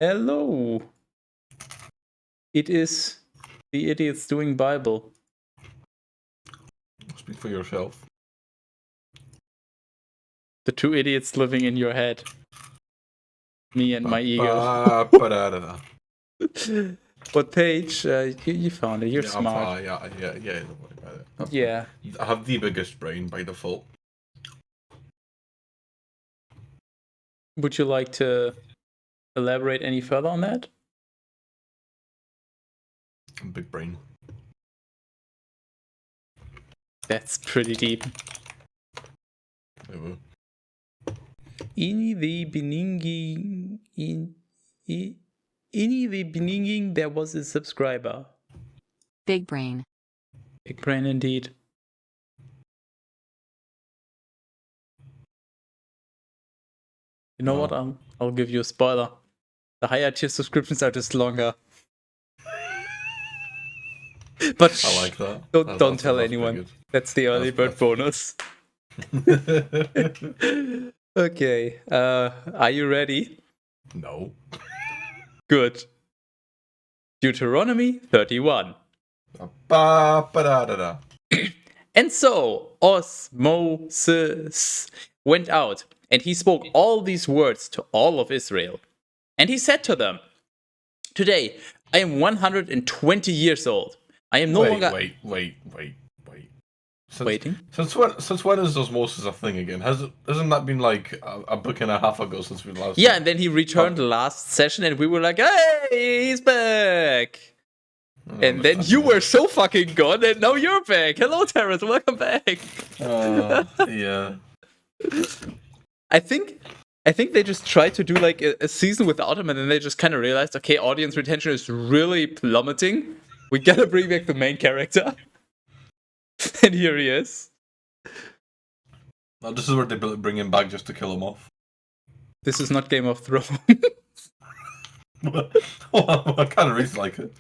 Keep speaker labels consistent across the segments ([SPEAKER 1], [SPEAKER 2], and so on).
[SPEAKER 1] Hello. It is the idiots doing Bible.
[SPEAKER 2] Speak for yourself.
[SPEAKER 1] The two idiots living in your head. Me and my ego. What page? You found it. You're smart.
[SPEAKER 2] Yeah. Don't worry about it.
[SPEAKER 1] Yeah.
[SPEAKER 2] I have the biggest brain by default.
[SPEAKER 1] Would you like to elaborate any further on that?
[SPEAKER 2] Big brain.
[SPEAKER 1] That's pretty deep. In the beginning, there was a subscriber.
[SPEAKER 3] Big brain.
[SPEAKER 1] Big brain indeed. You know what? I'll give you a spoiler. The higher tier subscriptions are just longer. But
[SPEAKER 2] I like that.
[SPEAKER 1] Don't tell anyone. That's the early bird bonus. Okay. Are you ready?
[SPEAKER 2] No.
[SPEAKER 1] Good. Deuteronomy 31. And so Moses went out, and he spoke all these words to all of Israel. And he said to them, "Today I am 120 years old. I am no longer..."
[SPEAKER 2] Wait.
[SPEAKER 1] Waiting?
[SPEAKER 2] Since when is osmosis a thing again? Hasn't that been like a book and a half ago since we last...
[SPEAKER 1] Yeah, and then he returned last session, and we were like, "Hey, he's back!" And then you were so fucking gone, and now you're back. Hello, Teras, welcome back.
[SPEAKER 2] Yeah.
[SPEAKER 1] I think they just tried to do like a season without him, and then they just kind of realized, okay, audience retention is really plummeting. We gotta bring back the main character. And here he is.
[SPEAKER 2] No, this is where they bring him back just to kill him off.
[SPEAKER 1] This is not Game of Thrones.
[SPEAKER 2] What kind of reason like it?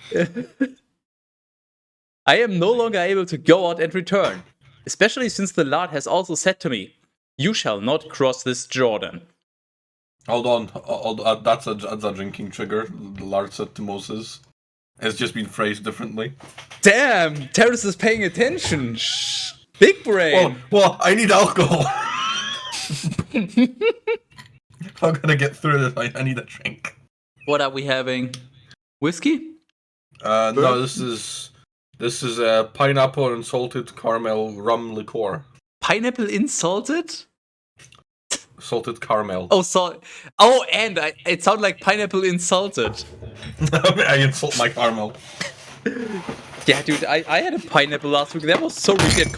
[SPEAKER 1] I am no longer able to go out and return, especially since the Lord has also said to me, "You shall not cross this Jordan."
[SPEAKER 2] Hold on. That's a drinking trigger. The Lord said to Moses. It's just been phrased differently.
[SPEAKER 1] Damn, Teras is paying attention. Shh. Big brain.
[SPEAKER 2] Well, I need alcohol. I'm gonna get through this. I need a drink.
[SPEAKER 1] What are we having? Whiskey?
[SPEAKER 2] No, this is pineapple and salted caramel rum liqueur.
[SPEAKER 1] Pineapple insulted?
[SPEAKER 2] Salted caramel.
[SPEAKER 1] Oh, and it sounded like pineapple insulted.
[SPEAKER 2] I insult my caramel.
[SPEAKER 1] Yeah, dude, I had a pineapple last week. That was so rude.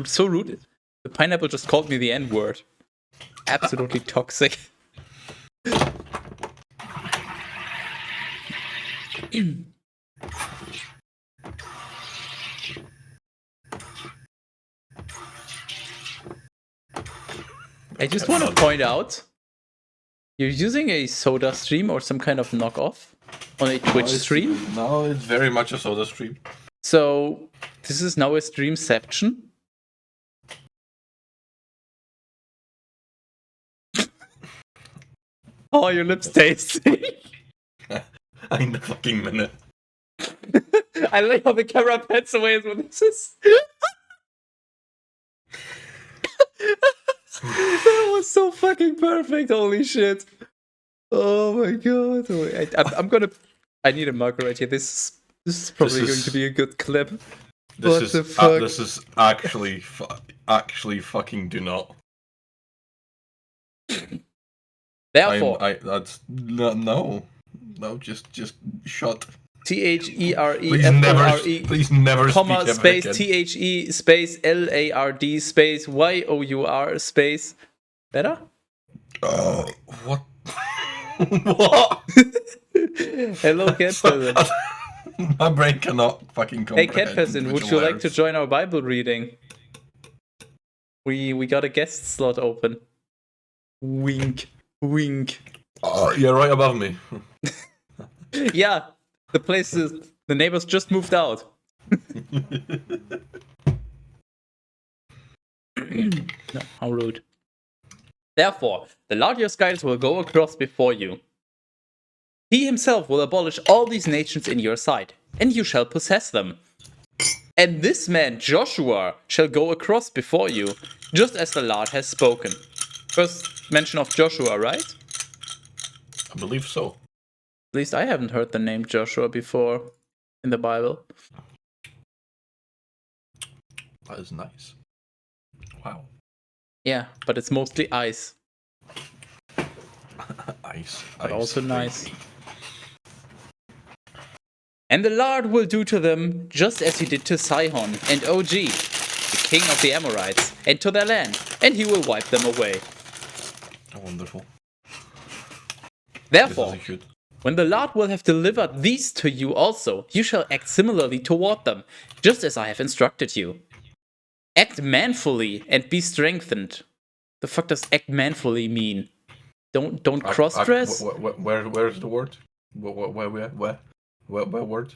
[SPEAKER 1] So rude. The pineapple just called me the N-word. Absolutely toxic. I just want to point out, you're using a Soda stream or some kind of knockoff on a Twitch stream?
[SPEAKER 2] No, it's very much a Soda stream.
[SPEAKER 1] So, this is now a streamception? How are your lips tasting?
[SPEAKER 2] In a fucking minute.
[SPEAKER 1] I like how the camera pans away as well. This is... That was so fucking perfect. Holy shit. Oh my god. I need a marker right here. This is probably going to be a good clip.
[SPEAKER 2] This is actually fucking do not.
[SPEAKER 1] Therefore,
[SPEAKER 2] no, just shut.
[SPEAKER 1] THEREFORE.
[SPEAKER 2] Please never
[SPEAKER 1] comma
[SPEAKER 2] speak
[SPEAKER 1] space
[SPEAKER 2] ever again.
[SPEAKER 1] THE space LARD space YOUR space. Better?
[SPEAKER 2] What? What?
[SPEAKER 1] Hello, Cat Peasant.
[SPEAKER 2] My brain cannot fucking
[SPEAKER 1] Hey,
[SPEAKER 2] comprehend.
[SPEAKER 1] Cat Peasant, would you like to join our Bible reading? We got a guest slot open. Wink, wink.
[SPEAKER 2] You're right above me.
[SPEAKER 1] Yeah, the neighbors just moved out. No, how rude. Therefore, the Lord your skies will go across before you. He himself will abolish all these nations in your sight, and you shall possess them. And this man Joshua shall go across before you, just as the Lord has spoken. First mention of Joshua, right?
[SPEAKER 2] I believe so.
[SPEAKER 1] At least I haven't heard the name Joshua before in the Bible.
[SPEAKER 2] That is nice. Wow.
[SPEAKER 1] Yeah, but it's mostly ice.
[SPEAKER 2] Ice.
[SPEAKER 1] But
[SPEAKER 2] ice,
[SPEAKER 1] also
[SPEAKER 2] baby.
[SPEAKER 1] nice. And the Lord will do to them just as he did to Sihon and Og, the king of the Amorites, and to their land, and he will wipe them away.
[SPEAKER 2] Oh, wonderful.
[SPEAKER 1] Therefore,
[SPEAKER 2] Yes, as he should.
[SPEAKER 1] when the Lord will have delivered these to you also, you shall act similarly toward them, just as I have instructed you. Act manfully and be strengthened. The fuck does act manfully mean? Don't cross-dress?
[SPEAKER 2] Where's the word? Where word?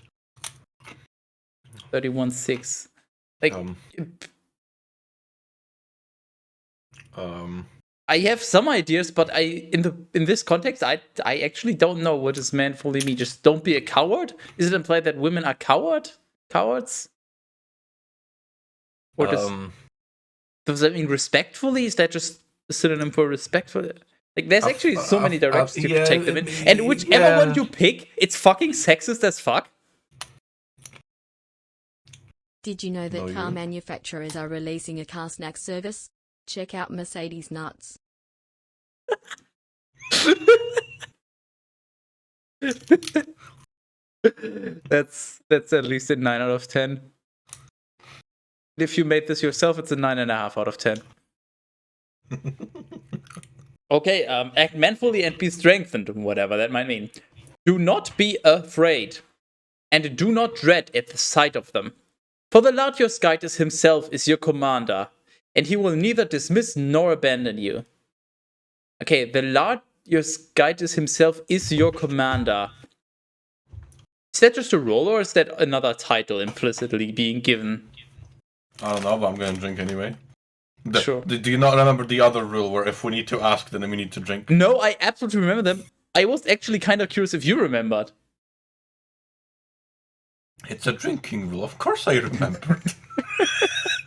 [SPEAKER 1] 31:6. Like, I have some ideas, but in this context, I actually don't know what does manfully mean. Just don't be a coward? Is it implied that women are cowards? Or does that mean respectfully? Is that just a synonym for respectful? Like, there's actually so many directions you can take them in, and whichever one you pick, it's fucking sexist as fuck.
[SPEAKER 3] Did you know that
[SPEAKER 2] No,
[SPEAKER 3] car
[SPEAKER 2] you-
[SPEAKER 3] manufacturers are releasing a car snack service? Check out Mercedes Nuts.
[SPEAKER 1] That's at least a 9 out of 10. If you made this yourself, it's a 9.5 out of 10. Okay, act manfully and be strengthened, whatever that might mean. Do not be afraid, and do not dread at the sight of them. For the Lord your Skytis himself is your commander, and he will neither dismiss nor abandon you. Okay, the Lord your Skytis himself is your commander. Is that just a role, or is that another title implicitly being given?
[SPEAKER 2] I don't know, but I'm gonna drink anyway.
[SPEAKER 1] Sure.
[SPEAKER 2] Do you not remember the other rule where if we need to ask, then we need to drink?
[SPEAKER 1] No, I absolutely remember them. I was actually kind of curious if you remembered.
[SPEAKER 2] It's a drinking rule. Of course I remember it.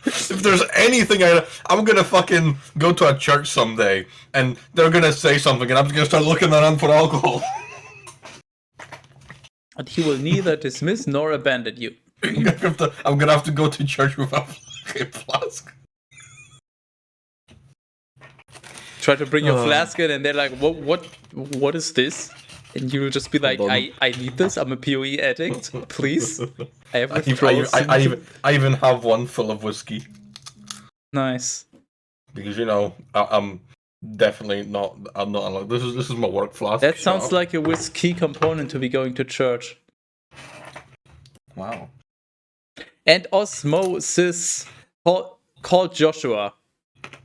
[SPEAKER 2] If there's anything I'm gonna fucking go to a church someday and they're gonna say something and I'm just gonna start looking around for alcohol.
[SPEAKER 1] And he will neither dismiss nor abandon you.
[SPEAKER 2] I'm gonna have to go to church with a fucking flask.
[SPEAKER 1] Try to bring your flask in, and they're like, "What is this?" And you will just be like,
[SPEAKER 2] Hold on.
[SPEAKER 1] "I need this. I'm a PoE addict. Please, I have
[SPEAKER 2] I
[SPEAKER 1] withdrawals."
[SPEAKER 2] even have one full of whiskey
[SPEAKER 1] Nice.
[SPEAKER 2] because I'm definitely not. I'm not allowed. This is my work flask.
[SPEAKER 1] That
[SPEAKER 2] Shut
[SPEAKER 1] sounds
[SPEAKER 2] up.
[SPEAKER 1] like a whiskey component to be going to church.
[SPEAKER 2] Wow.
[SPEAKER 1] And Osmosis called Joshua,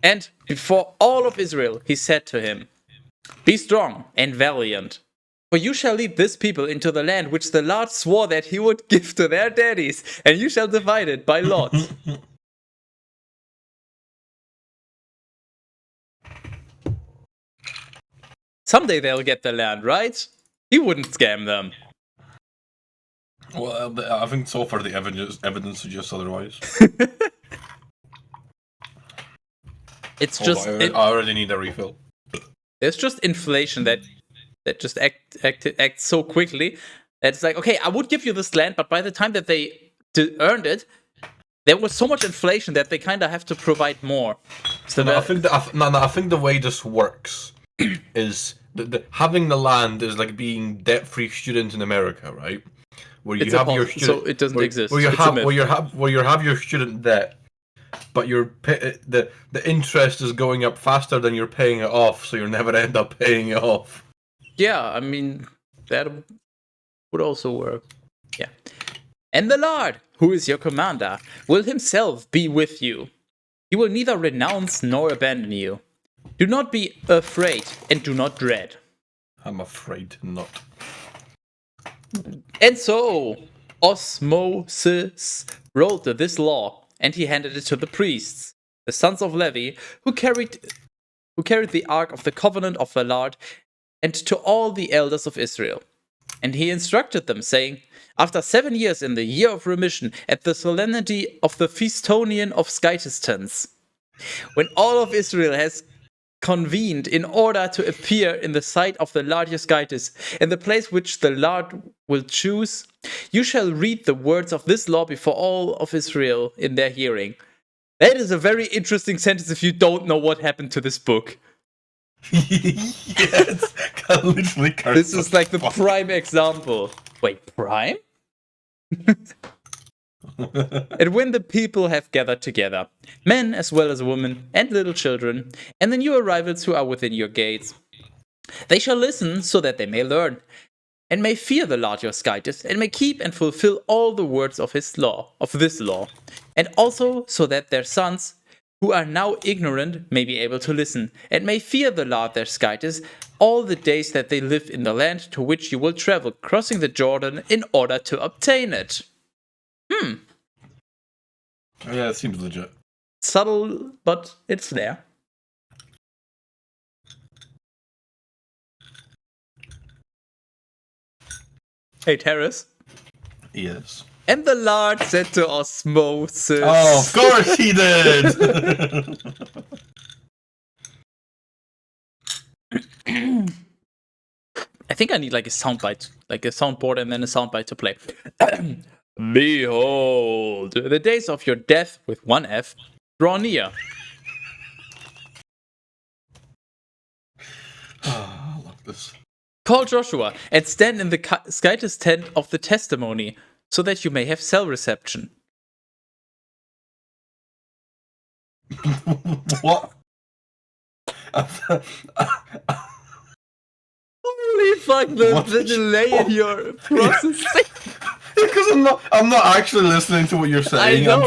[SPEAKER 1] and before all of Israel, he said to him, "Be strong and valiant, for you shall lead this people into the land which the Lord swore that he would give to their daddies, and you shall divide it by lots." Someday they'll get the land, right? He wouldn't scam them.
[SPEAKER 2] Well, I think so far the evidence suggests otherwise.
[SPEAKER 1] It's
[SPEAKER 2] Hold
[SPEAKER 1] just
[SPEAKER 2] on, I already need a refill.
[SPEAKER 1] there's just inflation that just acts so quickly that it's like, okay, I would give you this land, but by the time that they earned it, there was so much inflation that they kind of have to provide more. So
[SPEAKER 2] I think the way this works is having the land is like being debt-free student in America, right? Where you
[SPEAKER 1] It's a
[SPEAKER 2] have your
[SPEAKER 1] so
[SPEAKER 2] student,
[SPEAKER 1] it doesn't exist.
[SPEAKER 2] Where you
[SPEAKER 1] It's a
[SPEAKER 2] have
[SPEAKER 1] myth.
[SPEAKER 2] where you have your student debt, but the interest is going up faster than you're paying it off, so you never end up paying it off.
[SPEAKER 1] Yeah, I mean, that would also work. Yeah. And the Lord, who is your commander, will himself be with you. He will neither renounce nor abandon you. Do not be afraid and do not dread.
[SPEAKER 2] I'm afraid not.
[SPEAKER 1] And so Osmosis wrote this law, and he handed it to the priests, the sons of Levi, who carried the ark of the covenant of the Lord, and to all the elders of Israel. And he instructed them, saying, after 7 years in the year of remission, at the solemnity of the Feastonian of Scytistans, when all of Israel has convened in order to appear in the sight of the Lord your Scytis, in the place which the Lord will choose, you shall read the words of this law before all of Israel in their hearing. That is a very interesting sentence if you don't know what happened to this book.
[SPEAKER 2] Yes, literally.
[SPEAKER 1] This is like the prime example. Wait, prime? And when the people have gathered together, men as well as women and little children, and the new arrivals who are within your gates, they shall listen so that they may learn, and may fear the Lord your Scytis, and may keep and fulfill all the words of his law, of this law, and also so that their sons, who are now ignorant, may be able to listen, and may fear the Lord their Scytis all the days that they live in the land to which you will travel, crossing the Jordan in order to obtain it.
[SPEAKER 2] Yeah, it seems legit.
[SPEAKER 1] Subtle, but it's there. Hey, Teras.
[SPEAKER 2] Yes.
[SPEAKER 1] And the Lord said to Osmosis.
[SPEAKER 2] Oh, of course he did!
[SPEAKER 1] I think I need like a soundbite, like a soundboard and then a soundbite to play. Behold, the days of your death with one F draw near.
[SPEAKER 2] I love this.
[SPEAKER 1] Call Joshua and stand in the Scytis tent of the testimony, so that you may have cell reception.
[SPEAKER 2] What?
[SPEAKER 1] Holy fuck, the delay in your processing.
[SPEAKER 2] Because I'm not actually listening to what you're saying.
[SPEAKER 1] I know,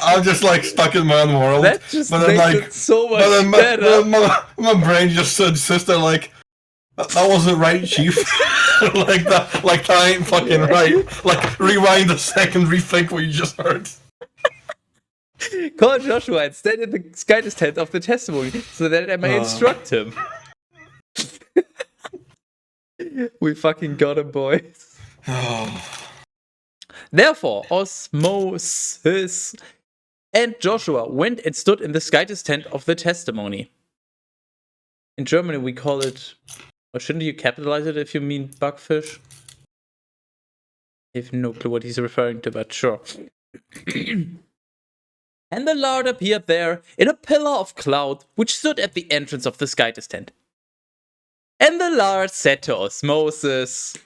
[SPEAKER 2] I'm just like stuck in my own world.
[SPEAKER 1] That just
[SPEAKER 2] but then,
[SPEAKER 1] makes
[SPEAKER 2] like,
[SPEAKER 1] it so much
[SPEAKER 2] but then
[SPEAKER 1] better.
[SPEAKER 2] my brain just insists that like that wasn't right, Chief. like that ain't fucking right. Like rewind a second, rethink what you just heard.
[SPEAKER 1] Call Joshua and stand in the Scytis tent of the testimony, so that I may instruct him. We fucking got him, boys. Therefore, Osmosis and Joshua went and stood in the Scytis tent of the testimony. In Germany, we call it, or shouldn't you capitalize it if you mean bugfish? I have no clue what he's referring to, but sure. And the Lord appeared there in a pillar of cloud, which stood at the entrance of the Scytis tent. And the Lord said to Osmosis,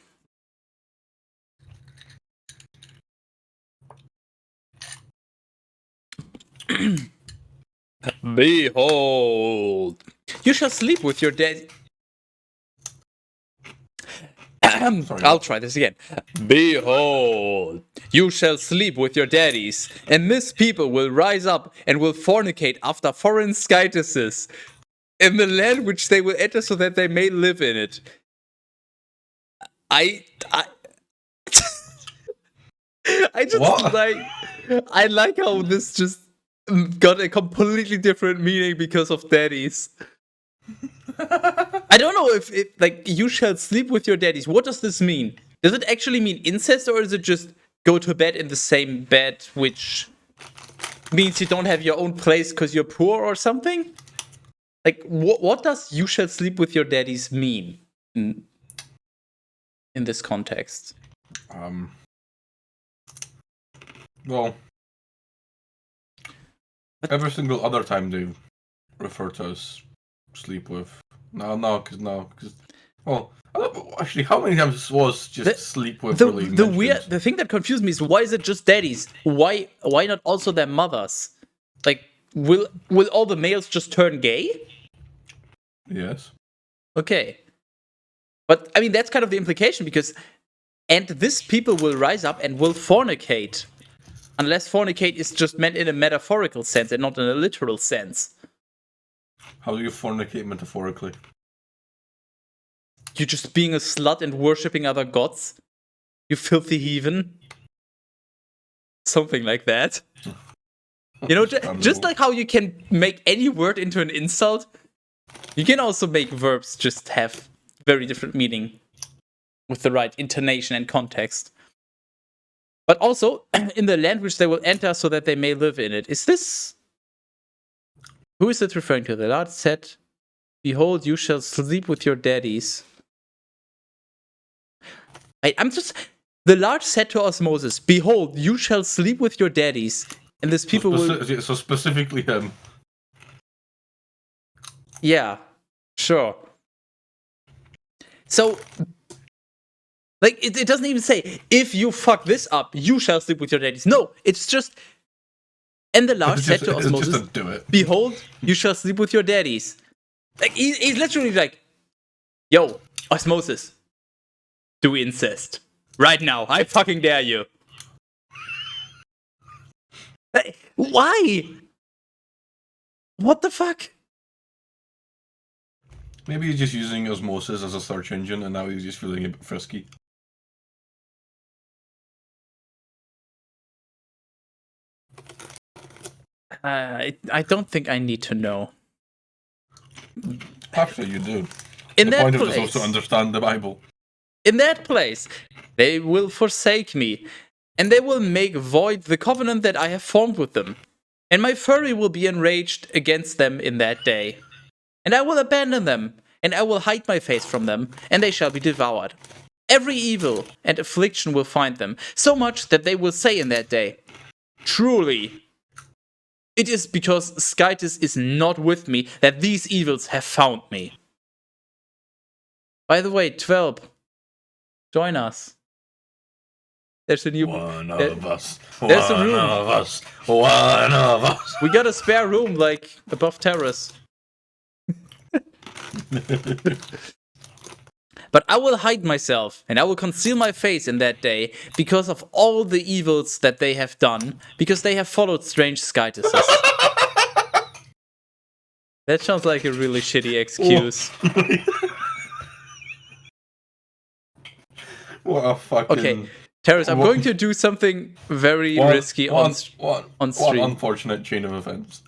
[SPEAKER 1] behold, you shall sleep with your dead. I'll try this again. Behold, you shall sleep with your daddies, and this people will rise up and will fornicate after foreign Scytises in the land which they will enter, so that they may live in it. I just
[SPEAKER 2] What?
[SPEAKER 1] I like how this just got a completely different meaning because of daddies. I don't know if like you shall sleep with your daddies. What does this mean? Does it actually mean incest, or is it just go to bed in the same bed, which means you don't have your own place because you're poor or something? Like, what does you shall sleep with your daddies mean in this context?
[SPEAKER 2] Well, every single other time they refer to us sleep with. Because well, actually, how many times was just sleep with really mentioned?
[SPEAKER 1] The thing that confused me is, why is it just daddies? Why not also their mothers? Like, will all the males just turn gay?
[SPEAKER 2] Yes.
[SPEAKER 1] Okay. But I mean, that's kind of the implication, because and this people will rise up and will fornicate. Unless fornicate is just meant in a metaphorical sense and not in a literal sense.
[SPEAKER 2] How do you fornicate metaphorically?
[SPEAKER 1] You just being a slut and worshipping other gods? You filthy heathen? Something like that. You know, just like how you can make any word into an insult, you can also make verbs just have very different meaning. with the right intonation and context. But also in the land which they will enter, so that they may live in it. Is this? Who is it referring to? The Lord said, "Behold, you shall sleep with your daddies." I'm just. The Lord said to us, Moses, "Behold, you shall sleep with your daddies," and this people will.
[SPEAKER 2] So specifically him.
[SPEAKER 1] Yeah, sure. So, like, it doesn't even say, "If you fuck this up, you shall sleep with your daddies." No, it's just. And the Lord said to us, Moses,
[SPEAKER 2] do it.
[SPEAKER 1] "Behold, you shall sleep with your daddies." Like, he's literally like, "Yo, Osmosis, do incest. Right now. I fucking dare you." Why? What the fuck?
[SPEAKER 2] Maybe he's just using osmosis as a search engine, and now he's just feeling a bit frisky.
[SPEAKER 1] I don't think I need to know.
[SPEAKER 2] Actually, you do.
[SPEAKER 1] In
[SPEAKER 2] The
[SPEAKER 1] that
[SPEAKER 2] point of
[SPEAKER 1] place,
[SPEAKER 2] this was to understand the Bible.
[SPEAKER 1] in that place, they will forsake me, and they will make void the covenant that I have formed with them. And my fury will be enraged against them in that day. And I will abandon them, and I will hide my face from them, and they shall be devoured. Every evil and affliction will find them, so much that they will say in that day, "Truly, it is because Skytis is not with me that these evils have found me." By the way, 12, join us. There's a new.
[SPEAKER 2] One of us.
[SPEAKER 1] There's a
[SPEAKER 2] One
[SPEAKER 1] room.
[SPEAKER 2] of us. One of us.
[SPEAKER 1] We got a spare room, like above Teras. But I will hide myself, and I will conceal my face in that day, because of all the evils that they have done, because they have followed strange Skytises. That sounds like a really shitty excuse.
[SPEAKER 2] What a fucking...
[SPEAKER 1] Okay, Teras, I'm going to do something very risky on stream.
[SPEAKER 2] One unfortunate chain of events.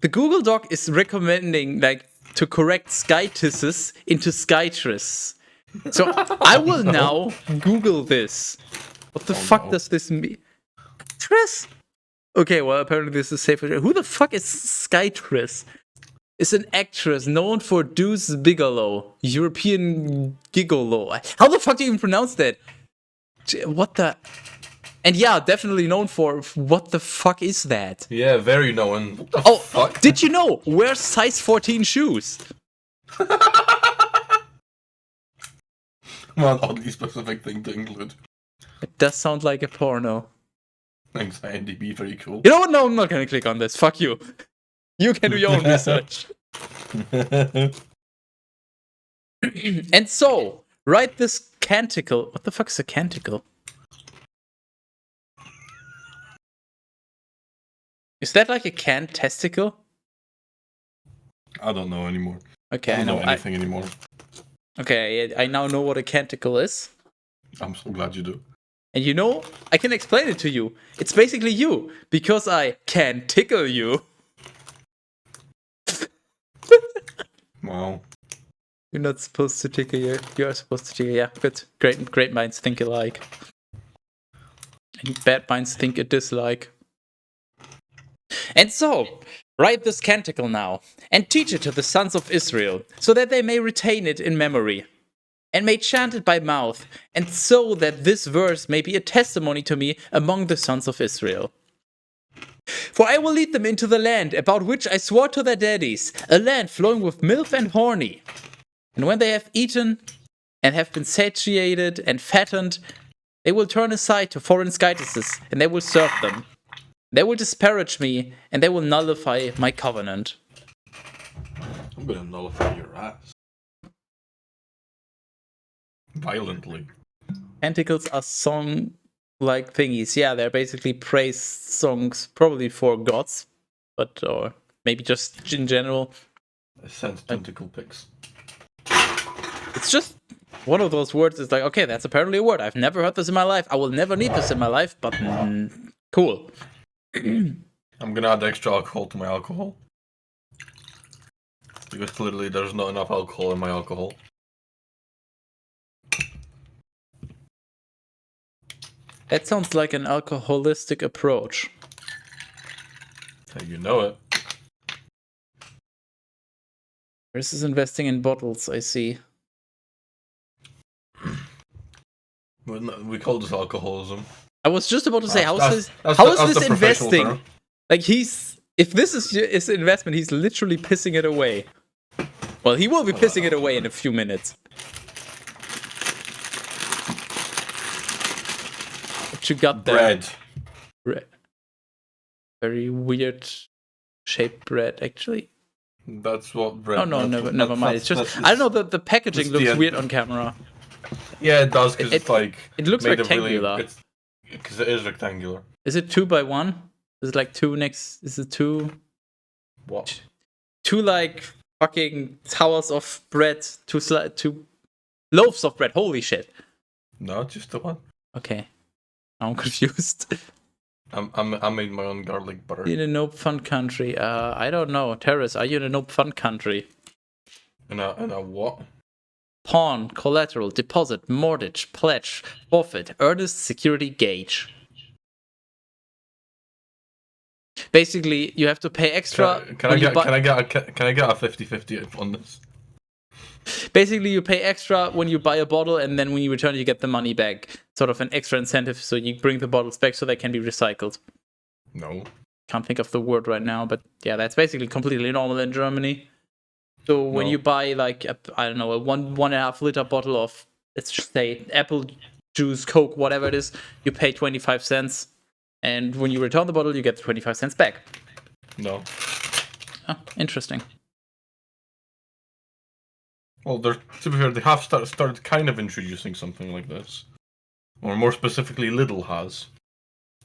[SPEAKER 1] The Google Doc is recommending, like, to correct Skytises into Skytris. So I will now Google this. What the fuck does this mean? Tris? Okay, well, apparently this is safe. Who the fuck is Skytris? Is an actress known for Deuce Bigelow, European gigolo. How the fuck do you even pronounce that? What the? And yeah, definitely known for. What the fuck is that?
[SPEAKER 2] Yeah, very known. What the fuck?
[SPEAKER 1] Did you know? Wears size 14 shoes.
[SPEAKER 2] Well, an oddly specific thing to include.
[SPEAKER 1] It does sound like a porno.
[SPEAKER 2] Thanks, IMDb, very cool.
[SPEAKER 1] You know what? No, I'm not gonna click on this. Fuck you. You can do your own research. And so, write this canticle. What the fuck is a canticle? Is that like a canned testicle?
[SPEAKER 2] I don't know anymore.
[SPEAKER 1] Okay,
[SPEAKER 2] I don't know anything anymore.
[SPEAKER 1] Okay, I now know what a canticle is.
[SPEAKER 2] I'm so glad you do.
[SPEAKER 1] And you know, I can explain it to you. It's basically you, because I can tickle you.
[SPEAKER 2] Wow.
[SPEAKER 1] You're not supposed to tickle you. You're supposed to tickle. Yeah, good. Great minds think alike. And bad minds think a dislike. And so, write this canticle now, and teach it to the sons of Israel, so that they may retain it in memory, and may chant it by mouth, and so that this verse may be a testimony to me among the sons of Israel. For I will lead them into the land about which I swore to their daddies, a land flowing with milk and honey. And when they have eaten and have been satiated and fattened, they will turn aside to foreign skytises, and they will serve them. They will disparage me, and they will nullify my covenant.
[SPEAKER 2] I'm gonna nullify your ass. Violently.
[SPEAKER 1] Canticles are song-like thingies. Yeah, they're basically praise songs, probably for gods, but or maybe just in general.
[SPEAKER 2] I sense tentacle pics.
[SPEAKER 1] It's just one of those words. It's like, okay, that's apparently a word. I've never heard this in my life. I will never need this in my life, but cool.
[SPEAKER 2] I'm gonna add extra alcohol to my alcohol. Because clearly there's not enough alcohol in my alcohol.
[SPEAKER 1] That sounds like an alcoholistic approach.
[SPEAKER 2] Hey, you know it.
[SPEAKER 1] Versus investing in bottles, I see.
[SPEAKER 2] We call this alcoholism.
[SPEAKER 1] I was just about to say, how is
[SPEAKER 2] That's
[SPEAKER 1] this
[SPEAKER 2] the professional
[SPEAKER 1] investing?
[SPEAKER 2] term.
[SPEAKER 1] Like if this is investment, he's literally pissing it away. Well, he will be pissing it away in a few minutes. What you got there? Bread. Very weird shaped bread, actually.
[SPEAKER 2] That's what bread.
[SPEAKER 1] Oh no, never mind. It's just I don't know. The packaging looks weird on camera.
[SPEAKER 2] Yeah, it does because it's like
[SPEAKER 1] it looks rectangular.
[SPEAKER 2] Because it is rectangular.
[SPEAKER 1] Is it 2x1? Is it like two next? Is it two?
[SPEAKER 2] What?
[SPEAKER 1] Two like fucking towers of bread. Two loaves of bread. Holy shit!
[SPEAKER 2] No, just the one.
[SPEAKER 1] Okay, I'm confused.
[SPEAKER 2] I made my own garlic butter.
[SPEAKER 1] In a nope fun country. I don't know. Teras, are you in a nope fun country?
[SPEAKER 2] In a what?
[SPEAKER 1] Pawn, collateral, deposit, mortgage, pledge, forfeit, earnest, security, gauge. Basically, you have to pay extra.
[SPEAKER 2] Can I get a 50-50 on this?
[SPEAKER 1] Basically, you pay extra when you buy a bottle, and then when you return, you get the money back. Sort of an extra incentive, so you bring the bottles back so they can be recycled.
[SPEAKER 2] No.
[SPEAKER 1] Can't think of the word right now, but yeah, that's basically completely normal in Germany. So when you buy like a 1.5 liter bottle of, let's just say, apple juice, Coke, whatever it is, you pay 25 cents, and when you return the bottle, you get 25 cents back.
[SPEAKER 2] No.
[SPEAKER 1] Oh, interesting.
[SPEAKER 2] Well, to be fair, they have started kind of introducing something like this, or more specifically, Lidl has,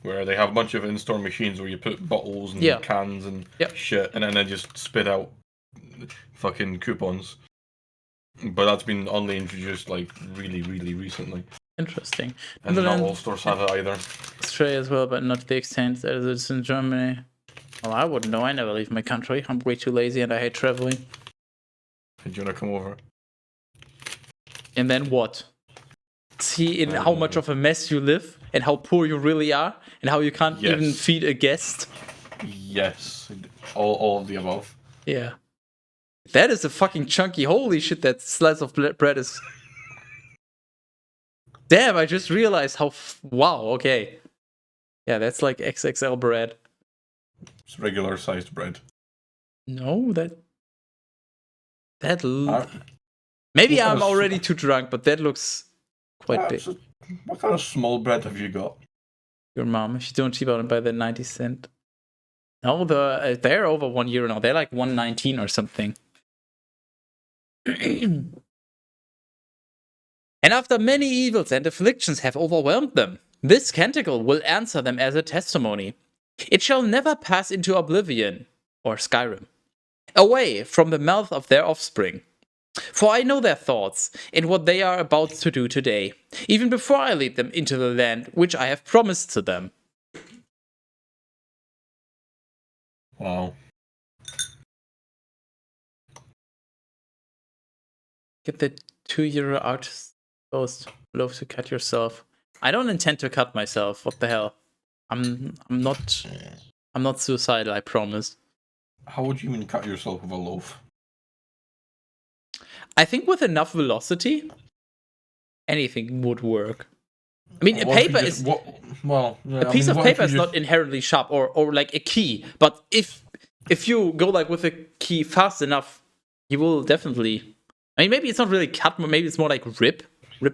[SPEAKER 2] where they have a bunch of in-store machines where you put bottles and cans and shit, and then they just spit out fucking coupons. But that's been only introduced like really, really recently.
[SPEAKER 1] Interesting.
[SPEAKER 2] And not all stores have it either.
[SPEAKER 1] Australia as well, but not to the extent that it's in Germany. Well, I wouldn't know. I never leave my country. I'm way too lazy and I hate traveling.
[SPEAKER 2] Do you want to come over?
[SPEAKER 1] And then what? See in how much of a mess you live and how poor you really are and how you can't even feed a guest?
[SPEAKER 2] Yes. All of the above.
[SPEAKER 1] Yeah. That is a fucking chunky. Holy shit, that slice of bread is... Damn, I just realized how... Wow, okay. Yeah, that's like XXL bread.
[SPEAKER 2] It's regular sized bread.
[SPEAKER 1] No, maybe I'm already too drunk, but that looks quite big.
[SPEAKER 2] What kind of small bread have you got?
[SPEAKER 1] Your mom. If you don't cheap out and buy the 90 cent. No, they're over €1 now. They're like 1.19 or something. And after many evils and afflictions have overwhelmed them, this canticle will answer them as a testimony. It shall never pass into oblivion, or Skyrim, away from the mouth of their offspring. For I know their thoughts and what they are about to do today, even before I lead them into the land which I have promised to them.
[SPEAKER 2] Wow.
[SPEAKER 1] Get the €2 artist post. Love to cut yourself. I don't intend to cut myself. What the hell? I'm not suicidal, I promise.
[SPEAKER 2] How would you even cut yourself with a loaf?
[SPEAKER 1] I think with enough velocity, anything would work. I mean, a paper is... a piece of paper is not inherently sharp, or like a key. But if you go like with a key fast enough, you will definitely... I mean, maybe it's not really cut, maybe it's more like rip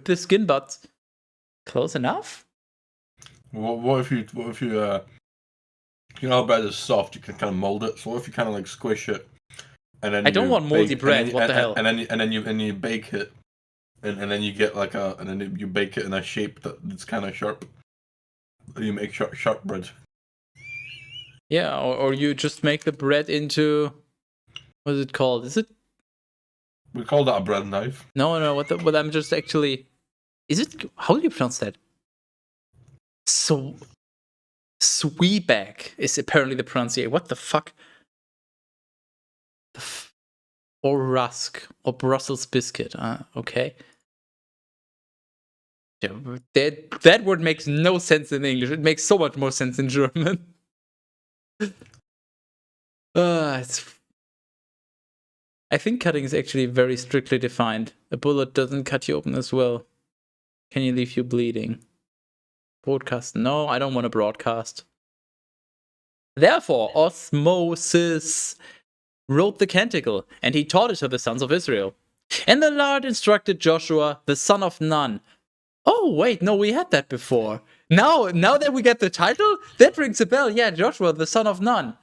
[SPEAKER 1] the skin, but close enough?
[SPEAKER 2] What if you you know how bread is soft, you can kind of mold it. So what if you kind of like squish it, and then
[SPEAKER 1] I don't want moldy bread. What the hell?
[SPEAKER 2] And then you bake it, and then you get like and then you bake it in a shape that's kind of sharp. You make sharp bread.
[SPEAKER 1] Yeah, or you just make the bread into, what is it called? Is it?
[SPEAKER 2] We call that a bread knife.
[SPEAKER 1] No. What I'm just actually, is it? How do you pronounce that? So, Sweeback is apparently the pronunciation. What the fuck? Or rusk or Brussels biscuit. Okay. That word makes no sense in English. It makes so much more sense in German. I think cutting is actually very strictly defined. A bullet doesn't cut you open as well. Can you leave you bleeding? Broadcast? No, I don't want to broadcast. Therefore, Osmosis wrote the canticle, and he taught it to the sons of Israel. And the Lord instructed Joshua, the son of Nun. Oh, wait, no, we had that before. Now that we get the title, that rings a bell. Yeah, Joshua, the son of Nun.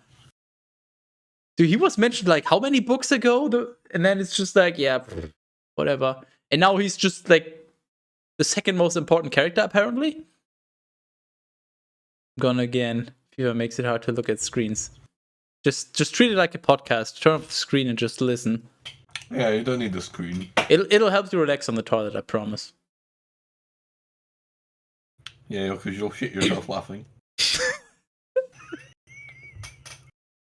[SPEAKER 1] Dude, he was mentioned like how many books ago? And then it's just like, yeah, whatever. And now he's just like the second most important character, apparently. Gone again. Fever makes it hard to look at screens. Just treat it like a podcast. Turn off the screen and just listen.
[SPEAKER 2] Yeah, you don't need the screen.
[SPEAKER 1] It'll help you relax on the toilet, I promise.
[SPEAKER 2] Yeah, because you'll shit yourself laughing.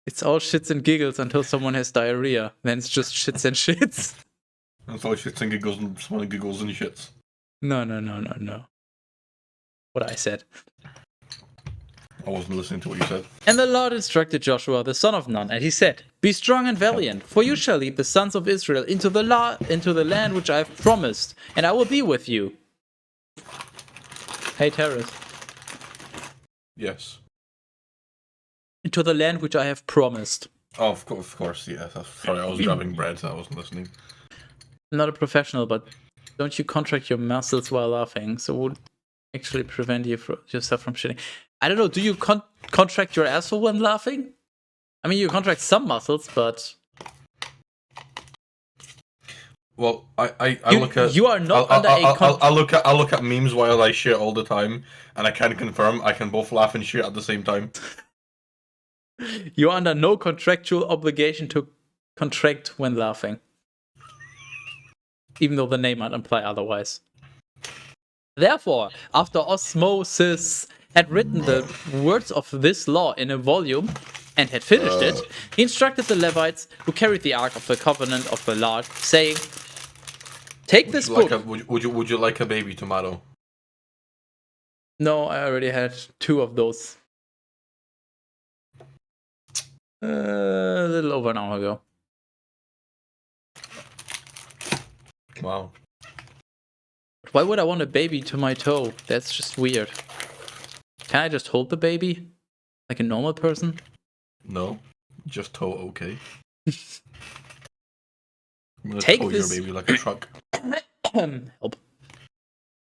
[SPEAKER 1] It's all shits and giggles until someone has diarrhea. Then it's just shits and shits.
[SPEAKER 2] That's all shits and giggles and someone giggles and shits.
[SPEAKER 1] No. What I said.
[SPEAKER 2] I wasn't listening to what you said.
[SPEAKER 1] And the Lord instructed Joshua, the son of Nun, and he said, Be strong and valiant, for you shall lead the sons of Israel into the land which I have promised, and I will be with you. Hey, Teras.
[SPEAKER 2] Yes.
[SPEAKER 1] Into the land which I have promised.
[SPEAKER 2] Oh, of course, yes. Sorry, I was grabbing bread, so I wasn't listening.
[SPEAKER 1] I'm not a professional, but don't you contract your muscles while laughing? So it would actually prevent yourself from shitting. I don't know, do you contract your asshole when laughing? I mean, you contract some muscles, but...
[SPEAKER 2] Well, I look at...
[SPEAKER 1] You are not under a...
[SPEAKER 2] I look at memes while I shit all the time, and I can confirm I can both laugh and shit at the same time.
[SPEAKER 1] You're under no contractual obligation to contract when laughing. Even though the name might imply otherwise. Therefore, after Osmosis had written the words of this law in a volume and had finished it, he instructed the Levites who carried the Ark of the Covenant of the Lord, saying, Take this book.
[SPEAKER 2] Would you like a baby tomato?
[SPEAKER 1] No, I already had 2 of those. A little over an hour ago.
[SPEAKER 2] Wow.
[SPEAKER 1] Why would I want a baby to my toe? That's just weird. Can I just hold the baby? Like a normal person?
[SPEAKER 2] No. Just toe okay. I'm gonna
[SPEAKER 1] Take
[SPEAKER 2] tow
[SPEAKER 1] this...
[SPEAKER 2] your baby like a truck.
[SPEAKER 1] Help.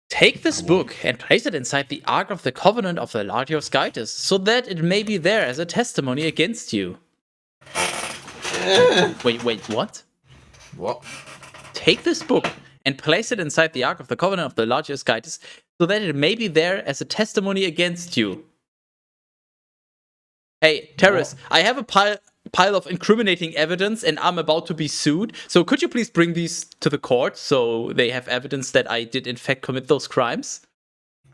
[SPEAKER 1] Take this book and place it inside the Ark of the Covenant of the Lord your God, so that it may be there as a testimony against you. Wait, what?
[SPEAKER 2] What?
[SPEAKER 1] Take this book and place it inside the Ark of the Covenant of the Lord your God, so that it may be there as a testimony against you. Hey, Teras, I have a pile of incriminating evidence and I'm about to be sued. So could you please bring these to the court so they have evidence that I did in fact commit those crimes?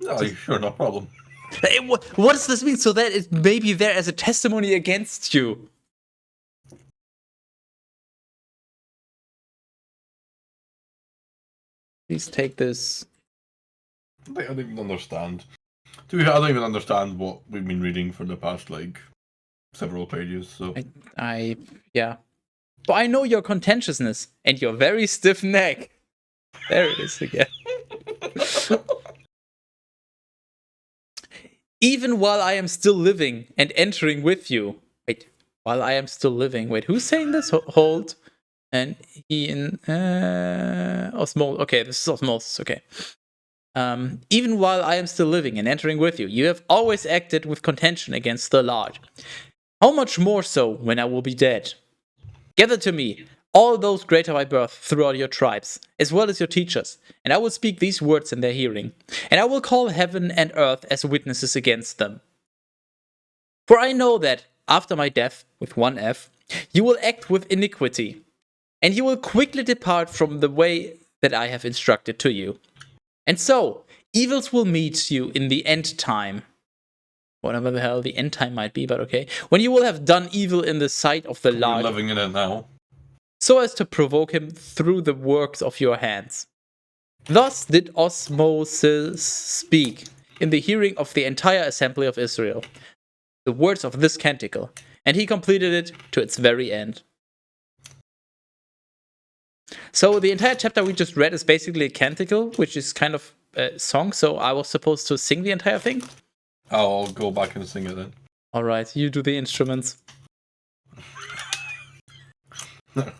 [SPEAKER 2] No, sure, no problem.
[SPEAKER 1] Hey, what does this mean? So that it may be there as a testimony against you. Please take this.
[SPEAKER 2] I don't even understand. To be fair, I don't even understand what we've been reading for the past, several pages, so...
[SPEAKER 1] Yeah. But I know your contentiousness and your very stiff neck. There it is again. Even while I am still living and entering with you. Wait, while I am still living. Wait, who's saying this? Hold. And he in Osmosis. Okay, this is Osmosis. Okay. Even while I am still living and entering with you, you have always acted with contention against the Lord. How much more so when I will be dead? Gather to me all those great of my birth throughout your tribes, as well as your teachers, and I will speak these words in their hearing, and I will call heaven and earth as witnesses against them. For I know that, after my death, with one F, you will act with iniquity, and you will quickly depart from the way that I have instructed to you. And so, evils will meet you in the end time. Whatever the hell the end time might be, but okay. When you will have done evil in the sight of the Lord.
[SPEAKER 2] We're living in it now.
[SPEAKER 1] So as to provoke him through the works of your hands. Thus did Osmosis speak in the hearing of the entire assembly of Israel the words of this canticle, and he completed it to its very end. So the entire chapter we just read is basically a canticle, which is kind of a song, so I was supposed to sing the entire thing?
[SPEAKER 2] I'll go back and sing it then.
[SPEAKER 1] Alright, you do the instruments.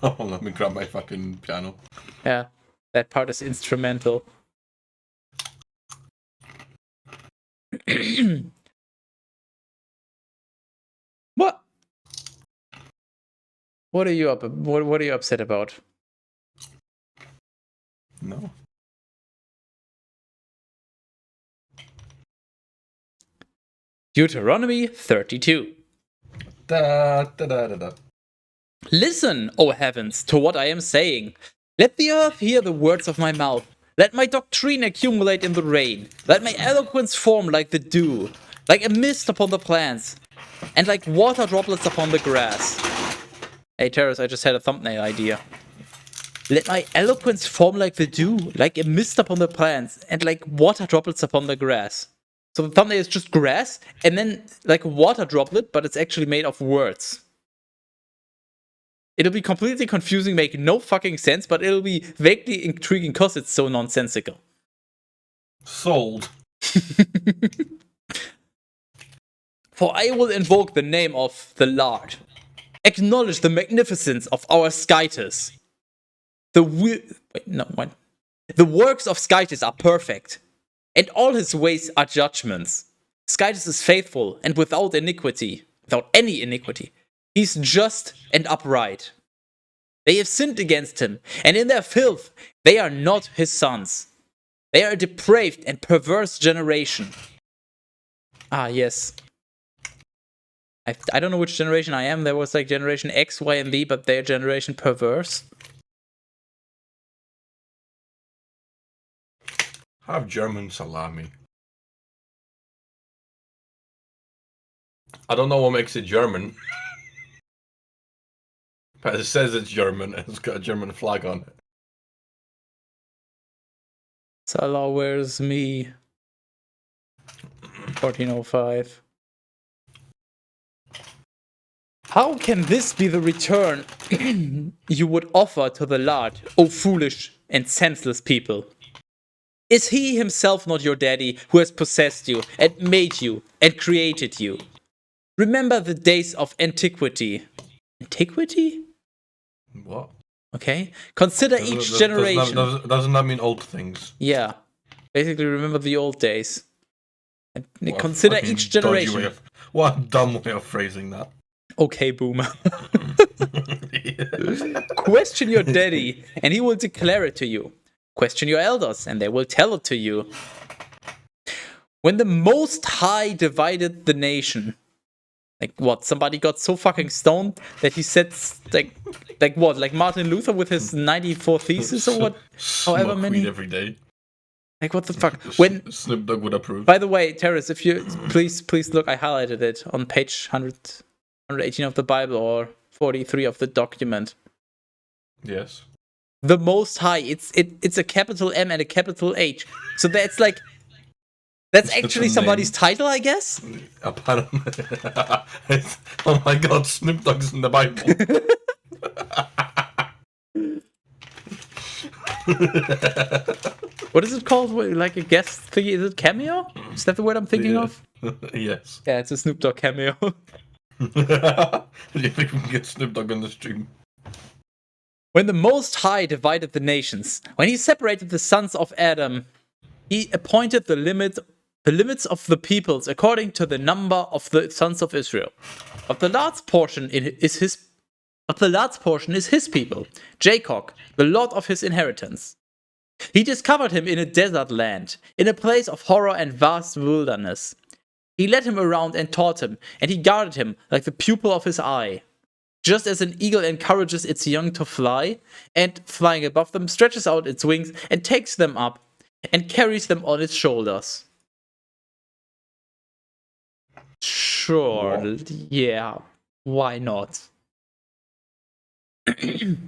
[SPEAKER 2] Oh, let me grab my fucking piano.
[SPEAKER 1] Yeah, that part is instrumental. What? What are you what are you upset about?
[SPEAKER 2] No.
[SPEAKER 1] Deuteronomy 32.
[SPEAKER 2] Da, da, da, da, da.
[SPEAKER 1] Listen, O heavens, to what I am saying. Let the earth hear the words of my mouth. Let my doctrine accumulate in the rain. Let my eloquence form like the dew, like a mist upon the plants, and like water droplets upon the grass. Hey, Teras, I just had a thumbnail idea. Let my eloquence form like the dew, like a mist upon the plants, and like water droplets upon the grass. So the thumbnail is just grass, and then like a water droplet, but it's actually made of words. It'll be completely confusing, make no fucking sense, but it'll be vaguely intriguing because it's so nonsensical.
[SPEAKER 2] Sold.
[SPEAKER 1] For I will invoke the name of the Lord. Acknowledge the magnificence of our Skytus. The works of Skytus are perfect, and all his ways are judgments. Skytus is faithful and without iniquity, without any iniquity. He's just and upright. They have sinned against him, and in their filth they are not his sons. They are a depraved and perverse generation. Ah, yes. I don't know which generation I am. There was like generation X, Y, and Z, but they're generation perverse.
[SPEAKER 2] Have German salami. I don't know what makes it German. But it says it's German and it's got a German flag on it.
[SPEAKER 1] Salah, where's me? 1405. How can this be the return you would offer to the Lord, O foolish and senseless people? Is he himself not your daddy who has possessed you and made you and created you? Remember the days of antiquity. Antiquity?
[SPEAKER 2] What?
[SPEAKER 1] Okay. Consider each generation.
[SPEAKER 2] Doesn't that mean old things?
[SPEAKER 1] Yeah. Basically, remember the old days. And
[SPEAKER 2] What a
[SPEAKER 1] consider
[SPEAKER 2] fucking
[SPEAKER 1] each
[SPEAKER 2] dodgy
[SPEAKER 1] generation.
[SPEAKER 2] What a dumb way of phrasing that.
[SPEAKER 1] Okay, boomer. Question your daddy, and he will declare it to you. Question your elders, and they will tell it to you. When the Most High divided the nation, like what? Somebody got so fucking stoned that he said, like what? Like Martin Luther with his 94 thesis or what? However many.
[SPEAKER 2] Weed every day.
[SPEAKER 1] Like what the fuck? When
[SPEAKER 2] Snoop Dogg would approve.
[SPEAKER 1] By the way, Teras, if you please look, I highlighted it on page 118 of the Bible or 43 of the document.
[SPEAKER 2] Yes.
[SPEAKER 1] The Most High. It's a capital M and a capital H. So that's actually somebody's title, I guess.
[SPEAKER 2] Apparently. Oh my god, Snoop Dogg's in the Bible.
[SPEAKER 1] What is it called? Like a guest thingy? Is it cameo? Is that the word I'm thinking of?
[SPEAKER 2] Yes.
[SPEAKER 1] Yeah, it's a Snoop Dogg cameo.
[SPEAKER 2] Do you think we can get Snoop Dogg on the stream?
[SPEAKER 1] When the Most High divided the nations, when he separated the sons of Adam, he appointed the limits of the peoples according to the number of the sons of Israel. But the last portion is his people, Jacob, the lot of his inheritance. He discovered him in a desert land, in a place of horror and vast wilderness. He led him around and taught him, and he guarded him like the pupil of his eye. Just as an eagle encourages its young to fly, and flying above them stretches out its wings and takes them up and carries them on its shoulders. Sure,
[SPEAKER 2] What?
[SPEAKER 1] yeah, why not? The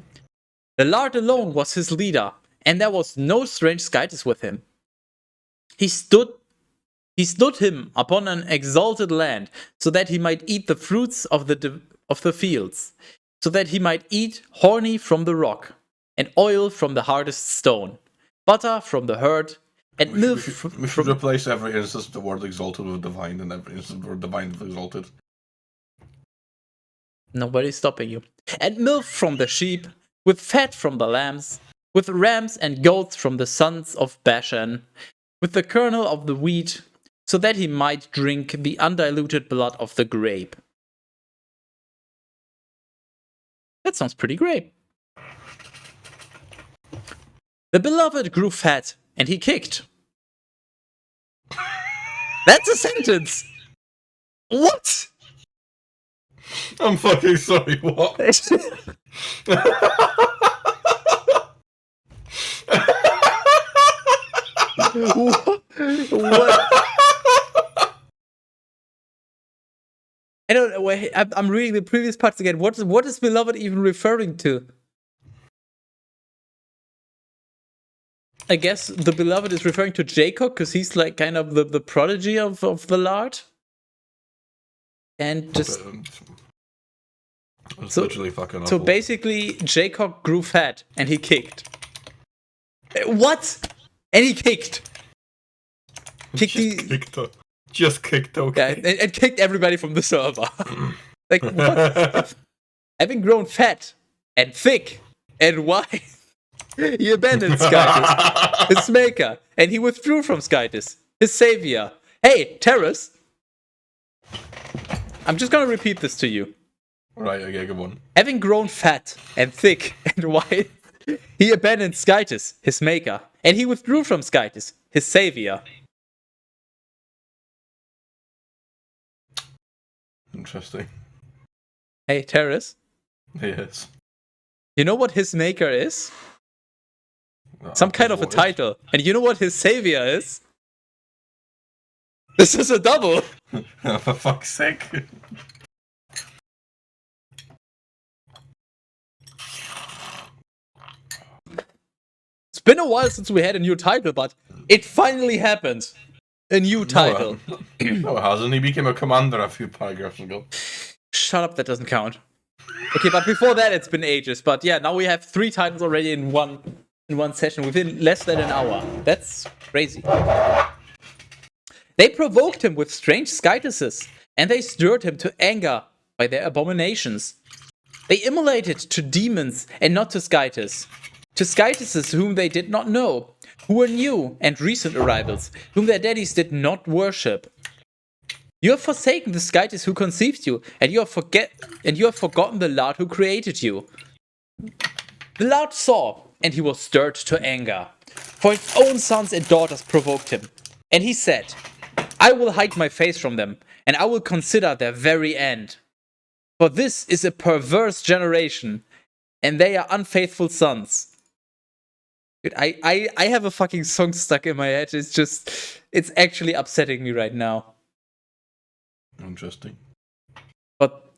[SPEAKER 1] Lord alone was his leader, and there was no strange Skytis with him. He stood him upon an exalted land, so that he might eat the fruits of the fields, so that he might eat honey from the rock, and oil from the hardest stone, butter from the herd, and milk
[SPEAKER 2] We should replace every instance of the word exalted with divine, and every instance of the word divine with exalted.
[SPEAKER 1] Nobody's stopping you. And milk from the sheep, with fat from the lambs, with rams and goats from the sons of Bashan, with the kernel of the wheat, so that he might drink the undiluted blood of the grape. That sounds pretty great. The beloved grew fat, and he kicked. That's a sentence! What?
[SPEAKER 2] I'm fucking sorry, what?
[SPEAKER 1] What? I don't know. Wait, I'm reading the previous parts again. What is beloved even referring to? I guess the beloved is referring to Jacob because he's like kind of the prodigy of the Lord. And just
[SPEAKER 2] it's literally fucking awful.
[SPEAKER 1] so basically, Jacob grew fat and he kicked. What? And he kicked.
[SPEAKER 2] Just kicked, okay.
[SPEAKER 1] Yeah, and kicked everybody from the server. Like, what? Having grown fat and thick and wide, he abandoned Skytis, his maker, and he withdrew from Skytis, his savior. Hey, Teras! I'm just gonna repeat this to you.
[SPEAKER 2] Right, okay, good one.
[SPEAKER 1] Having grown fat and thick and wide, he abandoned Skytis, his maker, and he withdrew from Skytis, his savior.
[SPEAKER 2] Interesting.
[SPEAKER 1] Hey, Teras,
[SPEAKER 2] Yes.
[SPEAKER 1] you know what his maker is? Some kind of a title. And you know what his savior is? This is a double!
[SPEAKER 2] For fuck's sake.
[SPEAKER 1] It's been a while since we had a new title, but it finally happened. A new title.
[SPEAKER 2] No, it hasn't. He became a commander a few paragraphs ago.
[SPEAKER 1] Shut up, that doesn't count. Okay, but before that it's been ages. But yeah, now we have 3 titles already in one session within less than an hour. That's crazy. They provoked him with strange Skytises, and they stirred him to anger by their abominations. They immolated to demons and not to Skytis whom they did not know, who were new and recent arrivals, whom their daddies did not worship. You have forsaken the Skytis who conceived you, and you have forgotten the Lord who created you. The Lord saw, and he was stirred to anger, for his own sons and daughters provoked him. And he said, I will hide my face from them, and I will consider their very end. For this is a perverse generation, and they are unfaithful sons. Dude, I have a fucking song stuck in my head. It's actually upsetting me right now.
[SPEAKER 2] Interesting.
[SPEAKER 1] But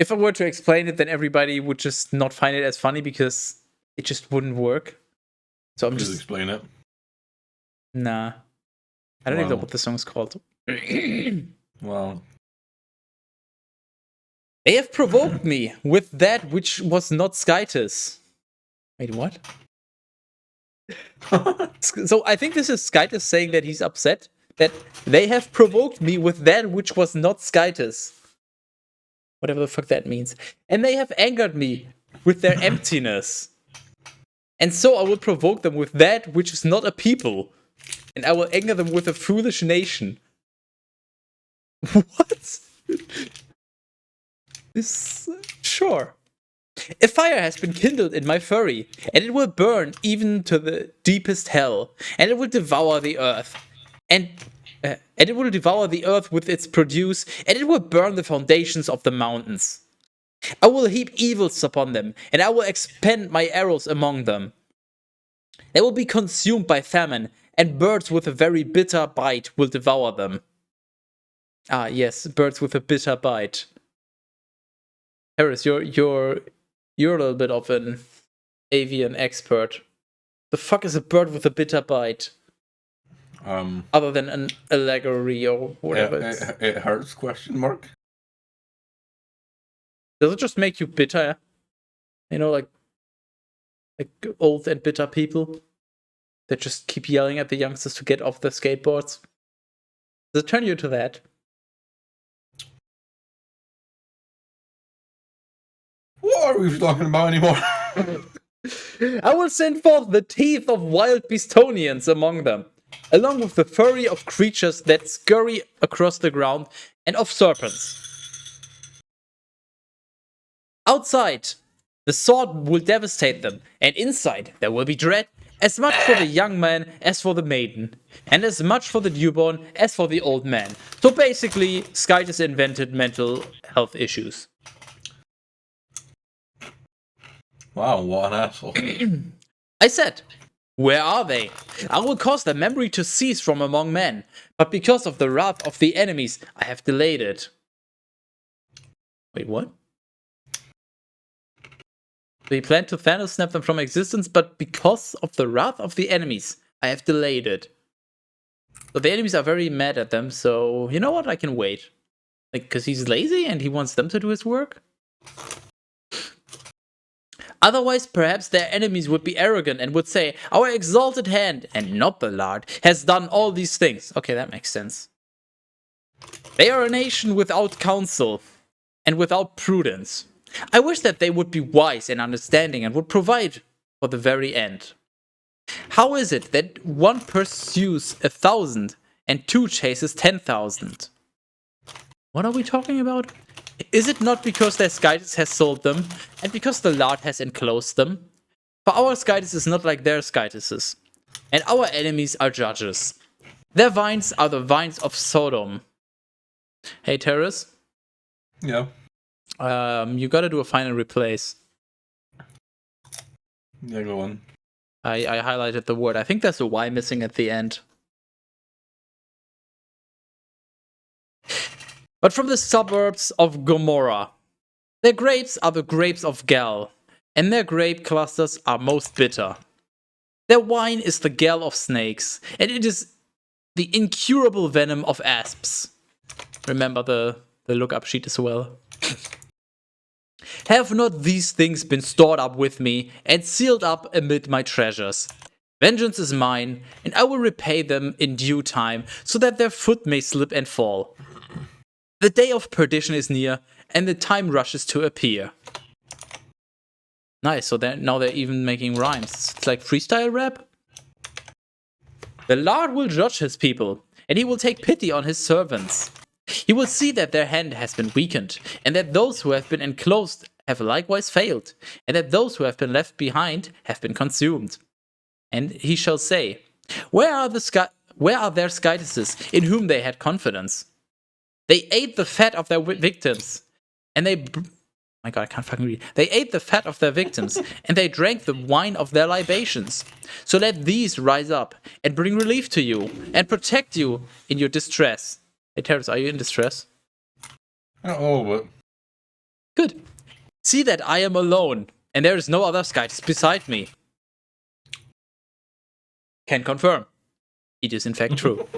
[SPEAKER 1] if I were to explain it, then everybody would just not find it as funny because it just wouldn't work. So I'm
[SPEAKER 2] Please
[SPEAKER 1] just
[SPEAKER 2] explain it.
[SPEAKER 1] nah. I don't even know what the song's called.
[SPEAKER 2] Wow.
[SPEAKER 1] They have provoked me with that which was not Skytis. Wait, what? So I think this is Skytis saying that he's upset that they have provoked me with that which was not Skytis. Whatever the fuck that means. And they have angered me with their emptiness. And so I will provoke them with that which is not a people. And I will anger them with a foolish nation. What? Sure. A fire has been kindled in my fury, and it will burn even to the deepest hell, and it will devour the earth, and it will devour the earth with its produce, and it will burn the foundations of the mountains. I will heap evils upon them, and I will expend my arrows among them. They will be consumed by famine, and birds with a very bitter bite will devour them. Ah, yes, birds with a bitter bite. Harris, you're a little bit of an avian expert. The fuck is a bird with a bitter bite?
[SPEAKER 2] Um,
[SPEAKER 1] Other than an allegory or whatever.
[SPEAKER 2] it hurts? Question mark.
[SPEAKER 1] Does it just make you bitter? You know, like old and bitter people that just keep yelling at the youngsters to get off their skateboards. Does it turn you to that?
[SPEAKER 2] What are we talking about anymore?
[SPEAKER 1] I will send forth the teeth of wild Bistonians among them, along with the fury of creatures that scurry across the ground and of serpents. Outside, the sword will devastate them, and inside there will be dread, as much for the young man as for the maiden, and as much for the newborn as for the old man. So basically, Skytis invented mental health issues.
[SPEAKER 2] Wow, what an asshole.
[SPEAKER 1] I said, where are they? I will cause their memory to cease from among men, but because of the wrath of the enemies, I have delayed it. Wait, what? So he planned to Thanos snap them from existence, but because of the wrath of the enemies, I have delayed it. So the enemies are very mad at them, so you know what? I can wait. Like, because he's lazy and he wants them to do his work? Otherwise, perhaps their enemies would be arrogant and would say, our exalted hand, and not the Lord, has done all these things. Okay, that makes sense. They are a nation without counsel and without prudence. I wish that they would be wise and understanding and would provide for the very end. How is it that one pursues 1,000 and two chases 10,000? What are we talking about? Is it not because their Skytis has sold them, and because the Lord has enclosed them? For our Skytis is not like their Skytises, and our enemies are judges. Their vines are the vines of Sodom. Hey, Teras?
[SPEAKER 2] Yeah.
[SPEAKER 1] You gotta do a final replace.
[SPEAKER 2] Yeah, go on.
[SPEAKER 1] I highlighted the word. I think there's a Y missing at the end. But from the suburbs of Gomorrah, their grapes are the grapes of Gal, and their grape clusters are most bitter. Their wine is the gall of snakes, and it is the incurable venom of asps. Remember the lookup sheet as well. Have not these things been stored up with me and sealed up amid my treasures? Vengeance is mine, and I will repay them in due time, so that their foot may slip and fall. The day of perdition is near, and the time rushes to appear. Nice, so now they're even making rhymes. It's like freestyle rap. The Lord will judge his people, and he will take pity on his servants. He will see that their hand has been weakened, and that those who have been enclosed have likewise failed, and that those who have been left behind have been consumed. And he shall say, where are their Skytises in whom they had confidence? They ate the fat of their victims, and they... My god, I can't fucking read. They ate the fat of their victims, and they drank the wine of their libations. So let these rise up, and bring relief to you, and protect you in your distress. Hey, Teras, are you in distress?
[SPEAKER 2] Oh, but...
[SPEAKER 1] Good. See that I am alone, and there is no other Skytis beside me. Can confirm. It is in fact true.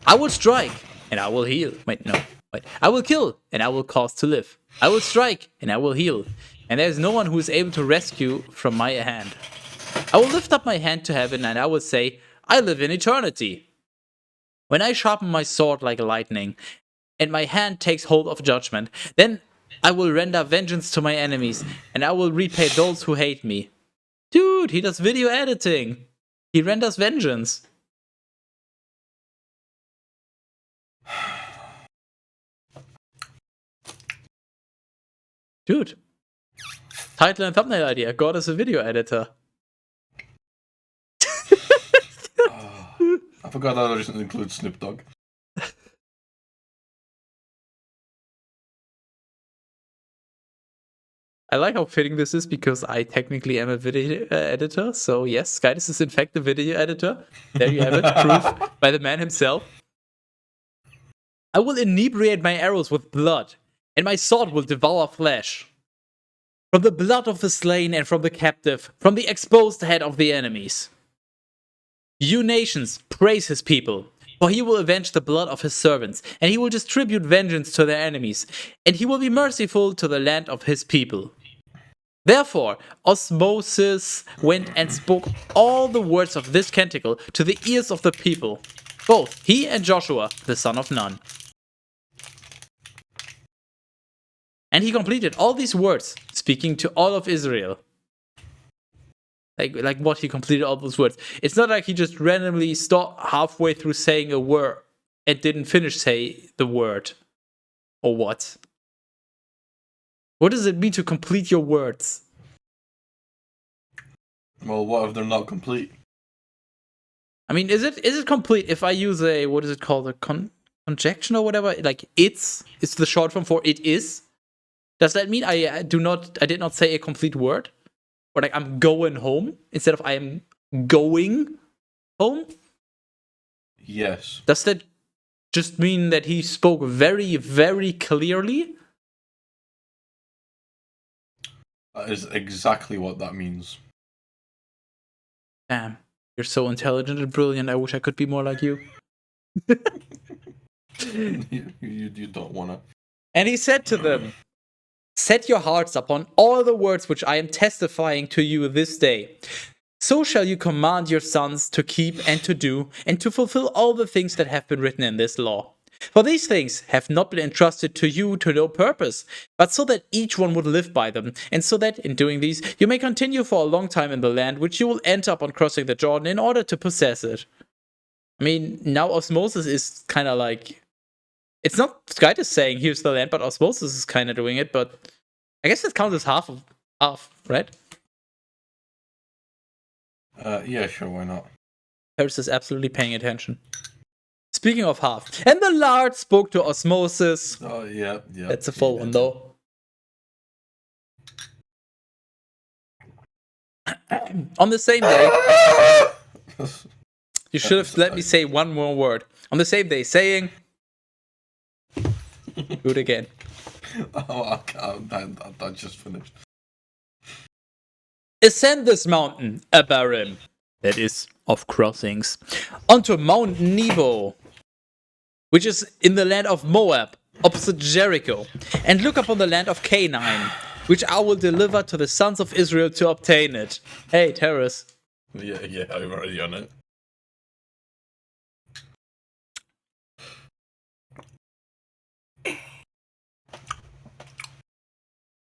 [SPEAKER 1] I will strike, and I will heal. Wait, no. Wait. I will kill, and I will cause to live. I will strike, and I will heal. And there is no one who is able to rescue from my hand. I will lift up my hand to heaven, and I will say, I live in eternity. When I sharpen my sword like lightning, and my hand takes hold of judgment, then I will render vengeance to my enemies, and I will repay those who hate me. Dude, he does video editing. He renders vengeance. Dude. Title and thumbnail idea. God is a video editor.
[SPEAKER 2] I forgot that doesn't include Snoop Dogg.
[SPEAKER 1] I like how fitting this is because I technically am a video editor. So yes, Skytis is in fact a video editor. There you have it. Proof by the man himself. I will inebriate my arrows with blood, and my sword will devour flesh. from the blood of the slain and from the captive, from the exposed head of the enemies. You nations, praise his people, for he will avenge the blood of his servants, and he will distribute vengeance to their enemies, and he will be merciful to the land of his people. Therefore, Osmosis went and spoke all the words of this canticle to the ears of the people, both he and Joshua, the son of Nun. And he completed all these words, speaking to all of Israel. Like what, he completed all those words. It's not like he just randomly stopped halfway through saying a word and didn't finish say the word. Or what? What does it mean to complete your words?
[SPEAKER 2] Well, what if they're not complete?
[SPEAKER 1] I mean, is it complete if I use a, what is it called, a conjunction or whatever? Like it's the short form for it is? Does that mean I did not say a complete word? Or like I'm going home instead of I am going home?
[SPEAKER 2] Yes.
[SPEAKER 1] Does that just mean that he spoke very, very clearly?
[SPEAKER 2] That is exactly what that means.
[SPEAKER 1] Damn, you're so intelligent and brilliant. I wish I could be more like you.
[SPEAKER 2] You don't wanna.
[SPEAKER 1] And he said to them, set your hearts upon all the words which I am testifying to you this day. So shall you command your sons to keep and to do, and to fulfill all the things that have been written in this law. For these things have not been entrusted to you to no purpose, but so that each one would live by them, and so that, in doing these, you may continue for a long time in the land which you will enter upon crossing the Jordan in order to possess it. I mean, now Osmosis is kind of like... It's not Skyt is saying, here's the land, but Osmosis is kind of doing it, but I guess it counts as half, right?
[SPEAKER 2] Yeah, sure, why not?
[SPEAKER 1] Teras is absolutely paying attention. Speaking of half, and the Lord spoke to Osmosis.
[SPEAKER 2] Oh, yeah.
[SPEAKER 1] That's a full one, though. On the same day, you should have let me say one more word. On the same day, saying... Do it again.
[SPEAKER 2] Oh, that just finished.
[SPEAKER 1] Ascend this mountain, Abarim, that is, of crossings, onto Mount Nebo, which is in the land of Moab, opposite Jericho, and look upon the land of Canaan, which I will deliver to the sons of Israel to obtain it. Hey, Teras.
[SPEAKER 2] Yeah, I'm already on it.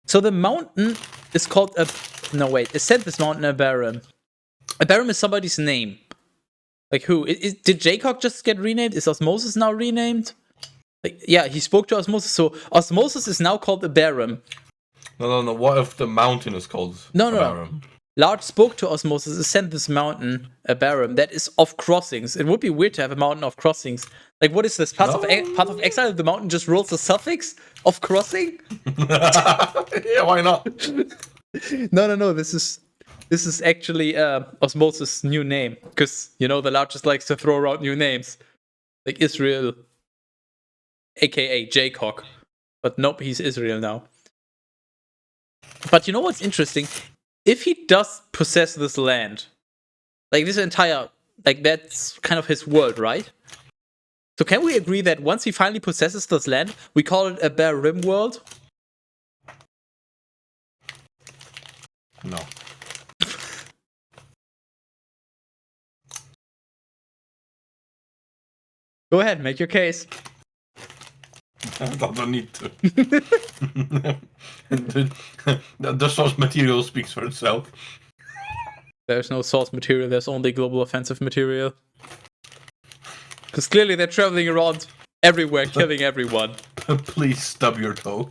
[SPEAKER 1] So the mountain is called ascend this mountain, Abarim. Abarim is somebody's name. Like who? Did Jacob just get renamed? Is Osmosis now renamed? Like, yeah, he spoke to Osmosis, so Osmosis is now called Abarim.
[SPEAKER 2] No. What if the mountain is called Abarim?
[SPEAKER 1] Lard spoke to Osmosis, ascend this mountain, Abarim, that is of crossings. It would be weird to have a mountain of crossings. Like, what is this? Path of Exile? The mountain just rolls the suffix of crossing?
[SPEAKER 2] Yeah, why not?
[SPEAKER 1] No. This is actually Osmosis' new name. Because, the Lard just likes to throw around new names. Like Israel, aka Jacob. But nope, he's Israel now. But you know what's interesting? If he does possess this land, like this entire, like that's kind of his world, right? So can we agree that once he finally possesses this land, we call it a Barim world?
[SPEAKER 2] No.
[SPEAKER 1] Go ahead, make your case.
[SPEAKER 2] I don't need to. The source material speaks for itself.
[SPEAKER 1] There's no source material, there's only global offensive material. Because clearly they're traveling around everywhere, killing everyone.
[SPEAKER 2] Please stub your toe.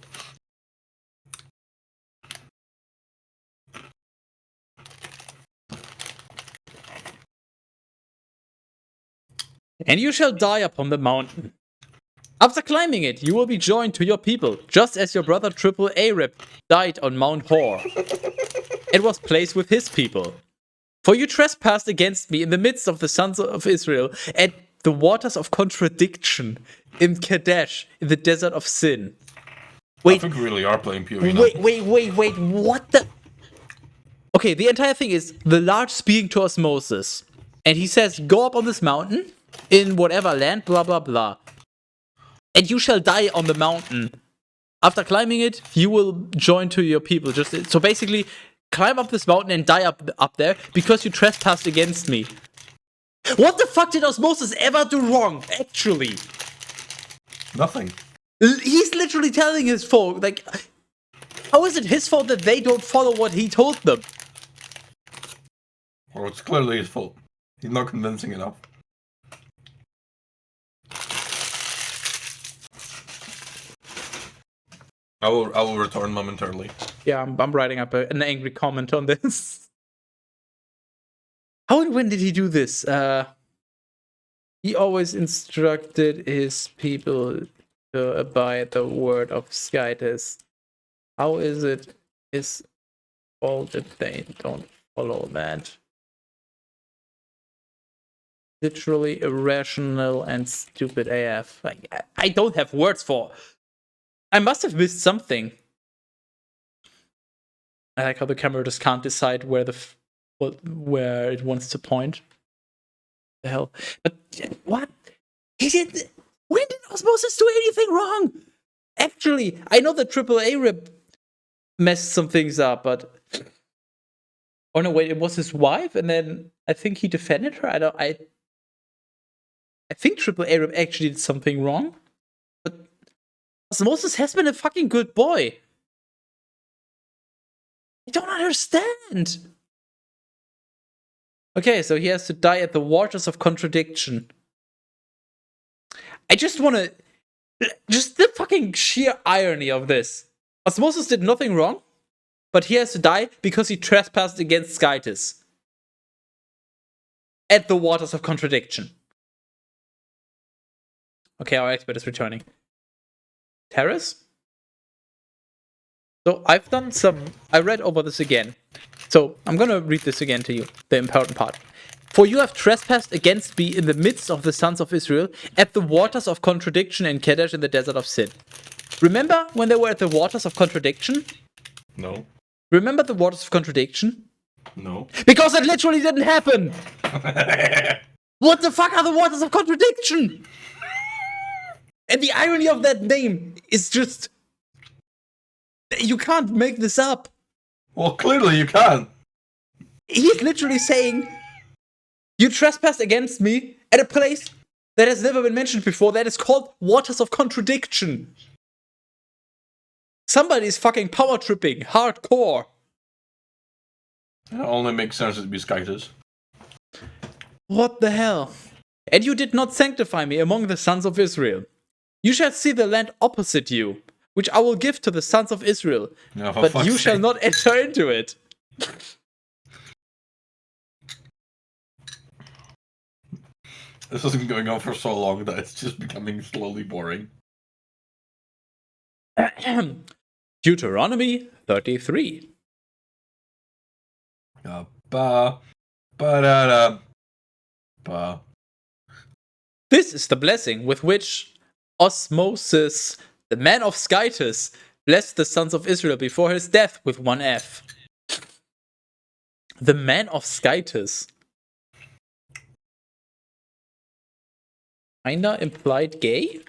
[SPEAKER 1] And you shall die upon the mountain. After climbing it, you will be joined to your people, just as your brother Triple Arab died on Mount Hor. It was placed with his people. For you trespassed against me in the midst of the sons of Israel at the waters of contradiction in Kadesh, in the desert of sin. Wait.
[SPEAKER 2] I think we really are playing PoE now.
[SPEAKER 1] Wait. What the? Okay, the entire thing is the Lord speaking to Osmosis. And he says, go up on this mountain in whatever land, blah, blah, blah. And you shall die on the mountain. After climbing it, you will join to your people. So basically, climb up this mountain and die up there because you trespassed against me. What the fuck did Osmosis ever do wrong, actually?
[SPEAKER 2] Nothing.
[SPEAKER 1] He's literally telling his folk, like, how is it his fault that they don't follow what he told them?
[SPEAKER 2] Well, it's clearly his fault. He's not convincing enough. I will return momentarily.
[SPEAKER 1] Yeah, I'm writing up an angry comment on this. How and when did he do this? He always instructed his people to abide the word of Skytis. How is it his fault that they don't follow that? Literally irrational and stupid AF. I don't have words for. I must have missed something. I like how the camera just can't decide where where it wants to point. The hell? But what? He didn't. When did Osmosis do anything wrong? Actually, I know that AAA Rip messed some things up, but oh no, wait, it was his wife, and then I think he defended her. I think AAA Rip actually did something wrong, but Osmosis has been a fucking good boy. I don't understand. Okay, so he has to die at the waters of contradiction. I just want to... Just the fucking sheer irony of this. Osmosis did nothing wrong, but he has to die because he trespassed against Skytis. At the waters of contradiction. Okay, our expert is returning. Teras? So I've done I read over this again. So I'm gonna read this again to you, the important part. For you have trespassed against me in the midst of the sons of Israel, at the waters of contradiction in Kadesh in the desert of Sin. Remember when they were at the waters of contradiction?
[SPEAKER 2] No.
[SPEAKER 1] Remember the waters of contradiction?
[SPEAKER 2] No.
[SPEAKER 1] Because it literally didn't happen! What the fuck are the waters of contradiction? And the irony of that name is just... You can't make this up.
[SPEAKER 2] Well, clearly you can't.
[SPEAKER 1] He's literally saying, you trespassed against me at a place that has never been mentioned before that is called Waters of Contradiction. Somebody's fucking power tripping, hardcore.
[SPEAKER 2] It only makes sense to be Skytis.
[SPEAKER 1] What the hell? And you did not sanctify me among the sons of Israel. You shall see the land opposite you, which I will give to the sons of Israel, but you shall not enter into it.
[SPEAKER 2] This has been going on for so long that it's just becoming slowly boring.
[SPEAKER 1] Deuteronomy 33. This is the blessing with which Osmosis, the man of Skytis, blessed the sons of Israel before his death with one F. The man of Skytis. Kinda implied gay?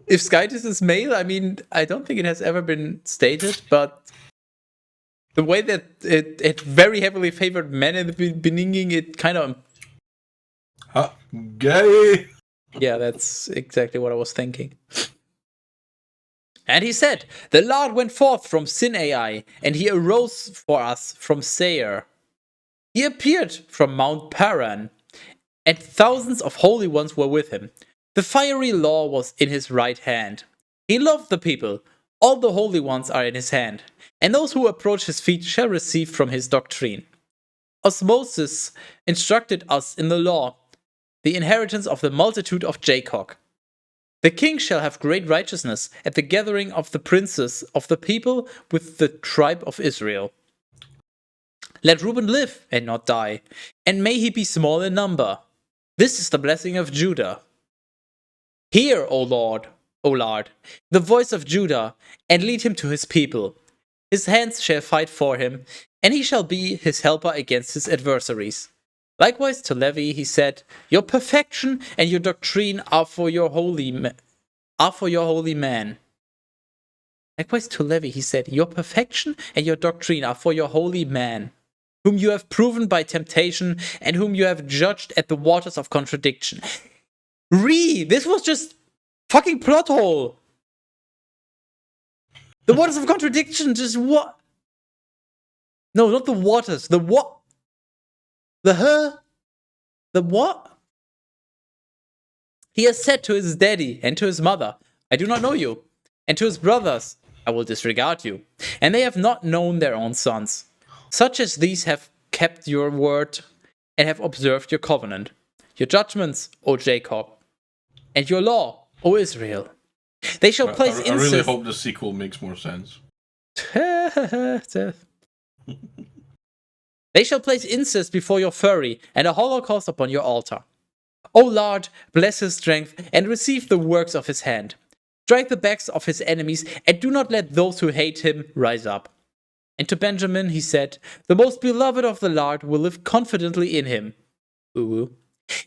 [SPEAKER 1] If Skytis is male, I mean, I don't think it has ever been stated, but the way that it very heavily favored men in the beginning, it kind of...
[SPEAKER 2] Gay!
[SPEAKER 1] Yeah, that's exactly what I was thinking. And he said, the Lord went forth from Sin AI, and he arose for us from Seir. He appeared from Mount Paran, and thousands of holy ones were with him. The fiery law was in his right hand. He loved the people. All the holy ones are in his hand, and those who approach his feet shall receive from his doctrine. Osmosis instructed us in the law, the inheritance of the multitude of Jacob. The king shall have great righteousness at the gathering of the princes of the people with the tribe of Israel. Let Reuben live and not die, and may he be small in number. This is the blessing of Judah. Hear, O Lord, the voice of Judah, and lead him to his people. His hands shall fight for him, and he shall be his helper against his adversaries. Likewise to Levi he said, Your perfection and your doctrine are for your holy man. Likewise to Levi he said, Your perfection and your doctrine are for your holy man, whom you have proven by temptation, and whom you have judged at the waters of contradiction. This was just fucking plot hole. The waters of contradiction, just what? No, not the waters. The what? The her? The what? He has said to his daddy and to his mother, I do not know you. And to his brothers, I will disregard you. And they have not known their own sons. Such as these have kept your word and have observed your covenant, your judgments, O Jacob, and your law, O Israel. They shall place
[SPEAKER 2] I really hope the sequel makes more sense.
[SPEAKER 1] They shall place incense before your fury and a holocaust upon your altar. O Lord, bless his strength and receive the works of his hand. Strike the backs of his enemies and do not let those who hate him rise up. And to Benjamin he said, The most beloved of the Lord will live confidently in him. Ooh.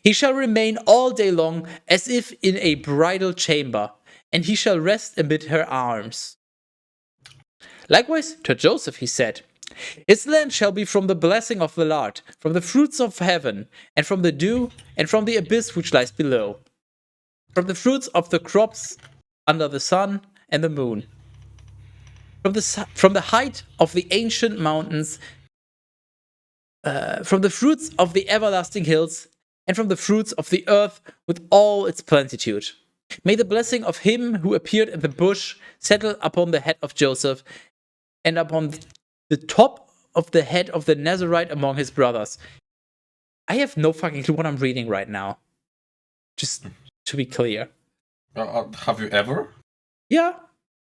[SPEAKER 1] He shall remain all day long as if in a bridal chamber, and he shall rest amid her arms. Likewise to Joseph he said, His land shall be from the blessing of the Lord, from the fruits of heaven, and from the dew, and from the abyss which lies below, from the fruits of the crops under the sun and the moon, from the height of the ancient mountains, from the fruits of the everlasting hills, and from the fruits of the earth with all its plenitude. May the blessing of him who appeared in the bush settle upon the head of Joseph, and upon the top of the head of the Nazarite among his brothers. I have no fucking clue what I'm reading right now. Just to be clear.
[SPEAKER 2] Have you ever?
[SPEAKER 1] Yeah.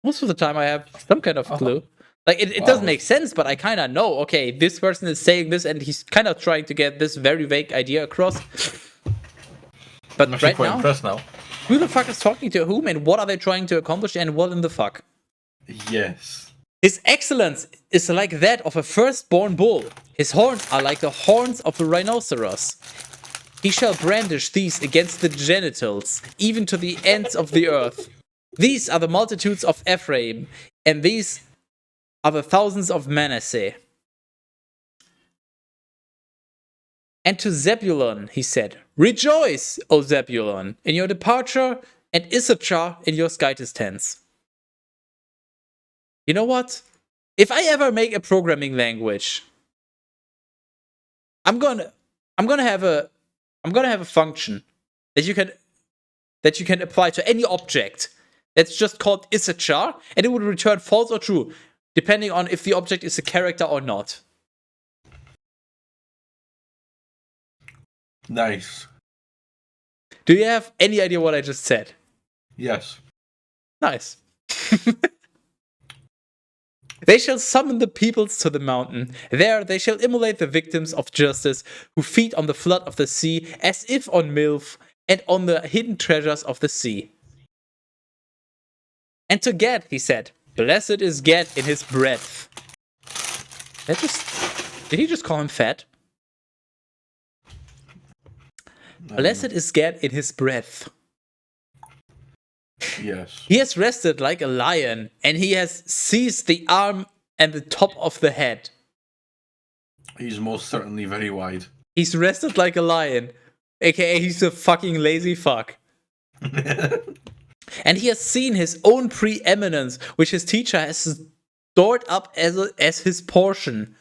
[SPEAKER 1] Most of the time I have some kind of clue. Like, it doesn't make sense, but I kind of know, okay, this person is saying this, and he's kind of trying to get this very vague idea across. But
[SPEAKER 2] I'm
[SPEAKER 1] right
[SPEAKER 2] quite
[SPEAKER 1] now,
[SPEAKER 2] impressed now.
[SPEAKER 1] who the fuck is talking to whom, and what are they trying to accomplish, and what in the fuck?
[SPEAKER 2] Yes.
[SPEAKER 1] His excellence is like that of a firstborn bull. His horns are like the horns of a rhinoceros. He shall brandish these against the genitals, even to the ends of the earth. These are the multitudes of Ephraim, and these are the thousands of Manasseh. And to Zebulun he said, Rejoice, O Zebulun, in your departure, and Issachar in your scythes tents. You know what? If I ever make a programming language, I'm gonna have a function that you can apply to any object that's just called Issachar, and it would return false or true, depending on if the object is a character or not.
[SPEAKER 2] Nice.
[SPEAKER 1] Do you have any idea what I just said?
[SPEAKER 2] Yes.
[SPEAKER 1] Nice. They shall summon the peoples to the mountain. There they shall immolate the victims of justice who feed on the flood of the sea as if on milk and on the hidden treasures of the sea. And to Gad he said, Blessed is Gad in his breath. Did he just call him fat? Blessed is Gad in his breath.
[SPEAKER 2] Yes.
[SPEAKER 1] He has rested like a lion, and he has seized the arm and the top of the head.
[SPEAKER 2] He's most certainly very wide.
[SPEAKER 1] He's rested like a lion, aka he's a fucking lazy fuck. And he has seen his own preeminence, which his teacher has stored up as his portion.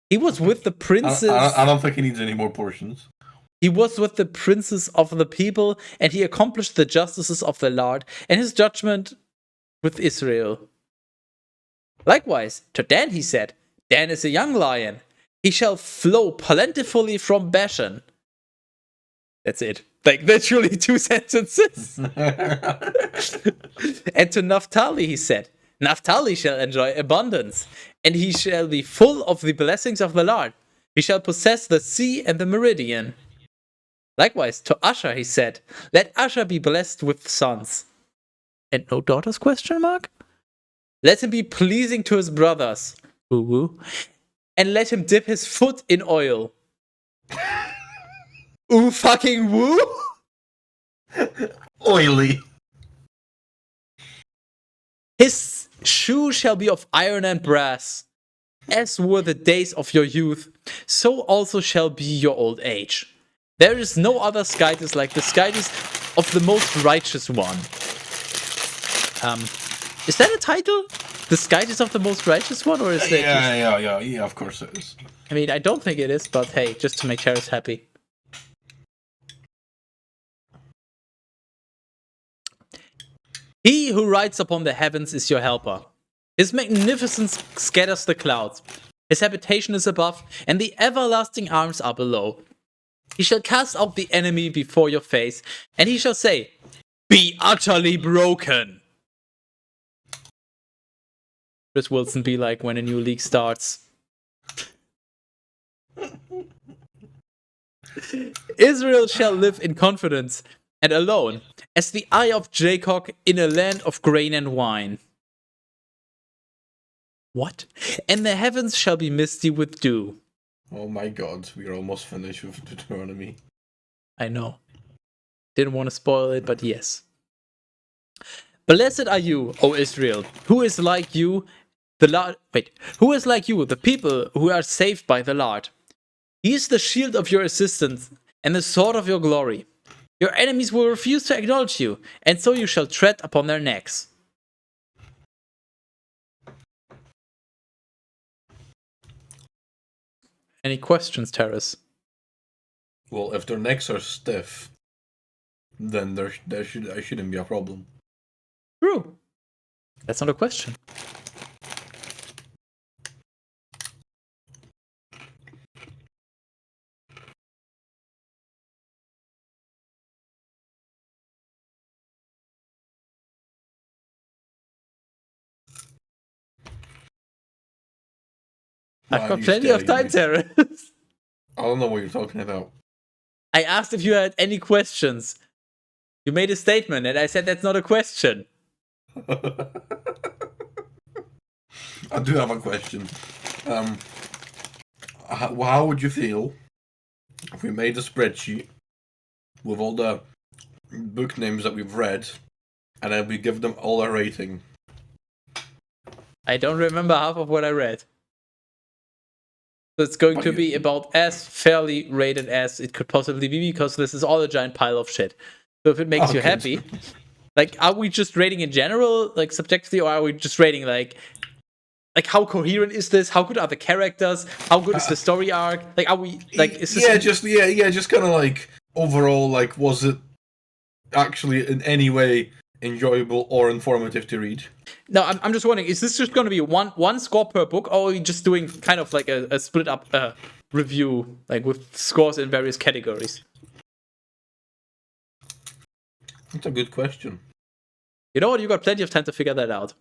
[SPEAKER 1] He was with the princes.
[SPEAKER 2] I don't think he needs any more portions.
[SPEAKER 1] He was with the princes of the people, and he accomplished the justices of the Lord and his judgment with Israel. Likewise, to Dan he said, Dan is a young lion. He shall flow plentifully from Bashan. That's it. Like, literally 2 sentences. And to Naphtali he said, Naphtali shall enjoy abundance, and he shall be full of the blessings of the Lord. He shall possess the sea and the meridian. Likewise, to Usher he said, let Usher be blessed with sons. And no daughters, question mark? Let him be pleasing to his brothers. Woo woo. And let him dip his foot in oil. Ooh fucking woo?
[SPEAKER 2] Oily.
[SPEAKER 1] His shoe shall be of iron and brass. As were the days of your youth, so also shall be your old age. There is no other Skytis like the Skytis of the most righteous one. Is that a title? The Skytis of the most righteous one, or is that?
[SPEAKER 2] Yeah. Of course it is.
[SPEAKER 1] I mean, I don't think it is, but hey, just to make Teras happy. He who rides upon the heavens is your helper. His magnificence scatters the clouds. His habitation is above, and the everlasting arms are below. He shall cast out the enemy before your face, and he shall say, be utterly broken. Chris Wilson be like when a new league starts. Israel shall live in confidence and alone, as the eye of Jacob in a land of grain and wine. What? And the heavens shall be misty with dew.
[SPEAKER 2] Oh my god, we're almost finished with Deuteronomy.
[SPEAKER 1] I know. Didn't want to spoil it, but yes. Blessed are you, O Israel, who is like you, the Lord. Wait, who is like you, the people who are saved by the Lord? He is the shield of your assistance and the sword of your glory. Your enemies will refuse to acknowledge you, and so you shall tread upon their necks. Any questions, Teras?
[SPEAKER 2] Well, if their necks are stiff, then there shouldn't be a problem.
[SPEAKER 1] True. That's not a question. I've got plenty of time, Teras.
[SPEAKER 2] I don't know what you're talking about.
[SPEAKER 1] I asked if you had any questions. You made a statement, and I said that's not a question.
[SPEAKER 2] I do have a question. How would you feel if we made a spreadsheet with all the book names that we've read, and then we give them all a rating?
[SPEAKER 1] I don't remember half of what I read. So it's going to be about as fairly rated as it could possibly be, because this is all a giant pile of shit. So if it makes you happy, like, are we just rating in general, like subjectively, or are we just rating like how coherent is this? How good are the characters? How good is the story arc? Like, are we like? Is this
[SPEAKER 2] just kind of like overall, like, was it actually in any way enjoyable or informative to read?
[SPEAKER 1] No, I'm just wondering, is this just going to be one score per book, or are we just doing kind of like a split up review, like with scores in various categories?
[SPEAKER 2] That's a good question.
[SPEAKER 1] You know what? You got plenty of time to figure that out.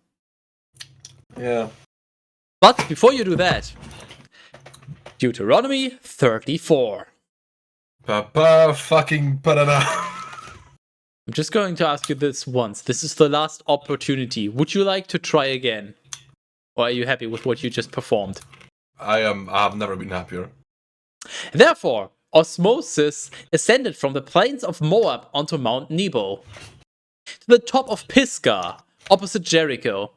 [SPEAKER 2] Yeah.
[SPEAKER 1] But before you do that, Deuteronomy 34.
[SPEAKER 2] Papa fucking parada.
[SPEAKER 1] I'm just going to ask you this once. This is the last opportunity. Would you like to try again? Or are you happy with what you just performed?
[SPEAKER 2] I have never been happier.
[SPEAKER 1] Therefore, Osmosis ascended from the plains of Moab onto Mount Nebo, to the top of Pisgah, opposite Jericho.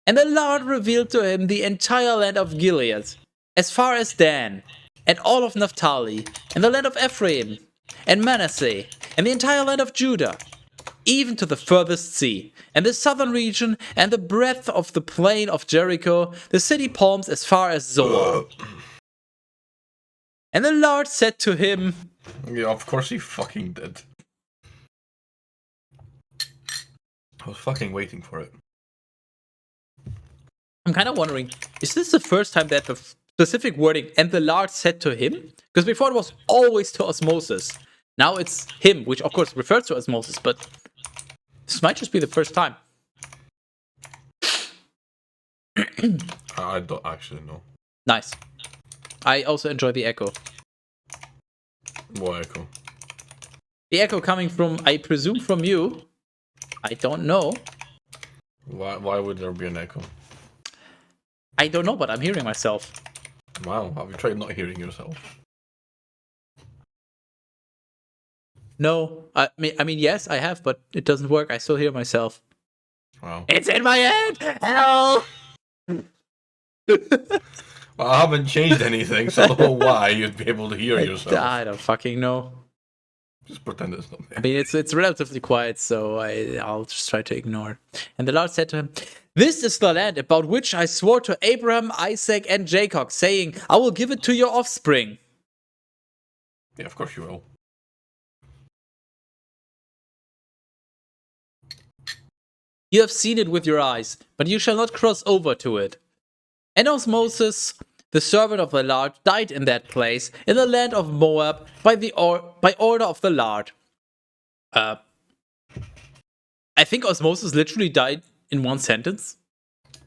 [SPEAKER 1] And the Lord revealed to him the entire land of Gilead, as far as Dan, and all of Naphtali, and the land of Ephraim, and Manasseh, and the entire land of Judah, even to the furthest sea, and the southern region, and the breadth of the plain of Jericho, the city palms as far as Zoar. And the Lord said to him...
[SPEAKER 2] Yeah, of course he fucking did. I was fucking waiting for it.
[SPEAKER 1] I'm kind of wondering, is this the first time that the specific wording, and the Lord said to him? Because before it was always to Osmosis. Now it's him, which of course refers to Osmosis, but this might just be the first time.
[SPEAKER 2] I don't actually know.
[SPEAKER 1] Nice. I also enjoy the echo.
[SPEAKER 2] What echo?
[SPEAKER 1] The echo coming from, I presume, from you. I don't know.
[SPEAKER 2] Why would there be an echo?
[SPEAKER 1] I don't know, but I'm hearing myself.
[SPEAKER 2] Wow, have you tried not hearing yourself?
[SPEAKER 1] No, I mean, yes, I have, but it doesn't work. I still hear myself.
[SPEAKER 2] Wow.
[SPEAKER 1] It's in my head. Hello.
[SPEAKER 2] Well, I haven't changed anything, so I don't know why you'd be able to hear yourself.
[SPEAKER 1] I don't fucking know.
[SPEAKER 2] Just pretend it's not
[SPEAKER 1] I
[SPEAKER 2] there.
[SPEAKER 1] mean, it's relatively quiet, so I'll just try to ignore it. And the Lord said to him, "This is the land about which I swore to Abraham, Isaac, and Jacob, saying, I will give it to your offspring."
[SPEAKER 2] Yeah, of course you will.
[SPEAKER 1] "You have seen it with your eyes, but you shall not cross over to it." And as Moses, the servant of the Lord, died in that place, in the land of Moab, by order of the Lord. I think Osmosis literally died in one sentence.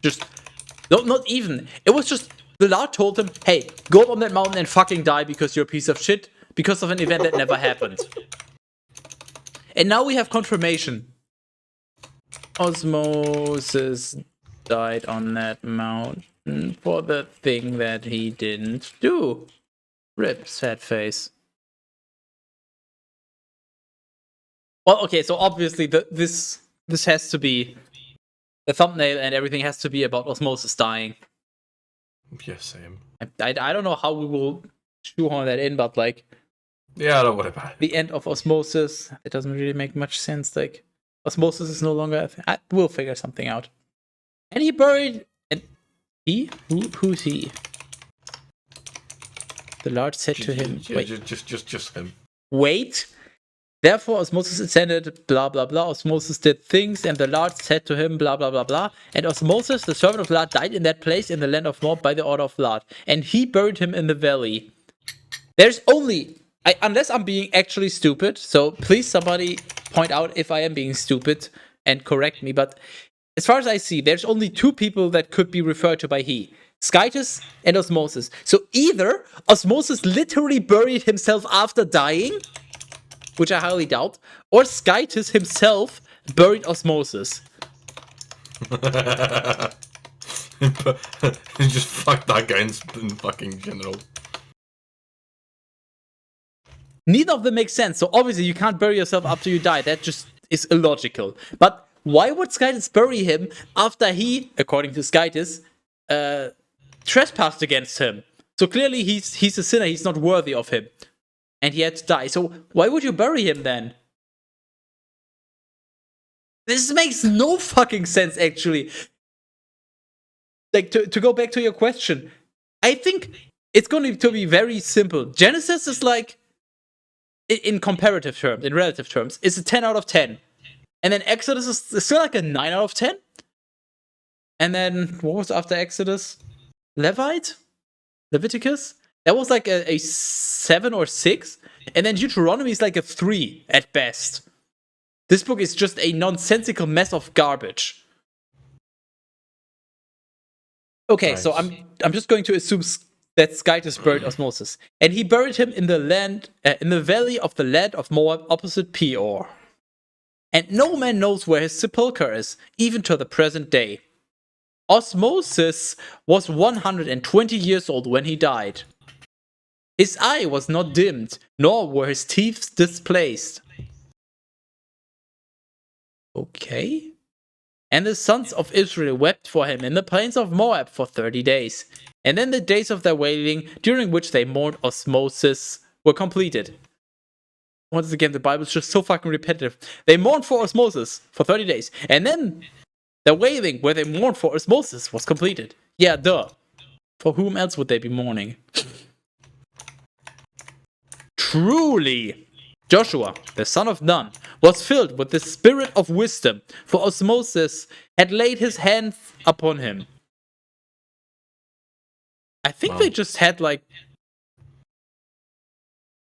[SPEAKER 1] Just, no, not even. It was just, the Lord told him, hey, go up on that mountain and fucking die because you're a piece of shit, because of an event that never happened. And now we have confirmation. Osmosis died on that mountain for the thing that he didn't do. Rip, sad face. Well, okay, so obviously this has to be the thumbnail, and everything has to be about Osmosis dying.
[SPEAKER 2] Yeah, same.
[SPEAKER 1] I don't know how we will shoehorn that in, but like,
[SPEAKER 2] Yeah, don't worry about it.
[SPEAKER 1] the end of Osmosis, it doesn't really make much sense. Like, Osmosis is no longer a thing. We'll figure something out. And he buried. And he? Who's he? The Lord said to him,
[SPEAKER 2] Yeah, just him.
[SPEAKER 1] wait. Therefore, Osmosis ascended, blah, blah, blah. Osmosis did things, and the Lord said to him, blah, blah, blah, blah. And Osmosis, the servant of the Lord, died in that place in the land of Moab by the order of the Lord. And he buried him in the valley. There's only, unless I'm being actually stupid, so please somebody point out if I am being stupid and correct me. But as far as I see, there's only two people that could be referred to by he. Skytus and Osmosis. So either Osmosis literally buried himself after dying, which I highly doubt, or Skytus himself buried Osmosis.
[SPEAKER 2] Just fuck that guy in fucking general.
[SPEAKER 1] Neither of them makes sense. So obviously you can't bury yourself after you die. That just is illogical. But why would Skytus bury him after he, according to Skytus, trespassed against him? So clearly he's a sinner. He's not worthy of him. And he had to die. So why would you bury him then? This makes no fucking sense, actually. Like, to go back to your question, I think it's going to be very simple. Genesis is like, in comparative terms, in relative terms, is a 10 out of 10. And then Exodus is still like a 9 out of 10. And then, what was after Exodus? Leviticus? That was like a 7 or 6. And then Deuteronomy is like a 3 at best. This book is just a nonsensical mess of garbage. Okay, nice. So I'm just going to assume that Skytus buried Osmosis. And he buried him in the land, in the valley of the land of Moab opposite Peor. And no man knows where his sepulchre is, even to the present day. Osmosis was 120 years old when he died. His eye was not dimmed, nor were his teeth displaced. Okay. And the sons of Israel wept for him in the plains of Moab for 30 days. And then the days of their wailing, during which they mourned Osmosis, were completed. Once again, the Bible is just so fucking repetitive. They mourned for Osmosis for 30 days. And then the wailing where they mourned for Osmosis was completed. Yeah, duh. For whom else would they be mourning? Truly, Joshua, the son of Nun, was filled with the spirit of wisdom, for Osmosis had laid his hands upon him. I think they just had like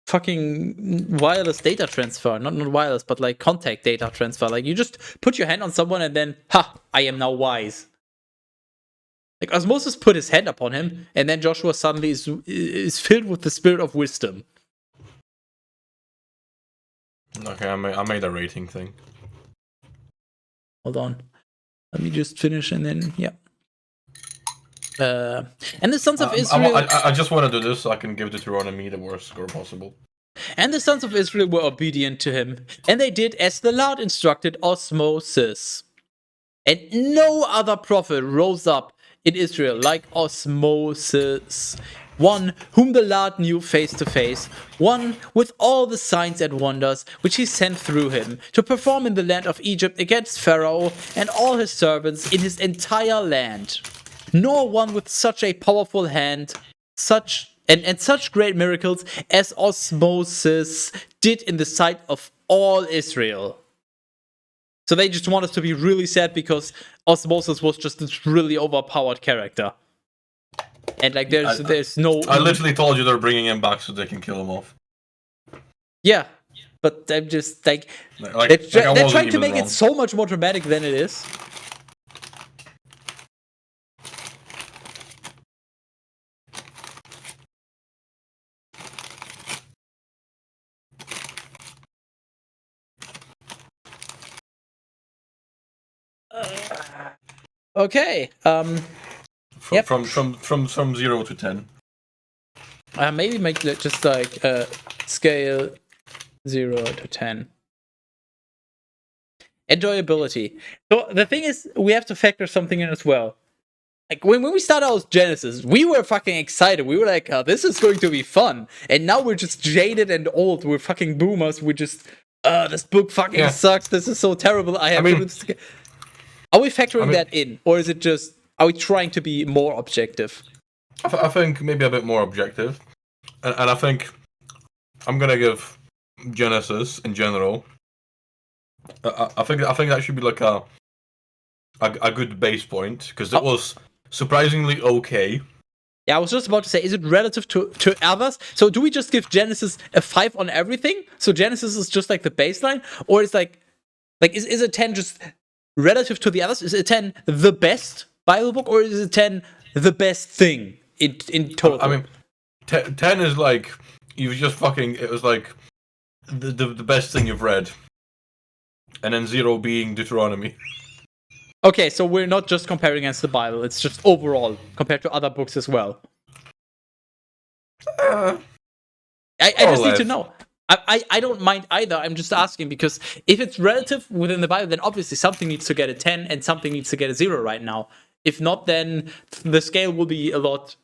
[SPEAKER 1] fucking wireless data transfer. Not wireless, but like contact data transfer. Like you just put your hand on someone and then, ha, I am now wise. Like Osmosis put his hand upon him, and then Joshua suddenly is filled with the spirit of wisdom.
[SPEAKER 2] Okay, I made a rating thing.
[SPEAKER 1] Hold on. Let me just finish and then, yeah. And the sons of Israel...
[SPEAKER 2] I just want to do this so I can give Deuteronomy the worst score possible.
[SPEAKER 1] And the sons of Israel were obedient to him, and they did as the Lord instructed Osmosis. And no other prophet rose up in Israel like Osmosis, one whom the Lord knew face to face, one with all the signs and wonders which he sent through him to perform in the land of Egypt against Pharaoh and all his servants in his entire land. Nor one with such a powerful hand, such great miracles as Osmosis did in the sight of all Israel. So they just want us to be really sad because Osmosis was just this really overpowered character. And like there's no...
[SPEAKER 2] I literally told you they're bringing him back so they can kill him off.
[SPEAKER 1] Yeah, but I'm just like... they're trying to make it so much more dramatic than it is. Okay.
[SPEAKER 2] From 0 to 10.
[SPEAKER 1] Maybe make it just like scale 0 to 10. Enjoyability. So the thing is, we have to factor something in as well. Like when we started out with Genesis, we were fucking excited. We were like, oh, this is going to be fun. And now we're just jaded and old. We're fucking boomers. We just, this book fucking sucks. This is so terrible. Are we factoring that in? Or is it just, are we trying to be more objective?
[SPEAKER 2] I think maybe a bit more objective. And I think I'm going to give Genesis in general. I think that should be like a good base point, because it was surprisingly okay.
[SPEAKER 1] Yeah, I was just about to say, is it relative to others? So do we just give Genesis a 5 on everything? So Genesis is just like the baseline? Or is like is a 10 just relative to the others? Is a 10 the best Bible book, or is it 10 the best thing in total?
[SPEAKER 2] I mean, 10 is like, you just fucking, it was like the best thing you've read. And then 0 being Deuteronomy.
[SPEAKER 1] Okay, so we're not just comparing against the Bible, it's just overall, compared to other books as well. I just need to know. I don't mind either, I'm just asking, because if it's relative within the Bible, then obviously something needs to get a 10 and something needs to get a 0 right now. If not, then the scale will be a lot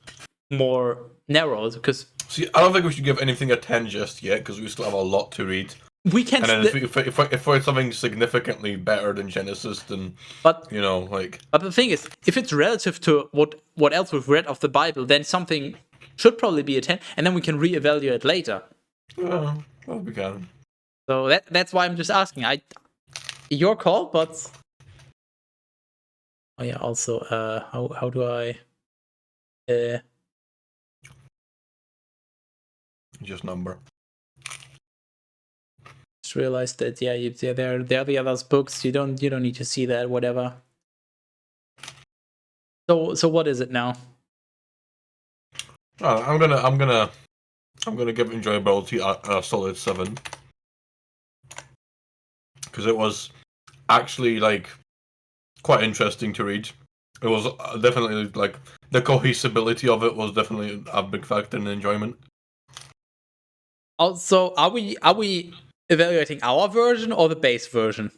[SPEAKER 1] more narrow, because...
[SPEAKER 2] See, I don't think we should give anything a 10 just yet, because we still have a lot to read.
[SPEAKER 1] We can.
[SPEAKER 2] And then if we're something significantly better than Genesis, then But
[SPEAKER 1] the thing is, if it's relative to what else we've read of the Bible, then something should probably be a 10, and then we can reevaluate later.
[SPEAKER 2] Well, we can.
[SPEAKER 1] So that's why I'm just asking. Your call, but oh yeah. Also, how do I?
[SPEAKER 2] Just number.
[SPEAKER 1] Realized that there are the others books. You don't need to see that, whatever. So what is it now?
[SPEAKER 2] I'm gonna give enjoyability a solid 7, because it was actually like quite interesting to read. It was definitely like the cohesibility of it was definitely a big factor in enjoyment.
[SPEAKER 1] Also, are we evaluating our version or the base version?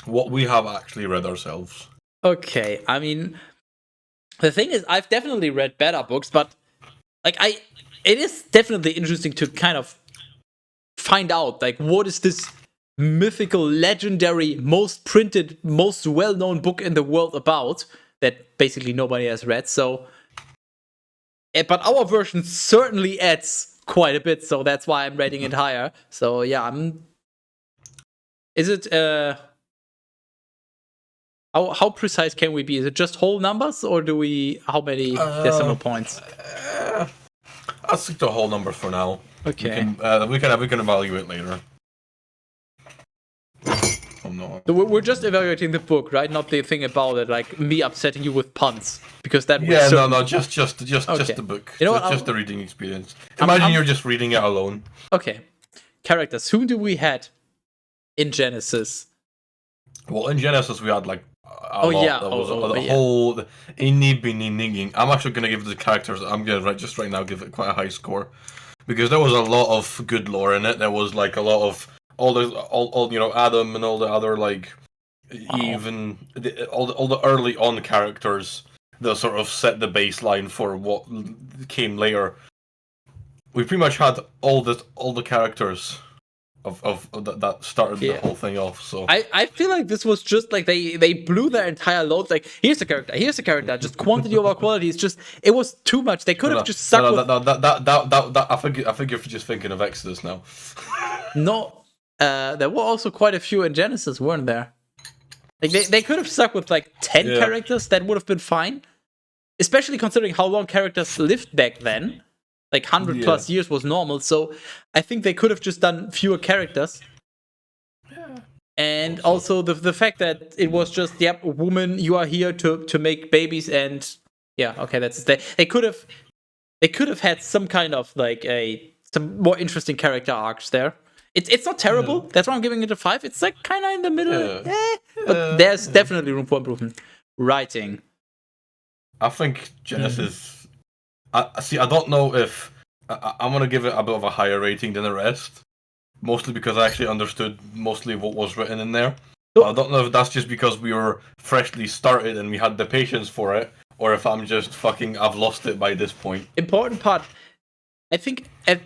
[SPEAKER 2] What we have actually read ourselves.
[SPEAKER 1] Okay, I mean, the thing is, I've definitely read better books, but like it is definitely interesting to kind of find out like what is this mythical, legendary, most printed, most well-known book in the world about that basically nobody has read. So, but our version certainly adds quite a bit, so that's why I'm rating it higher. So yeah, is it how precise can we be? Is it just whole numbers, or do we how many decimal points?
[SPEAKER 2] I'll stick to whole numbers for now.
[SPEAKER 1] Okay.
[SPEAKER 2] We can evaluate later. Oh no.
[SPEAKER 1] So we're just evaluating the book, right? Not the thing about it, like me upsetting you with puns, because that.
[SPEAKER 2] Yeah, no, just the book.
[SPEAKER 1] You know what?
[SPEAKER 2] Just the reading experience. Imagine you're just reading it alone.
[SPEAKER 1] Okay. characters, whom do we had in Genesis?
[SPEAKER 2] Well, in Genesis, we had like a
[SPEAKER 1] Oh,
[SPEAKER 2] lot.
[SPEAKER 1] yeah.
[SPEAKER 2] There was
[SPEAKER 1] Oh,
[SPEAKER 2] the
[SPEAKER 1] yeah.
[SPEAKER 2] whole inny binny nigging. I'm actually gonna give the characters. I'm gonna just right now give it quite a high score because there was a lot of good lore in it. There was like a lot of all Adam and all the other like Eve and all the early on characters that sort of set the baseline for what came later. We pretty much had all the characters of that started the whole thing off. So
[SPEAKER 1] I feel like this was just like they blew their entire load. Like, here's a character, just quantity over quality. It's just, it was too much. They could have just sucked with...
[SPEAKER 2] I think you're just thinking of Exodus now.
[SPEAKER 1] No, there were also quite a few in Genesis, weren't there? Like, they could have stuck with like 10 characters. That would have been fine, especially considering how long characters lived back then. Like 100 plus years was normal, so I think they could have just done fewer characters. Yeah. And also the fact that it was just, yep, woman, you are here to make babies, and yeah, okay, that's they could have had some kind of like some more interesting character arcs there. It's not terrible. That's why I'm giving it a 5. It's like kind of in the middle, but there's definitely room for improvement. Writing.
[SPEAKER 2] I think Genesis. I don't know if I'm gonna give it a bit of a higher rating than the rest, mostly because I actually understood mostly what was written in there. But I don't know if that's just because we were freshly started and we had the patience for it, or if I'm just I've lost it by this point.
[SPEAKER 1] Important part, I think at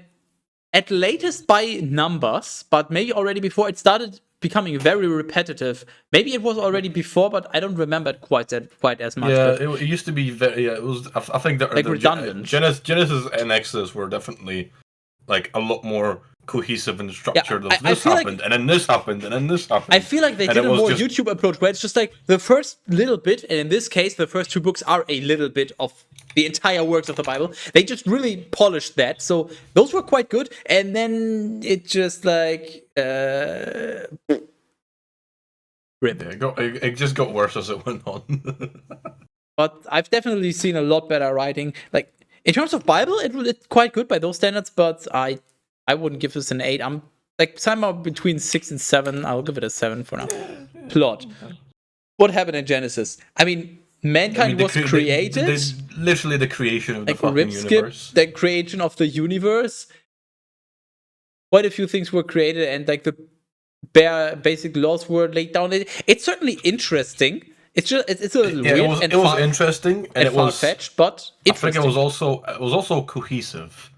[SPEAKER 1] latest by numbers, but maybe already before, it started becoming very repetitive. Maybe it was already before, but I don't remember it quite as much.
[SPEAKER 2] Yeah, it used to be very. It was. I think the
[SPEAKER 1] redundant.
[SPEAKER 2] Genesis and Exodus were definitely like a lot more cohesive and structured.
[SPEAKER 1] Yeah,
[SPEAKER 2] this happened, and then this happened, and then this happened.
[SPEAKER 1] I feel like they did a more YouTube approach where it's just like the first little bit, and in this case, the first 2 books are a little bit of the entire works of the Bible. They just really polished that, so those were quite good. And then it just like rip.
[SPEAKER 2] Yeah, it just got worse as it went on.
[SPEAKER 1] But I've definitely seen a lot better writing. Like, in terms of Bible, it's quite good by those standards, but I wouldn't give this an 8. I'm like somehow between 6 and 7. I'll give it a 7 for now. Plot. What happened in Genesis? I mean, mankind was created.
[SPEAKER 2] Literally the creation of the fucking universe.
[SPEAKER 1] The creation of the universe. Quite a few things were created, and like the bare basic laws were laid down. It's certainly interesting. It's just it's a little weird.
[SPEAKER 2] It was interesting and it was
[SPEAKER 1] far-fetched, but
[SPEAKER 2] I think it was also cohesive.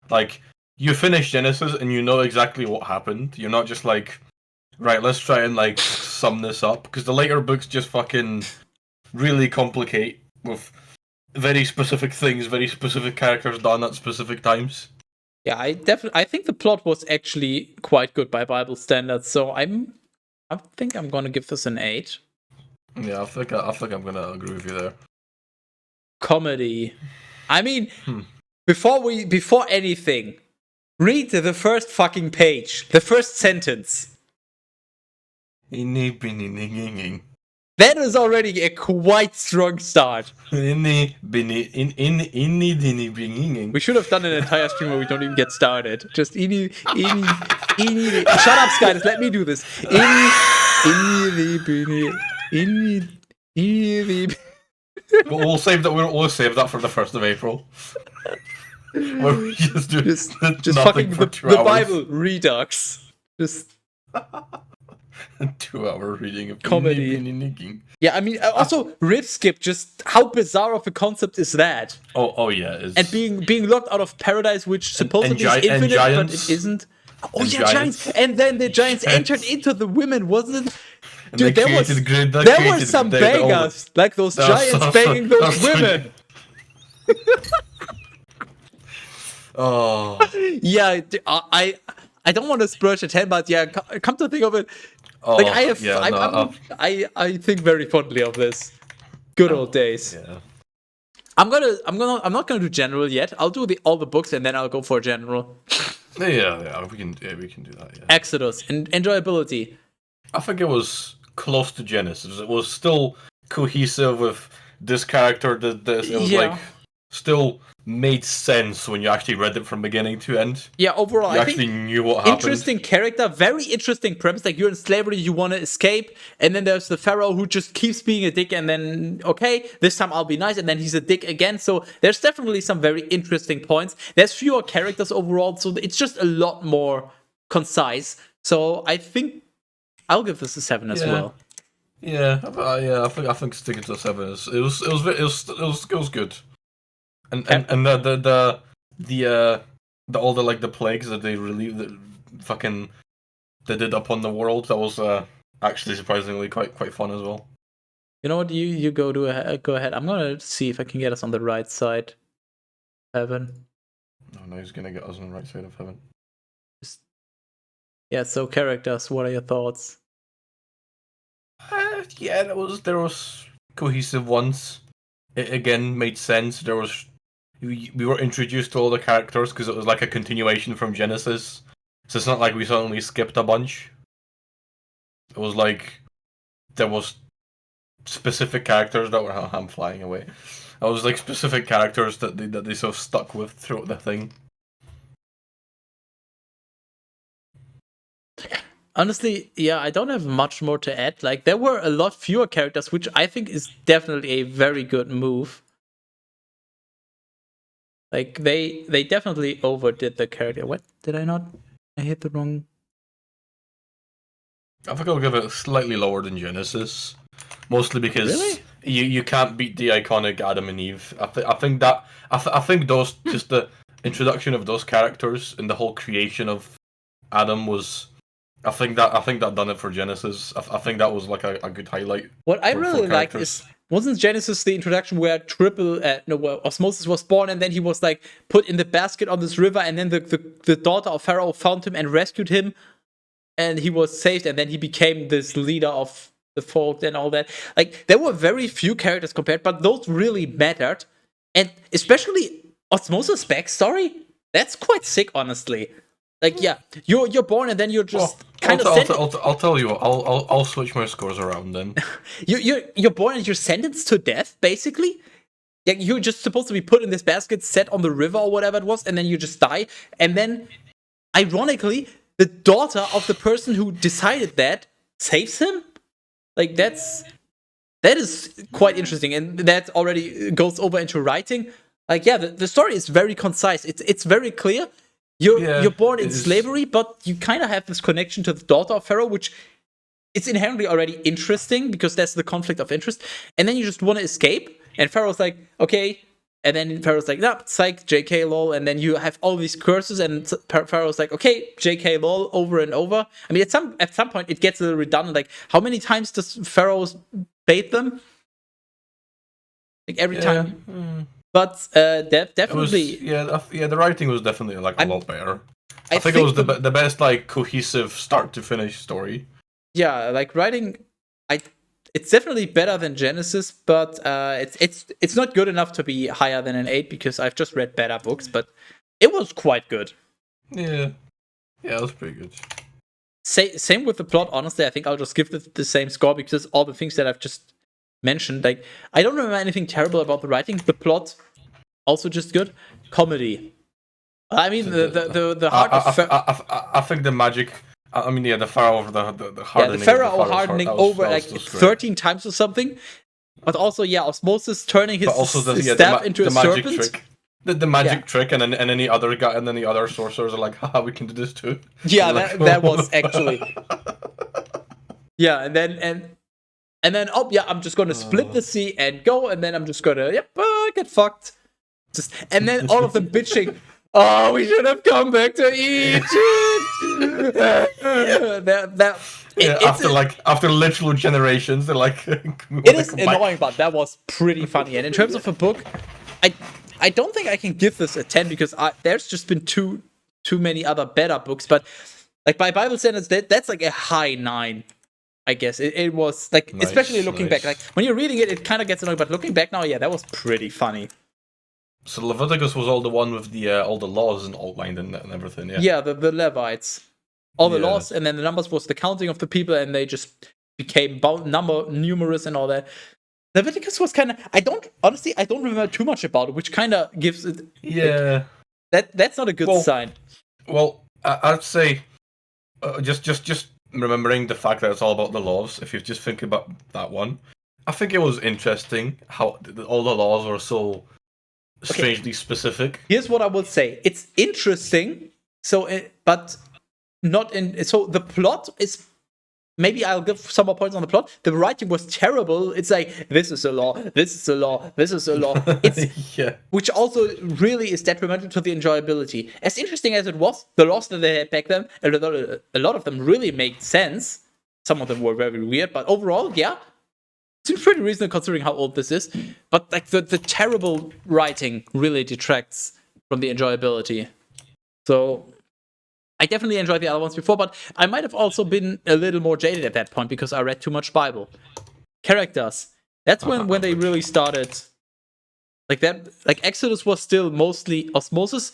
[SPEAKER 2] Like, you finish Genesis and you know exactly what happened. You're not just like, right, let's try and like sum this up, because the later books just fucking really complicate with very specific things, very specific characters done at specific times.
[SPEAKER 1] Yeah, I think the plot was actually quite good by Bible standards, so I think I'm gonna give this an 8.
[SPEAKER 2] Yeah, I think I'm gonna agree with you there.
[SPEAKER 1] Comedy. I mean, before anything, read the first fucking page, the first sentence. That is already a quite strong start. We should have done an entire stream where we don't even get started. Just shut up, Sky, let me do this.
[SPEAKER 2] We'll save that. We'll save that for the 1st of April. Where we just do
[SPEAKER 1] just
[SPEAKER 2] nothing
[SPEAKER 1] fucking
[SPEAKER 2] for
[SPEAKER 1] the
[SPEAKER 2] 2 hours.
[SPEAKER 1] Bible Redux. Just
[SPEAKER 2] 2 hour reading of
[SPEAKER 1] comedy. Yeah, I mean, also Rip Skip. Just how bizarre of a concept is that?
[SPEAKER 2] Oh yeah,
[SPEAKER 1] and being locked out of paradise, which supposedly is infinite, but it isn't. Oh yeah, giants. And then the giants entered into the women, wasn't it? Dude, there were some bangers, like those giants banging those women.
[SPEAKER 2] Oh.
[SPEAKER 1] Yeah, I don't want to splurge a 10, but yeah, come to think of it, like I think very fondly of this. Good old days.
[SPEAKER 2] Yeah.
[SPEAKER 1] I'm not gonna do general yet. I'll do all the books and then I'll go for general.
[SPEAKER 2] Yeah, we can do that. Yeah.
[SPEAKER 1] Exodus and enjoyability.
[SPEAKER 2] I think it was close to Genesis. It was still cohesive with this character. It was like still made sense when you actually read it from beginning to end.
[SPEAKER 1] Yeah, overall,
[SPEAKER 2] You
[SPEAKER 1] I
[SPEAKER 2] actually
[SPEAKER 1] think
[SPEAKER 2] knew what happened.
[SPEAKER 1] interesting character, very interesting premise. Like, you're in slavery, you want to escape, and then there's the pharaoh who just keeps being a dick, and then, okay, this time I'll be nice, and then he's a dick again. So there's definitely some very interesting points. There's fewer characters overall, so it's just a lot more concise. So I think I'll give this a 7 as well.
[SPEAKER 2] Yeah, I think sticking to 7 is it was good. And the all the like the plagues that they relieved, they did upon the world, that was actually surprisingly quite fun as well.
[SPEAKER 1] You know what? You go ahead. I'm gonna see if I can get us on the right side. Heaven.
[SPEAKER 2] No, he's gonna get us on the right side of heaven.
[SPEAKER 1] Yeah. So characters. What are your thoughts?
[SPEAKER 2] Yeah, there was cohesive ones. It again made sense. We were introduced to all the characters because it was like a continuation from Genesis. So it's not like we suddenly skipped a bunch. It was like there was specific characters that were I'm flying away. It was like specific characters that they sort of stuck with throughout the thing.
[SPEAKER 1] Honestly, yeah, I don't have much more to add. Like, there were a lot fewer characters, which I think is definitely a very good move. Like, they definitely overdid the character. What? Did I not? I hit the wrong...
[SPEAKER 2] I think I'll give it slightly lower than Genesis. Mostly because
[SPEAKER 1] Really?
[SPEAKER 2] you can't beat the iconic Adam and Eve. I think those just the introduction of those characters and the whole creation of Adam was... I think that done it for Genesis. I think that was like a good highlight.
[SPEAKER 1] What I
[SPEAKER 2] for
[SPEAKER 1] really like
[SPEAKER 2] characters.
[SPEAKER 1] is, wasn't Genesis the introduction where where Osmosis was born, and then he was like put in the basket on this river, and then the daughter of Pharaoh found him and rescued him, and he was saved, and then he became this leader of the folk and all that. Like, there were very few characters compared, but those really mattered, and especially Osmosis' backstory. That's quite sick, honestly. Like, yeah, you're born and then you're just kind of
[SPEAKER 2] I'll tell you what, I'll switch my scores around then.
[SPEAKER 1] you're born and you're sentenced to death, basically. Like, you're just supposed to be put in this basket, set on the river or whatever it was, and then you just die. And then, ironically, the daughter of the person who decided that saves him. Like, that is quite interesting, and that already goes over into writing. Like, yeah, the story is very concise. It's very clear. You're born in slavery, but you kind of have this connection to the daughter of Pharaoh, which it's inherently already interesting because that's the conflict of interest. And then you just want to escape, and Pharaoh's like, okay. And then Pharaoh's like, nah, psych, JK lol. And then you have all these curses, and Pharaoh's like, okay, JK lol, over and over. I mean, at some point it gets a little redundant. Like, how many times does Pharaoh bait them? Like, every time. But definitely,
[SPEAKER 2] the writing was definitely like a lot better. I think it was the best like cohesive start to finish story.
[SPEAKER 1] Yeah, like writing, it's definitely better than Genesis, but it's not good enough to be higher than an 8 because I've just read better books, but it was quite good.
[SPEAKER 2] Yeah, it was pretty good.
[SPEAKER 1] Same with the plot. Honestly, I think I'll just give the same score because all the things that I've just mentioned, like, I don't remember anything terrible about the writing. The plot, also just good. Comedy, I mean, the heart
[SPEAKER 2] I think the magic. I mean, the Pharaoh, the hardening.
[SPEAKER 1] The Pharaoh hardening over like 13 times or something. But also, Osmosis turning his staff into a serpent.
[SPEAKER 2] Trick. The magic trick, and then any other guy, and then the other sorcerers are like, haha, we can do this too.
[SPEAKER 1] Yeah, that was actually. Yeah, and then I'm just gonna split the sea and go, and then I'm just gonna get fucked. And then all of them bitching. Oh, we should have come back to Egypt.
[SPEAKER 2] After literal generations, they're like.
[SPEAKER 1] It is annoying, but that was pretty funny. And in terms of a book, I don't think I can give this a 10 because there's just been too many other better books. But like, by Bible standards, that's like a high 9. I guess it was like, nice, especially looking back, like when you're reading it, it kind of gets annoying. But looking back now, that was pretty funny.
[SPEAKER 2] So Leviticus was all the one with the all the laws and outlined and everything.
[SPEAKER 1] Yeah, the Levites, all the laws, and then the numbers was the counting of the people, and they just became numerous and all that. Leviticus was kind of. I don't remember too much about it, which kind of gives it.
[SPEAKER 2] Yeah.
[SPEAKER 1] That's not a good sign.
[SPEAKER 2] Well, I'd say just remembering the fact that it's all about the laws. If you just think about that one, I think it was interesting how all the laws were so strangely specific.
[SPEAKER 1] Here's what I will say: it's interesting. So, but not in. So the plot is. Maybe I'll give some more points on the plot. The writing was terrible. It's like, this is a law, this is a law, this is a law. It's
[SPEAKER 2] Yeah.
[SPEAKER 1] Which also really is detrimental to the enjoyability. As interesting as it was, the laws that they had back then, a lot of them really made sense. Some of them were very weird, but overall, yeah, seems pretty reasonable considering how old this is. But like the terrible writing really detracts from the enjoyability. So I definitely enjoyed the other ones before, but I might have also been a little more jaded at that point because I read too much Bible. Characters. That's when they really started. Like that, like Exodus was still mostly osmosis,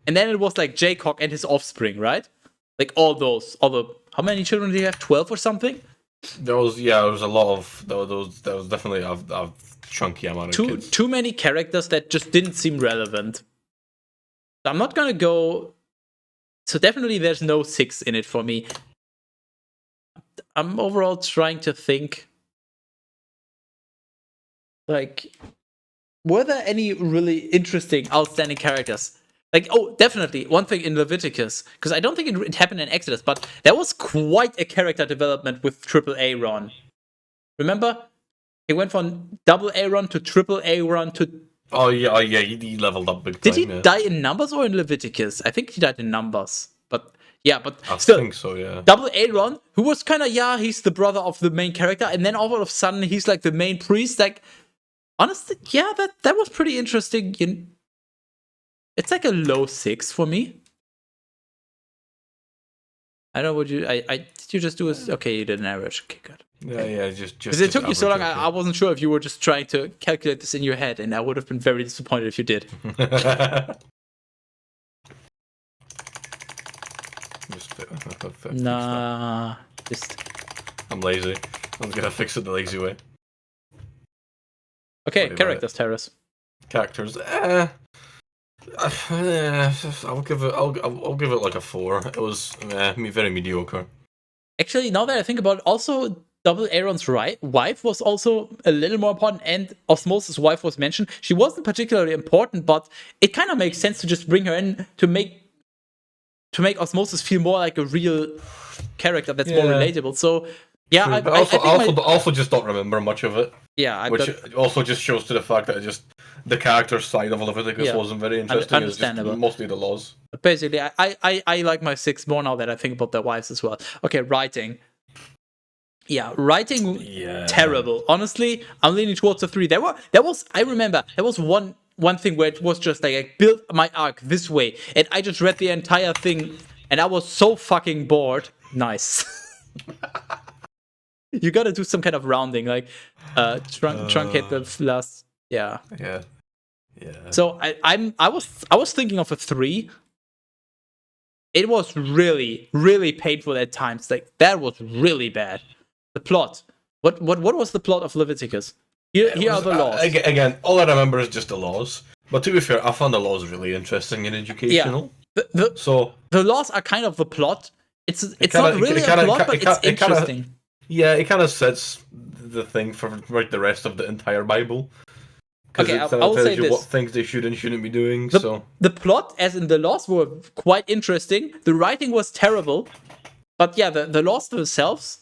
[SPEAKER 1] and then it was like Jacob and his offspring, right? Like all the how many children do you have? 12 or something?
[SPEAKER 2] There was a lot of those. There was definitely a chunky amount of kids.
[SPEAKER 1] Too many characters that just didn't seem relevant. I'm not gonna go. So definitely there's no 6 in it for me. I'm overall trying to think, like, were there any really interesting, outstanding characters? Like, oh, definitely, one thing in Leviticus, because I don't think it happened in Exodus, but there was quite a character development with Triple Aaron. Remember? He went from double Aaron to triple Aaron to...
[SPEAKER 2] Oh yeah, he leveled up big time.
[SPEAKER 1] Did he die in numbers or in Leviticus? I think he died in numbers. But yeah, but
[SPEAKER 2] I
[SPEAKER 1] still,
[SPEAKER 2] think so, yeah.
[SPEAKER 1] Double Aaron, who was kind of, he's the brother of the main character, and then all of a sudden he's like the main priest. Like, honestly, yeah, that was pretty interesting. It's like a low 6 for me. I don't know, would you, did you just do a, okay, you did an average. Okay, good.
[SPEAKER 2] Yeah, just.
[SPEAKER 1] Because it took you so long, I wasn't sure if you were just trying to calculate this in your head, and I would have been very disappointed if you did. Nah, just.
[SPEAKER 2] I'm lazy. I'm gonna fix it the lazy way.
[SPEAKER 1] Okay, characters, Teras.
[SPEAKER 2] Characters. I'll give it like a 4. It was very mediocre.
[SPEAKER 1] Actually, now that I think about it, also Double Aaron's wife was also a little more important, and Osmosis' wife was mentioned. She wasn't particularly important, but it kind of makes sense to just bring her in to make Osmosis feel more like a real character that's more relatable. So yeah,
[SPEAKER 2] I also just don't remember much of it.
[SPEAKER 1] Yeah,
[SPEAKER 2] which also just shows to the fact that the character side of Leviticus wasn't very interesting.
[SPEAKER 1] Understandable.
[SPEAKER 2] It's just mostly the laws.
[SPEAKER 1] Basically, I like my 6 more now that I think about their wives as well. Okay, writing. Yeah, writing terrible. Honestly, I'm leaning towards a 3. I remember there was one thing where it was just like, I built my arc this way, and I just read the entire thing, and I was so fucking bored. Nice. You gotta do some kind of rounding, like truncate the last. Yeah. So I was thinking of a 3. It was really, really painful at times. Like, that was really bad. The plot. What was the plot of Leviticus? Here are the laws.
[SPEAKER 2] Again, all I remember is just the laws. But to be fair, I found the laws really interesting and educational.
[SPEAKER 1] Yeah. The laws are kind of the plot. It's not really a plot, but it's interesting.
[SPEAKER 2] It kind of sets the thing for the rest of the entire Bible.
[SPEAKER 1] Okay, I'll say this.
[SPEAKER 2] What things they should and shouldn't be doing.
[SPEAKER 1] The plot, as in the laws, were quite interesting. The writing was terrible. But yeah, the laws themselves...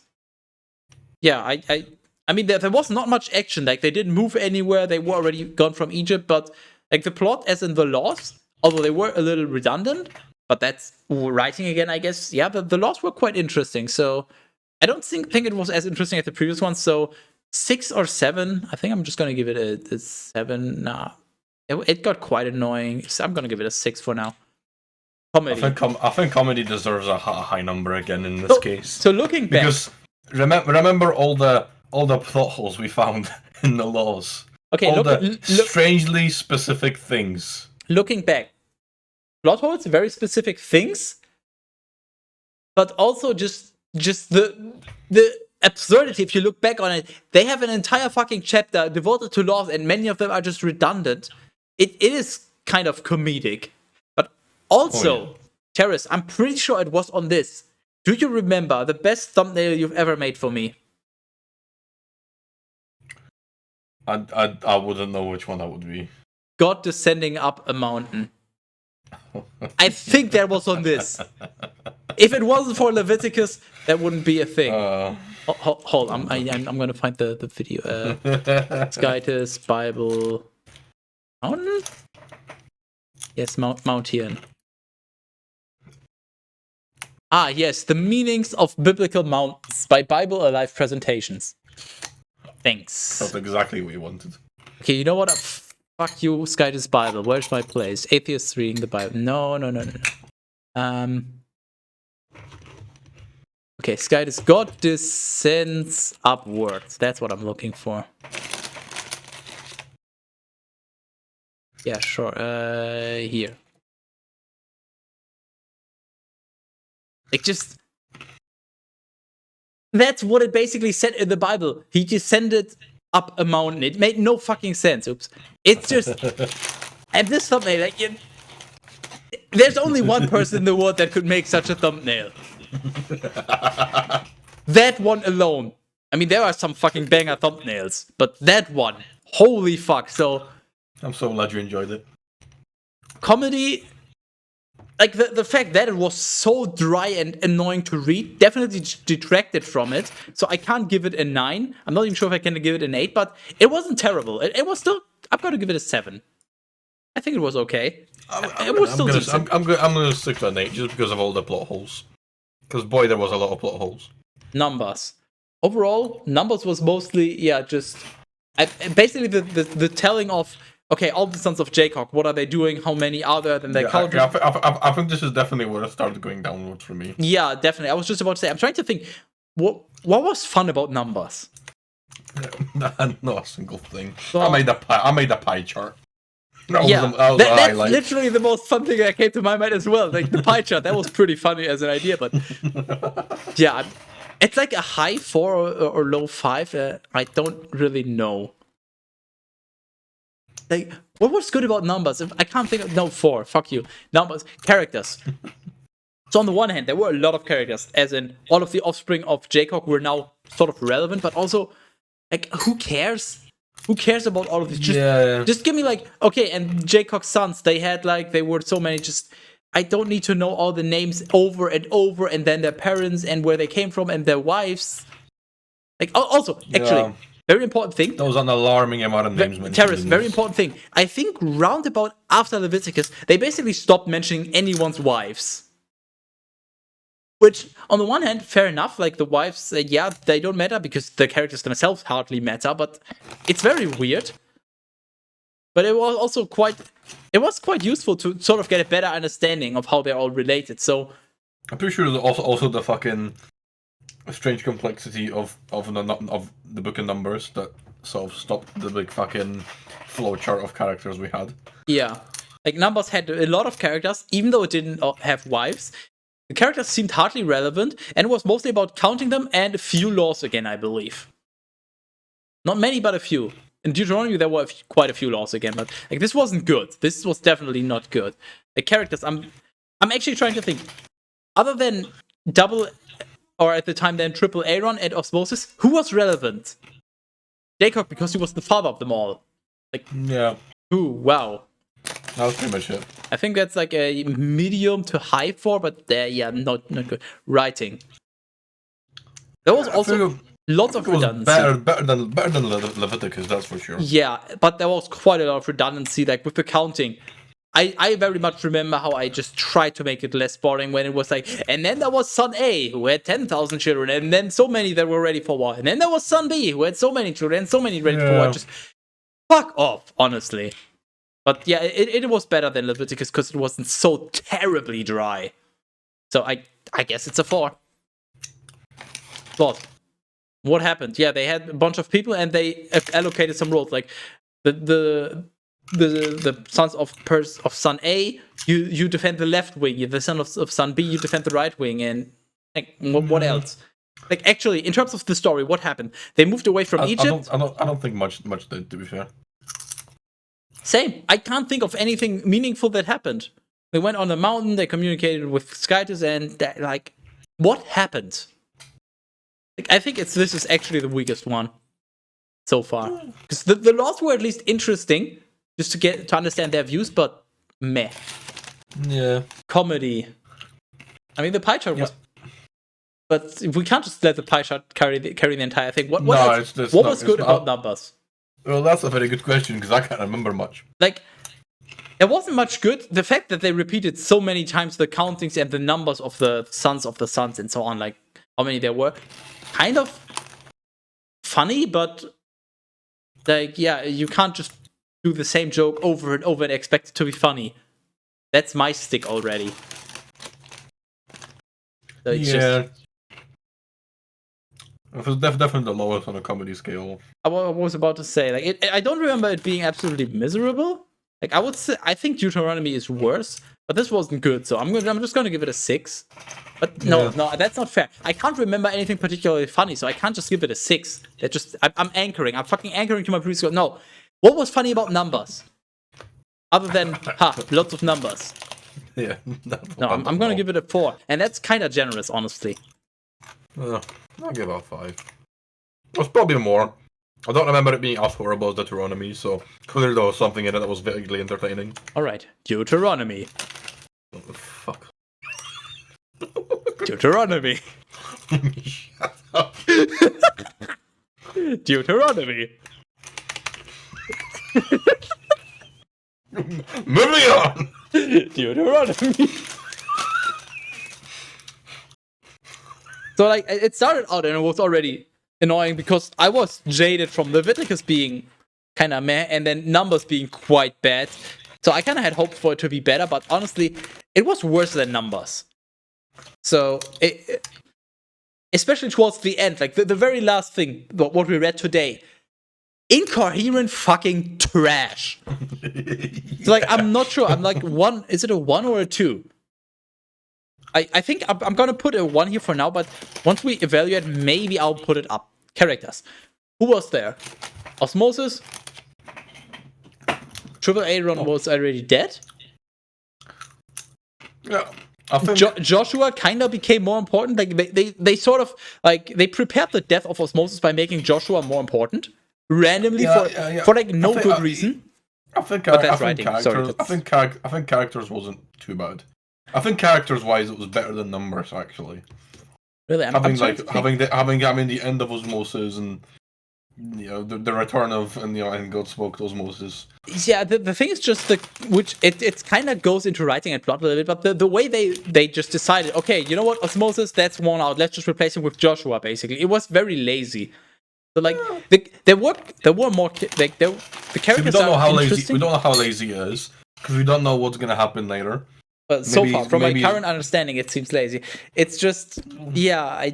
[SPEAKER 1] Yeah, I mean, there was not much action. Like, they didn't move anywhere. They were already gone from Egypt. But like, the plot, as in the laws, although they were a little redundant, but that's writing again, I guess. Yeah, the laws were quite interesting. So I don't think it was as interesting as the previous one. So 6 or 7. I think I'm just gonna give it a 7. Nah, it got quite annoying. So I'm gonna give it a 6 for now. Comedy.
[SPEAKER 2] I think comedy deserves a high number again in this case.
[SPEAKER 1] So looking back,
[SPEAKER 2] because remember all the plot holes we found in the laws.
[SPEAKER 1] Okay,
[SPEAKER 2] strangely specific things.
[SPEAKER 1] Looking back, plot holes, very specific things, but also just the absurdity if you look back on it. They have an entire fucking chapter devoted to laws, and many of them are just redundant. It is kind of comedic. But also, Teras, I'm pretty sure it was on this. Do you remember the best thumbnail you've ever made for me?
[SPEAKER 2] I wouldn't know which one that would be.
[SPEAKER 1] God descending up a mountain. I think that was on this. If it wasn't for Leviticus, that wouldn't be a thing. Hold, I'm gonna find the video. Skytis Bible Mountain. Yes, Mountain. Ah, yes, the meanings of biblical mountains by Bible Alive Presentations. Thanks.
[SPEAKER 2] That's exactly what you wanted.
[SPEAKER 1] Okay, you know what? Fuck you, Skytis Bible. Where's my place? Atheists reading the Bible. No. Okay, Skytis. God descends upwards. That's what I'm looking for. Yeah, sure. Here. Like, just... That's what it basically said in the Bible. He descended up a mountain. It made no fucking sense. Oops. It's just... And this thumbnail, like... There's only one person in the world that could make such a thumbnail. That one alone. I mean, there are some fucking banger thumbnails. But that one... Holy fuck. So...
[SPEAKER 2] I'm so glad you enjoyed it.
[SPEAKER 1] Comedy... Like, the fact that it was so dry and annoying to read definitely detracted from it. So I can't give it a 9. I'm not even sure if I can give it an 8, but it wasn't terrible. It was still... I'm going to give it a 7. I think it was okay.
[SPEAKER 2] I'm gonna stick to an 8 just because of all the plot holes. Because, boy, there was a lot of plot holes.
[SPEAKER 1] Numbers. Overall, Numbers was mostly, just... basically the telling of... Okay, all the sons of Jacob, what are they doing? How many are there? Then they count.
[SPEAKER 2] I think this is definitely where it started going downwards for me.
[SPEAKER 1] Yeah, definitely. I was just about to say, I'm trying to think, what was fun about Numbers?
[SPEAKER 2] Not a single thing.
[SPEAKER 1] So,
[SPEAKER 2] I made a pie chart.
[SPEAKER 1] That's literally the most fun thing that came to my mind as well. Like the pie chart, that was pretty funny as an idea, but yeah, it's like a high 4 or low 5. I don't really know. Like, what was good about Numbers? I can't think of... No, 4. Fuck you. Numbers. Characters. So on the one hand, there were a lot of characters, as in all of the offspring of Jacob were now sort of relevant, but also, like, who cares? Who cares about all of this? Just give me, like, okay, and Jacob's sons, they were so many, just... I don't need to know all the names over and over, and then their parents, and where they came from, and their wives. Like, also, actually... Very important thing.
[SPEAKER 2] That was an alarming amount of names mentioned.
[SPEAKER 1] Teras, very important thing. I think roundabout after Leviticus, they basically stopped mentioning anyone's wives. Which, on the one hand, fair enough. Like, the wives, they don't matter because the characters themselves hardly matter, but it's very weird. But it was also quite useful to sort of get a better understanding of how they're all related. So,
[SPEAKER 2] I'm pretty sure there's also the fucking... A strange complexity of the book of Numbers that sort of stopped the big fucking flowchart of characters we had.
[SPEAKER 1] Yeah. Like, Numbers had a lot of characters, even though it didn't have wives. The characters seemed hardly relevant, and it was mostly about counting them and a few laws again, I believe. Not many, but a few. In Deuteronomy, there were quite a few laws again, but like, this wasn't good. This was definitely not good. The characters, I'm actually trying to think. Other than double... Or at the time then triple Aaron and Osmosis, who was relevant? Jacob, because he was the father of them all. Like,
[SPEAKER 2] yeah.
[SPEAKER 1] Ooh, wow.
[SPEAKER 2] That was pretty much it.
[SPEAKER 1] I think that's like a medium to high 4, but not good. Writing. There was also lots of redundancy.
[SPEAKER 2] Better than Leviticus, that's for sure.
[SPEAKER 1] Yeah, but there was quite a lot of redundancy, like with the counting. I very much remember how I just tried to make it less boring when it was like, and then there was son A, who had 10,000 children, and then so many that were ready for war. And then there was son B, who had so many children, and so many ready for war. Just fuck off, honestly. But yeah, it was better than Leviticus because it wasn't so terribly dry. So I guess it's a 4. But what happened? Yeah, they had a bunch of people, and they allocated some roles. Like, the sons of son A, you defend the left wing. The son of son B, you defend the right wing. And like, what else? Like, actually, in terms of the story, what happened? They moved away from Egypt.
[SPEAKER 2] I don't think much did, to be fair.
[SPEAKER 1] Same. I can't think of anything meaningful that happened. They went on the mountain, they communicated with Skytus, and that, like, what happened? Like, I think this is actually the weakest one so far. Because the laws were at least interesting, just to understand their views, but meh.
[SPEAKER 2] Yeah.
[SPEAKER 1] Comedy. I mean, the pie chart was. But we can't just let the pie chart carry the entire thing. What was good about numbers?
[SPEAKER 2] Well, that's a very good question, because I can't remember much.
[SPEAKER 1] Like, there wasn't much good. The fact that they repeated so many times the countings and the numbers of the sons and so on, like how many there were, kind of funny, but like, yeah, you can't just do the same joke over and over and expect it to be funny. That's my stick already. So it's just,
[SPEAKER 2] it was definitely the lowest on a comedy scale.
[SPEAKER 1] I was about to say, like, I don't remember it being absolutely miserable. Like, I think Deuteronomy is worse, but this wasn't good, so I'm just gonna give it a 6. But no, that's not fair. I can't remember anything particularly funny, so I can't just give it a 6. I'm anchoring. I'm fucking anchoring to my previous score. No, what was funny about numbers? Other than lots of numbers.
[SPEAKER 2] Yeah.
[SPEAKER 1] No, I'm gonna give it a 4, and that's kind of generous, honestly.
[SPEAKER 2] I'll give it a 5. It was probably more. I don't remember it being as horrible as Deuteronomy, so clearly there was something in it that was vaguely entertaining.
[SPEAKER 1] Alright, Deuteronomy.
[SPEAKER 2] What the fuck?
[SPEAKER 1] Deuteronomy.
[SPEAKER 2] Shut up.
[SPEAKER 1] Deuteronomy.
[SPEAKER 2] Moving on!
[SPEAKER 1] Deuteronomy. So, like, it started out and it was already annoying because I was jaded from Leviticus being kind of meh and then Numbers being quite bad. So I kind of had hoped for it to be better, but honestly, it was worse than Numbers. So, especially towards the end, like the very last thing, what we read today, incoherent fucking trash. So, like, I'm not sure. I'm like, is it a 1 or a 2? I think I'm gonna put a 1 here for now, but once we evaluate, maybe I'll put it up. Characters. Who was there? Osmosis? Triple Aaron was already dead?
[SPEAKER 2] Yeah. I think
[SPEAKER 1] Joshua kind of became more important. Like, they sort of, like, they prepared the death of Osmosis by making Joshua more important. Randomly for like no good reason.
[SPEAKER 2] I think characters wasn't too bad. I think characters wise it was better than Numbers actually.
[SPEAKER 1] Really,
[SPEAKER 2] having the end of Osmosis and the return of and God spoke to Osmosis.
[SPEAKER 1] Yeah, the thing is just it kind of goes into writing and plot a little bit, but the way they just decided, okay, you know what, Osmosis, that's worn out, let's just replace him with Joshua. Basically, it was very lazy. So, like, there were more like the characters.
[SPEAKER 2] We don't know how lazy. We don't know how lazy he is because we don't know what's gonna happen later.
[SPEAKER 1] But so far, from my current understanding, it seems lazy. It's just, yeah,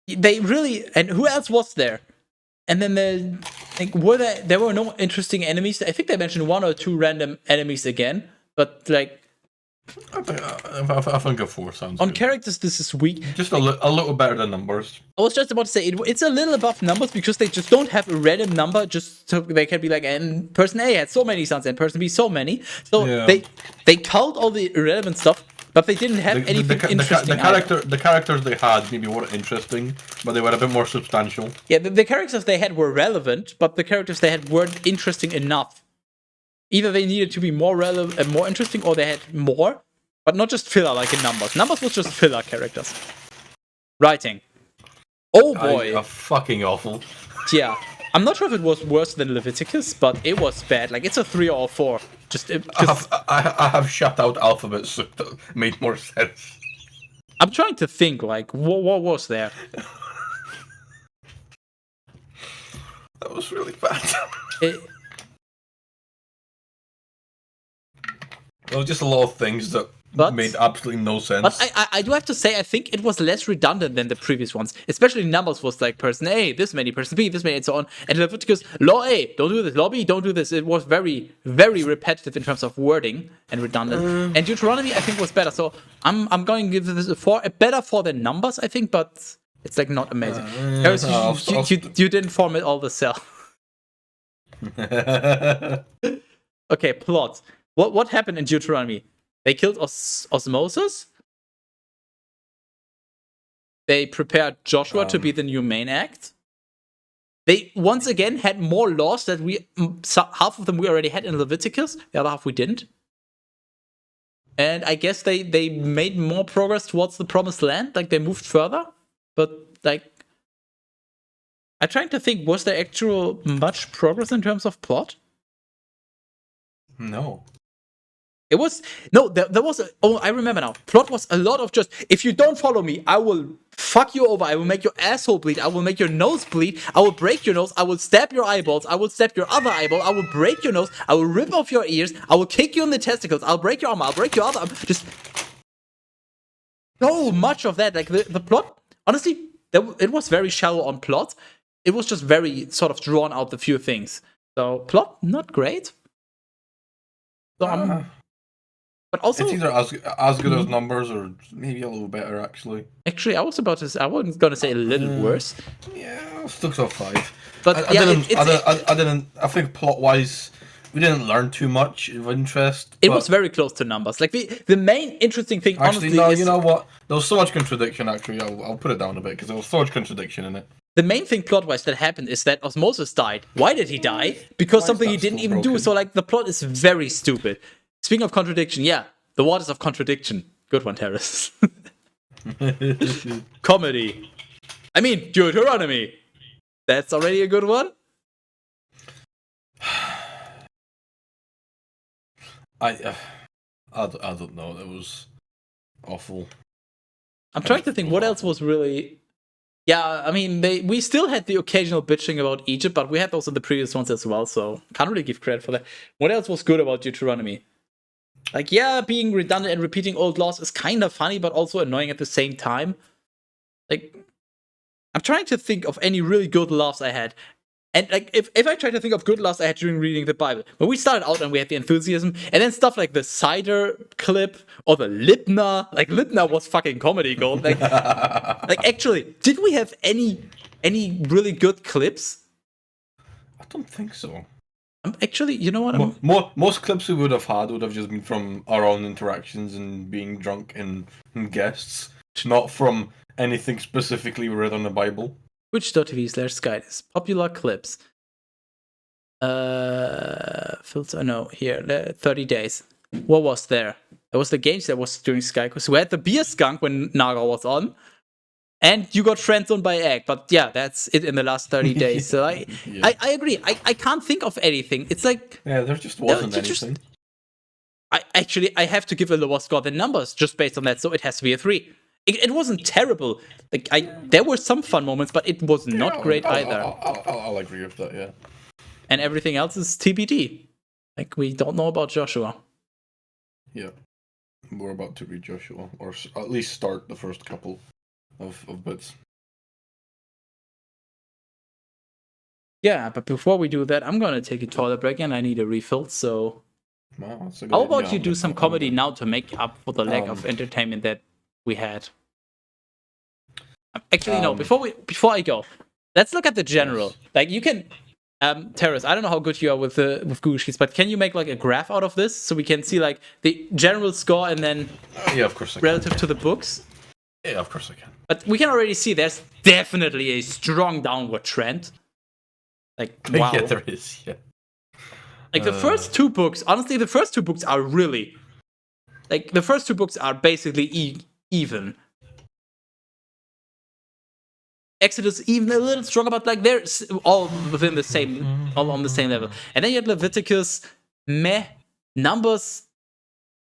[SPEAKER 1] they really, and who else was there? And then there were no interesting enemies. I think they mentioned 1 or 2 random enemies again, but like,
[SPEAKER 2] I think a 4 sounds
[SPEAKER 1] on
[SPEAKER 2] good.
[SPEAKER 1] Characters, this is weak.
[SPEAKER 2] Just a little better than Numbers.
[SPEAKER 1] I was just about to say it's a little above Numbers because they just don't have a random number, just so they can be like, and person A had so many sons and person B so many. So they culled all the irrelevant stuff, but they didn't have anything interesting.
[SPEAKER 2] The characters they had maybe weren't interesting, but they were a bit more substantial.
[SPEAKER 1] Yeah, the characters they had were relevant, but the characters they had weren't interesting enough. Either they needed to be more relevant and more interesting, or they had more, but not just filler like in Numbers. Numbers was just filler characters. Writing. Oh boy.
[SPEAKER 2] Fucking awful.
[SPEAKER 1] Yeah. I'm not sure if it was worse than Leviticus, but it was bad. Like, it's a 3 or a 4.
[SPEAKER 2] I have shut out alphabets so that made more sense.
[SPEAKER 1] I'm trying to think, like, what was there?
[SPEAKER 2] That was really bad. There was just a lot of things that made absolutely no sense.
[SPEAKER 1] But I do have to say, I think it was less redundant than the previous ones. Especially Numbers was like person A, this many, person B, this many, and so on. And Leviticus, law A, don't do this, law B, don't do this. It was very, very repetitive in terms of wording and redundant. And Deuteronomy, I think, was better. So I'm going to give this a 4, a better 4 than Numbers, I think, but It's like not amazing. Teras, you didn't form it all the cell. Okay, plot. What happened in Deuteronomy? They killed Osmosis. They prepared Joshua to be the new main act. They once again had more laws that half of them we already had in Leviticus, the other half we didn't. And I guess they made more progress towards the promised land, like they moved further. But like, I'm trying to think, was there actual much progress in terms of plot?
[SPEAKER 2] No.
[SPEAKER 1] It was there was I remember now. Plot was a lot of just, if you don't follow me, I will fuck you over, I will make your asshole bleed, I will make your nose bleed, I will break your nose, I will stab your eyeballs, I will stab your other eyeball, I will break your nose, I will rip off your ears, I will kick you in the testicles, I'll break your arm, I'll break your other arm. Just so much of that. Like the plot, honestly, it was very shallow on plot. It was just very sort of drawn out the few things. So plot, not great. So but also,
[SPEAKER 2] it's either as good as numbers or maybe a little better, actually.
[SPEAKER 1] Actually, I wasn't going to say a little worse.
[SPEAKER 2] Yeah, still got 5.
[SPEAKER 1] But
[SPEAKER 2] I think plot-wise, we didn't learn too much of interest.
[SPEAKER 1] It was very close to numbers. Like the main interesting thing,
[SPEAKER 2] actually,
[SPEAKER 1] honestly,
[SPEAKER 2] no,
[SPEAKER 1] is,
[SPEAKER 2] you know what? There was so much contradiction. Actually, I'll put it down a bit because there was so much contradiction in it.
[SPEAKER 1] The main thing plot-wise that happened is that Osmosis died. Why did he die? Because something he didn't even do. So like the plot is very stupid. Speaking of contradiction, yeah, the waters of contradiction. Good one, Teras. Comedy. I mean, Deuteronomy. That's already a good one.
[SPEAKER 2] I don't know. It was awful.
[SPEAKER 1] I'm trying to think what else was really. Yeah, I mean, we still had the occasional bitching about Egypt, but we had those in the previous ones as well, so can't really give credit for that. What else was good about Deuteronomy? Like, yeah, being redundant and repeating old laws is kind of funny, but also annoying at the same time. Like, I'm trying to think of any really good laughs I had. And like, if I try to think of good laughs I had during reading the Bible, when we started out and we had the enthusiasm, and then stuff like the cider clip or the Libna, like Libna was fucking comedy gold. Like, like actually, did we have any really good clips?
[SPEAKER 2] I don't think so.
[SPEAKER 1] Actually, you know what?
[SPEAKER 2] Most clips we would have had would have just been from our own interactions and being drunk and guests, not from anything specifically read on the Bible.
[SPEAKER 1] Twitch.tv/Skydes. Popular clips. Filter, no, here, 30 days. What was there? There was the games that was during Sky. So we had the beer skunk when Naga was on. And you got friendzoned by Egg, but yeah, that's it in the last 30 days. So I agree. I can't think of anything. It's like,
[SPEAKER 2] yeah, there just wasn't anything.
[SPEAKER 1] I have to give a lower score than numbers just based on that. So it has to be a 3. It wasn't terrible. Like there were some fun moments, but it was not great either.
[SPEAKER 2] I'll agree with that. Yeah.
[SPEAKER 1] And everything else is TBD. Like we don't know about Joshua.
[SPEAKER 2] Yeah, we're about to read Joshua, or at least start the first couple of bits.
[SPEAKER 1] Yeah, but before we do that, I'm gonna take a toilet break and I need a refill. So,
[SPEAKER 2] wow,
[SPEAKER 1] how about you do some comedy now to make up for the lack of entertainment that we had? Actually, no. Before I go, let's look at the general. Yes. Like you can, Teras, I don't know how good you are with Google Sheets, but can you make like a graph out of this so we can see like the general score and then
[SPEAKER 2] yeah, of course I
[SPEAKER 1] relative
[SPEAKER 2] can.
[SPEAKER 1] to the books?
[SPEAKER 2] Yeah, of course I can.
[SPEAKER 1] But we can already see there's definitely a strong downward trend. Like wow,
[SPEAKER 2] yeah, there is. Yeah.
[SPEAKER 1] Like the first 2 books, honestly, the first 2 books are really like the first 2 books are basically even. Exodus even a little stronger, but like they're all within the same, all on the same level. And then you had Leviticus, meh, Numbers.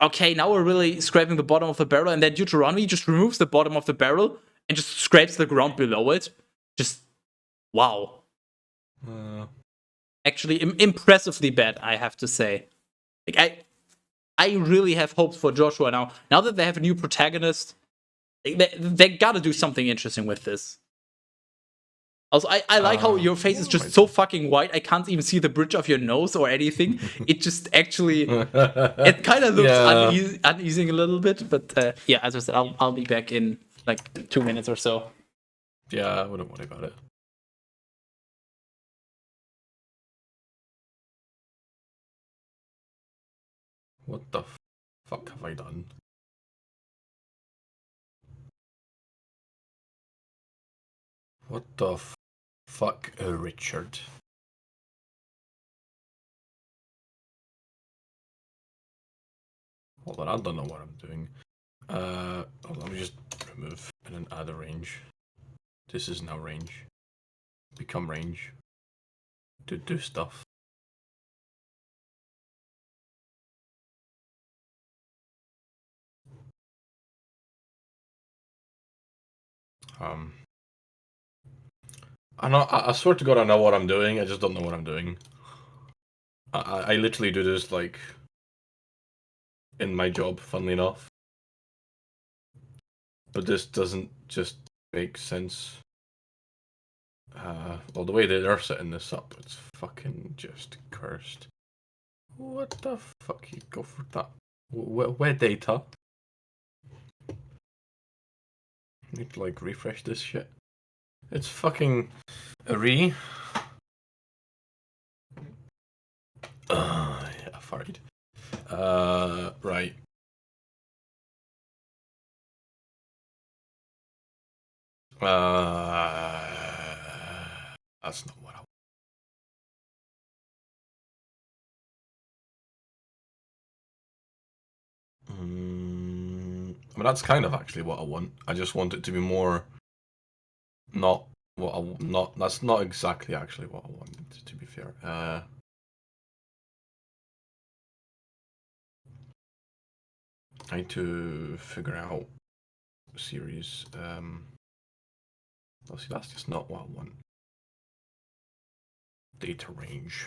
[SPEAKER 1] Okay, now we're really scraping the bottom of the barrel, and then Deuteronomy just removes the bottom of the barrel and just scrapes the ground below it. Just wow. Actually, impressively bad, I have to say. Like I really have hopes for Joshua now. Now that they have a new protagonist, they gotta do something interesting with this. Also, I like how your face is just so fucking white. I can't even see the bridge of your nose or anything. It just actually, it kind of looks uneasy a little bit. But yeah, as I said, I'll be back in like 2 minutes or so.
[SPEAKER 2] Yeah, I wouldn't worry about it. What the fuck have I done? What the fuck, Richard? Hold on, I don't know what I'm doing. Let me just remove and then add a range. This is now range. Become range. To do stuff. I swear to God, I know what I'm doing. I just don't know what I'm doing. I literally do this like in my job, funnily enough. But this doesn't just make sense. Well, the way that they're setting this up, it's fucking just cursed. What the fuck? You go for that? Where data? Need to like refresh this shit. It's fucking re. Yeah, farted. Right. That's not what I want. I mean, that's kind of actually what I want. I just want it to be more. Not what I not. That's not exactly actually what I wanted. To be fair. I need to figure out series. Let's see, that's just not what I want. Data range.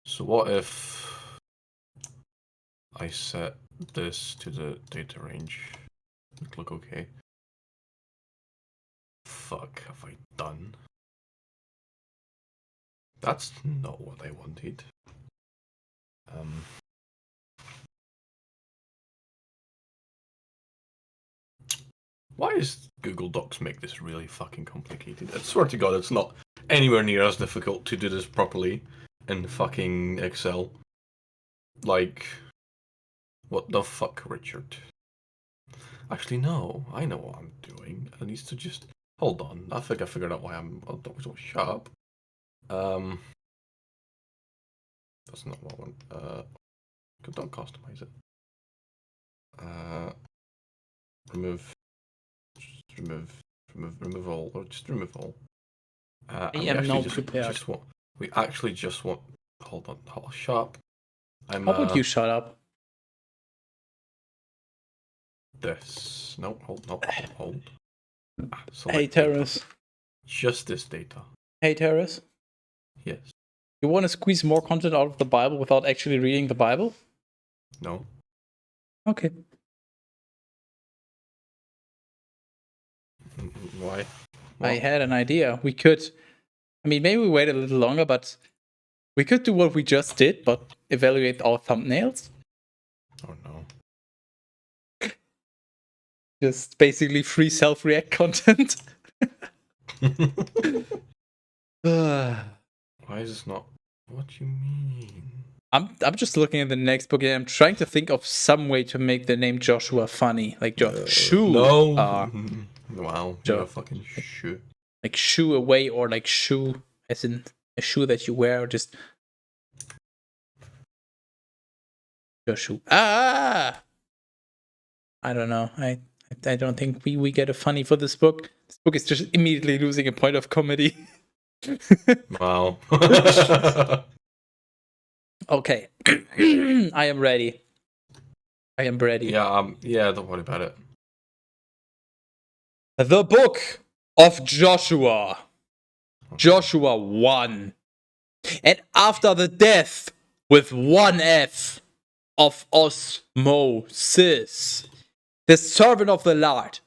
[SPEAKER 2] So what if I set this to the data range? Look okay. Fuck have I done? That's not what I wanted. Why does Google Docs make this really fucking complicated? I swear to God, it's not anywhere near as difficult to do this properly in fucking Excel. Like, what the fuck, Richard? Actually, no, I know what I'm doing. I need to just hold on. I think I figured out why I'm so sharp. That's not what I want. Don't customize it. Remove all, or just remove all.
[SPEAKER 1] I am now prepared.
[SPEAKER 2] We actually just want. Hold on, sharp.
[SPEAKER 1] How about you shut up?
[SPEAKER 2] This. No, hold.
[SPEAKER 1] Hey, Teras.
[SPEAKER 2] Just this data.
[SPEAKER 1] Hey, Teras.
[SPEAKER 2] Yes.
[SPEAKER 1] You want to squeeze more content out of the Bible without actually reading the Bible?
[SPEAKER 2] No.
[SPEAKER 1] Okay.
[SPEAKER 2] Why?
[SPEAKER 1] I had an idea. We could, maybe we wait a little longer, but we could do what we just did, but evaluate our thumbnails.
[SPEAKER 2] Oh no.
[SPEAKER 1] Just basically free self-react content.
[SPEAKER 2] Why is this not? What do you mean?
[SPEAKER 1] I'm just looking at the next book and I'm trying to think of some way to make the name Joshua funny. Like Joshua.
[SPEAKER 2] No. Wow. You're a fucking shoe.
[SPEAKER 1] Like shoe away, or like shoe as in a shoe that you wear, or just Joshua. I don't know. I don't think we get a funny for this book. This book is just immediately losing a point of comedy.
[SPEAKER 2] Wow.
[SPEAKER 1] Okay. I am ready.
[SPEAKER 2] Yeah, don't worry about it.
[SPEAKER 1] The book of Joshua. Joshua 1. And after the death with one F of Osmosis, the servant of the Lord,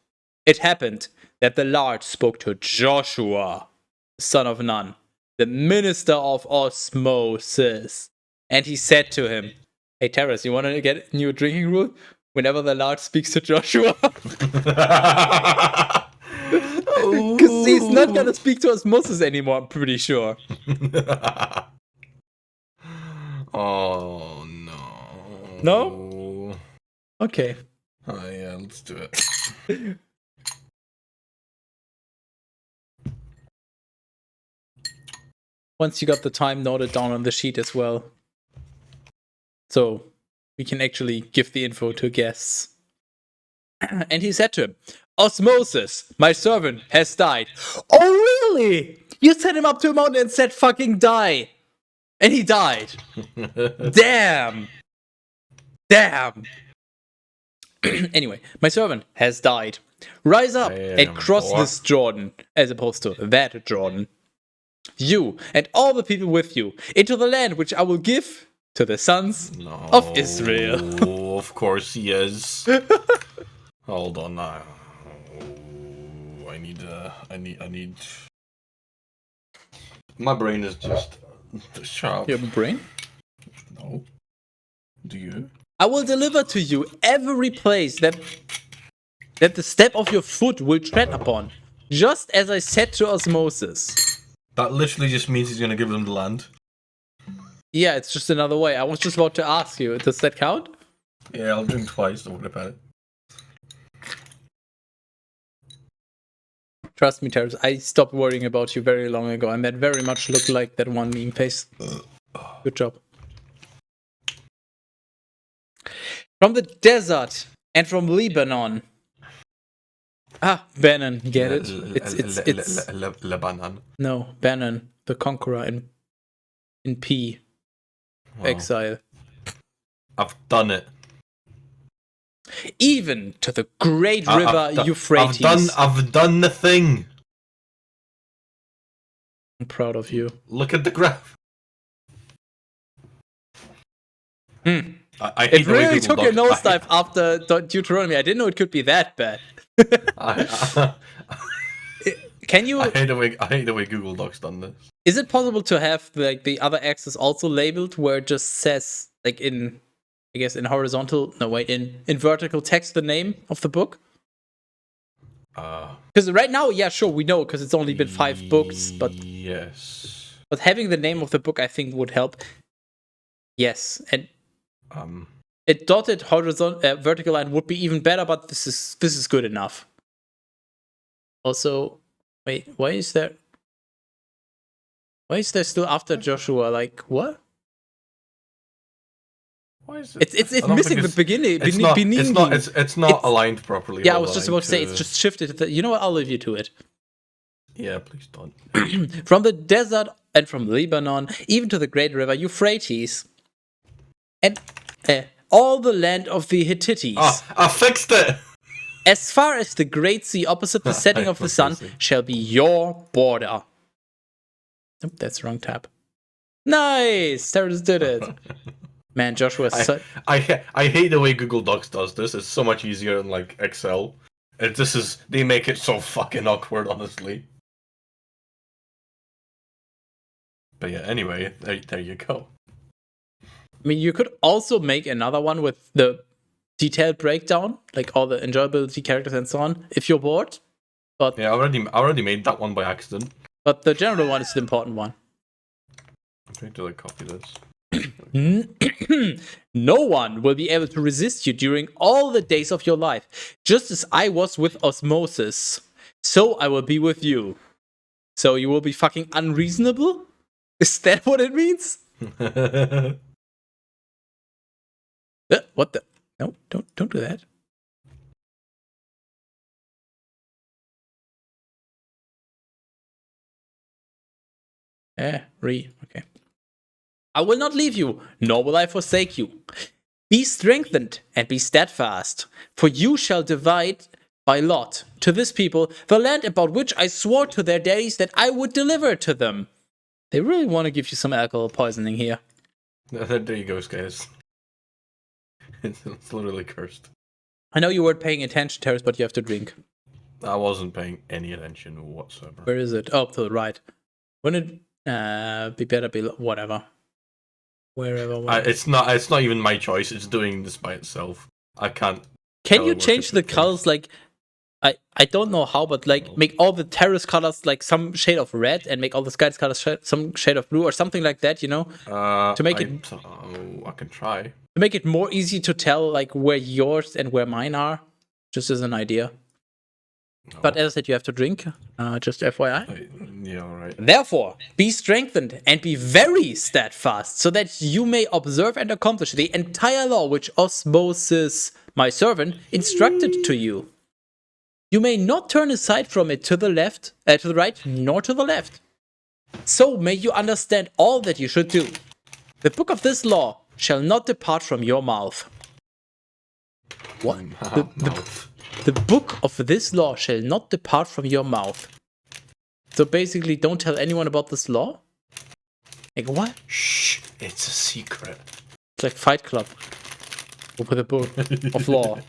[SPEAKER 1] it happened that the Lord spoke to Joshua, son of Nun, the minister of Osmosis. And he said to him, hey, Teras, you want to get a new drinking rule? Whenever the Lord speaks to Joshua. Because he's not gonna speak to osmosis anymore, I'm pretty sure.
[SPEAKER 2] Oh no.
[SPEAKER 1] No? Okay.
[SPEAKER 2] Oh yeah, let's do it.
[SPEAKER 1] Once you got the time noted down on the sheet as well. So we can actually give the info to guests. And he said to him, Osmosis, my servant, has died. Oh, really? You set him up to a mountain and said fucking die. And he died. Damn. Damn. Anyway, my servant has died. Rise up and cross this Jordan, as opposed to that Jordan. You and all the people with you, into the land which I will give to the sons of Israel.
[SPEAKER 2] Oh, of course he is. Hold on now. I need. My brain is just sharp.
[SPEAKER 1] You have a brain?
[SPEAKER 2] No. Do you?
[SPEAKER 1] I will deliver to you every place that the step of your foot will tread upon, just as I said to Osmosis.
[SPEAKER 2] That literally just means he's gonna give them the land.
[SPEAKER 1] Yeah, it's just another way. I was just about to ask you, does that count?
[SPEAKER 2] Yeah, I'll drink twice, don't worry about it.
[SPEAKER 1] Trust me, Teras, I stopped worrying about you very long ago, and that very much looked like that one meme face. Good job. From the desert and from Lebanon. Ah, Bannon, get it? It's
[SPEAKER 2] Lebanon.
[SPEAKER 1] No, Bannon, the conqueror in P.
[SPEAKER 2] Wow.
[SPEAKER 1] Exile.
[SPEAKER 2] I've done it.
[SPEAKER 1] Even to the great river Euphrates.
[SPEAKER 2] I've done the thing.
[SPEAKER 1] I'm proud of you.
[SPEAKER 2] Look at the graph. I hate
[SPEAKER 1] It really took a nosedive after Deuteronomy. I didn't know it could be that bad. Can you?
[SPEAKER 2] I hate the way Google Docs done this.
[SPEAKER 1] Is it possible to have like the other axis also labeled where it just says like in, I guess in horizontal? No, wait, in vertical text the name of the book? Because right now, yeah, sure, we know because it's only been 5 books, but
[SPEAKER 2] yes,
[SPEAKER 1] but having the name of the book I think would help. Yes, and a dotted horizontal vertical line would be even better, but this is good enough. Also, wait, why is there still after Joshua? Like what?
[SPEAKER 2] Why is it?
[SPEAKER 1] It's missing the beginning.
[SPEAKER 2] It's not aligned properly.
[SPEAKER 1] Yeah, I was just about to say it's just shifted. You know what? I'll leave you to it.
[SPEAKER 2] Yeah, please don't.
[SPEAKER 1] From the desert and from Lebanon, even to the great river Euphrates, and all the land of the Hittites.
[SPEAKER 2] I fixed it.
[SPEAKER 1] As far as the great sea opposite the setting of the sun shall be your border. Nope, that's the wrong tab. Nice! Teras did it. Man, Joshua.
[SPEAKER 2] I hate the way Google Docs does this. It's so much easier than like Excel. They make it so fucking awkward, honestly. But yeah, anyway, there you go.
[SPEAKER 1] I mean, you could also make another one with the detailed breakdown, like all the enjoyability characters and so on, if you're bored. But
[SPEAKER 2] yeah, I already made that one by accident.
[SPEAKER 1] But the general one is the important one.
[SPEAKER 2] I'm trying to like copy this.
[SPEAKER 1] No one will be able to resist you during all the days of your life. Just as I was with Osmosis, so I will be with you. So you will be fucking unreasonable? Is that what it means? What the? No, don't do that. Okay. I will not leave you, nor will I forsake you. Be strengthened and be steadfast, for you shall divide by lot to this people the land about which I swore to their daddies that I would deliver to them. They really want to give you some alcohol poisoning here.
[SPEAKER 2] There you go, guys. It's literally cursed.
[SPEAKER 1] I know you weren't paying attention, Teras, but you have to drink.
[SPEAKER 2] I wasn't paying any attention whatsoever.
[SPEAKER 1] Where is it? Oh, to the right. Wouldn't it be better below? Whatever. Wherever.
[SPEAKER 2] It's not even my choice. It's doing this by itself. I can't.
[SPEAKER 1] Can you change the colors? Like, I don't know how, but like make all the Teras colors like some shade of red and make all the skies colors some shade of blue or something like that, you know, to make
[SPEAKER 2] I can try.
[SPEAKER 1] to make it more easy to tell like where yours and where mine are, just as an idea.
[SPEAKER 2] No.
[SPEAKER 1] But as I said, you have to drink. Just FYI.
[SPEAKER 2] Yeah, all right.
[SPEAKER 1] Therefore, be strengthened and be very steadfast, so that you may observe and accomplish the entire law which Osmosis, my servant, instructed to you. You may not turn aside from it to the left, to the right, nor to the left. So may you understand all that you should do. The book of this law shall not depart from your mouth. What? The book of this law shall not depart from your mouth. So basically, don't tell anyone about this law? Like, what?
[SPEAKER 2] Shh, it's a secret.
[SPEAKER 1] It's like Fight Club. With a book of law.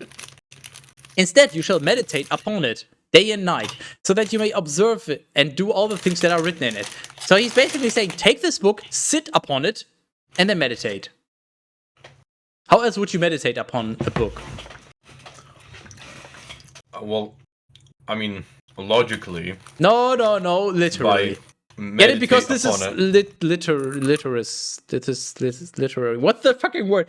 [SPEAKER 1] Instead, you shall meditate upon it day and night, so that you may observe it and do all the things that are written in it. So he's basically saying, take this book, sit upon it, and then meditate. How else would you meditate upon a book?
[SPEAKER 2] Well, I mean, logically.
[SPEAKER 1] No, literally. Get it? Because this is literous. This is literary. What's the fucking word?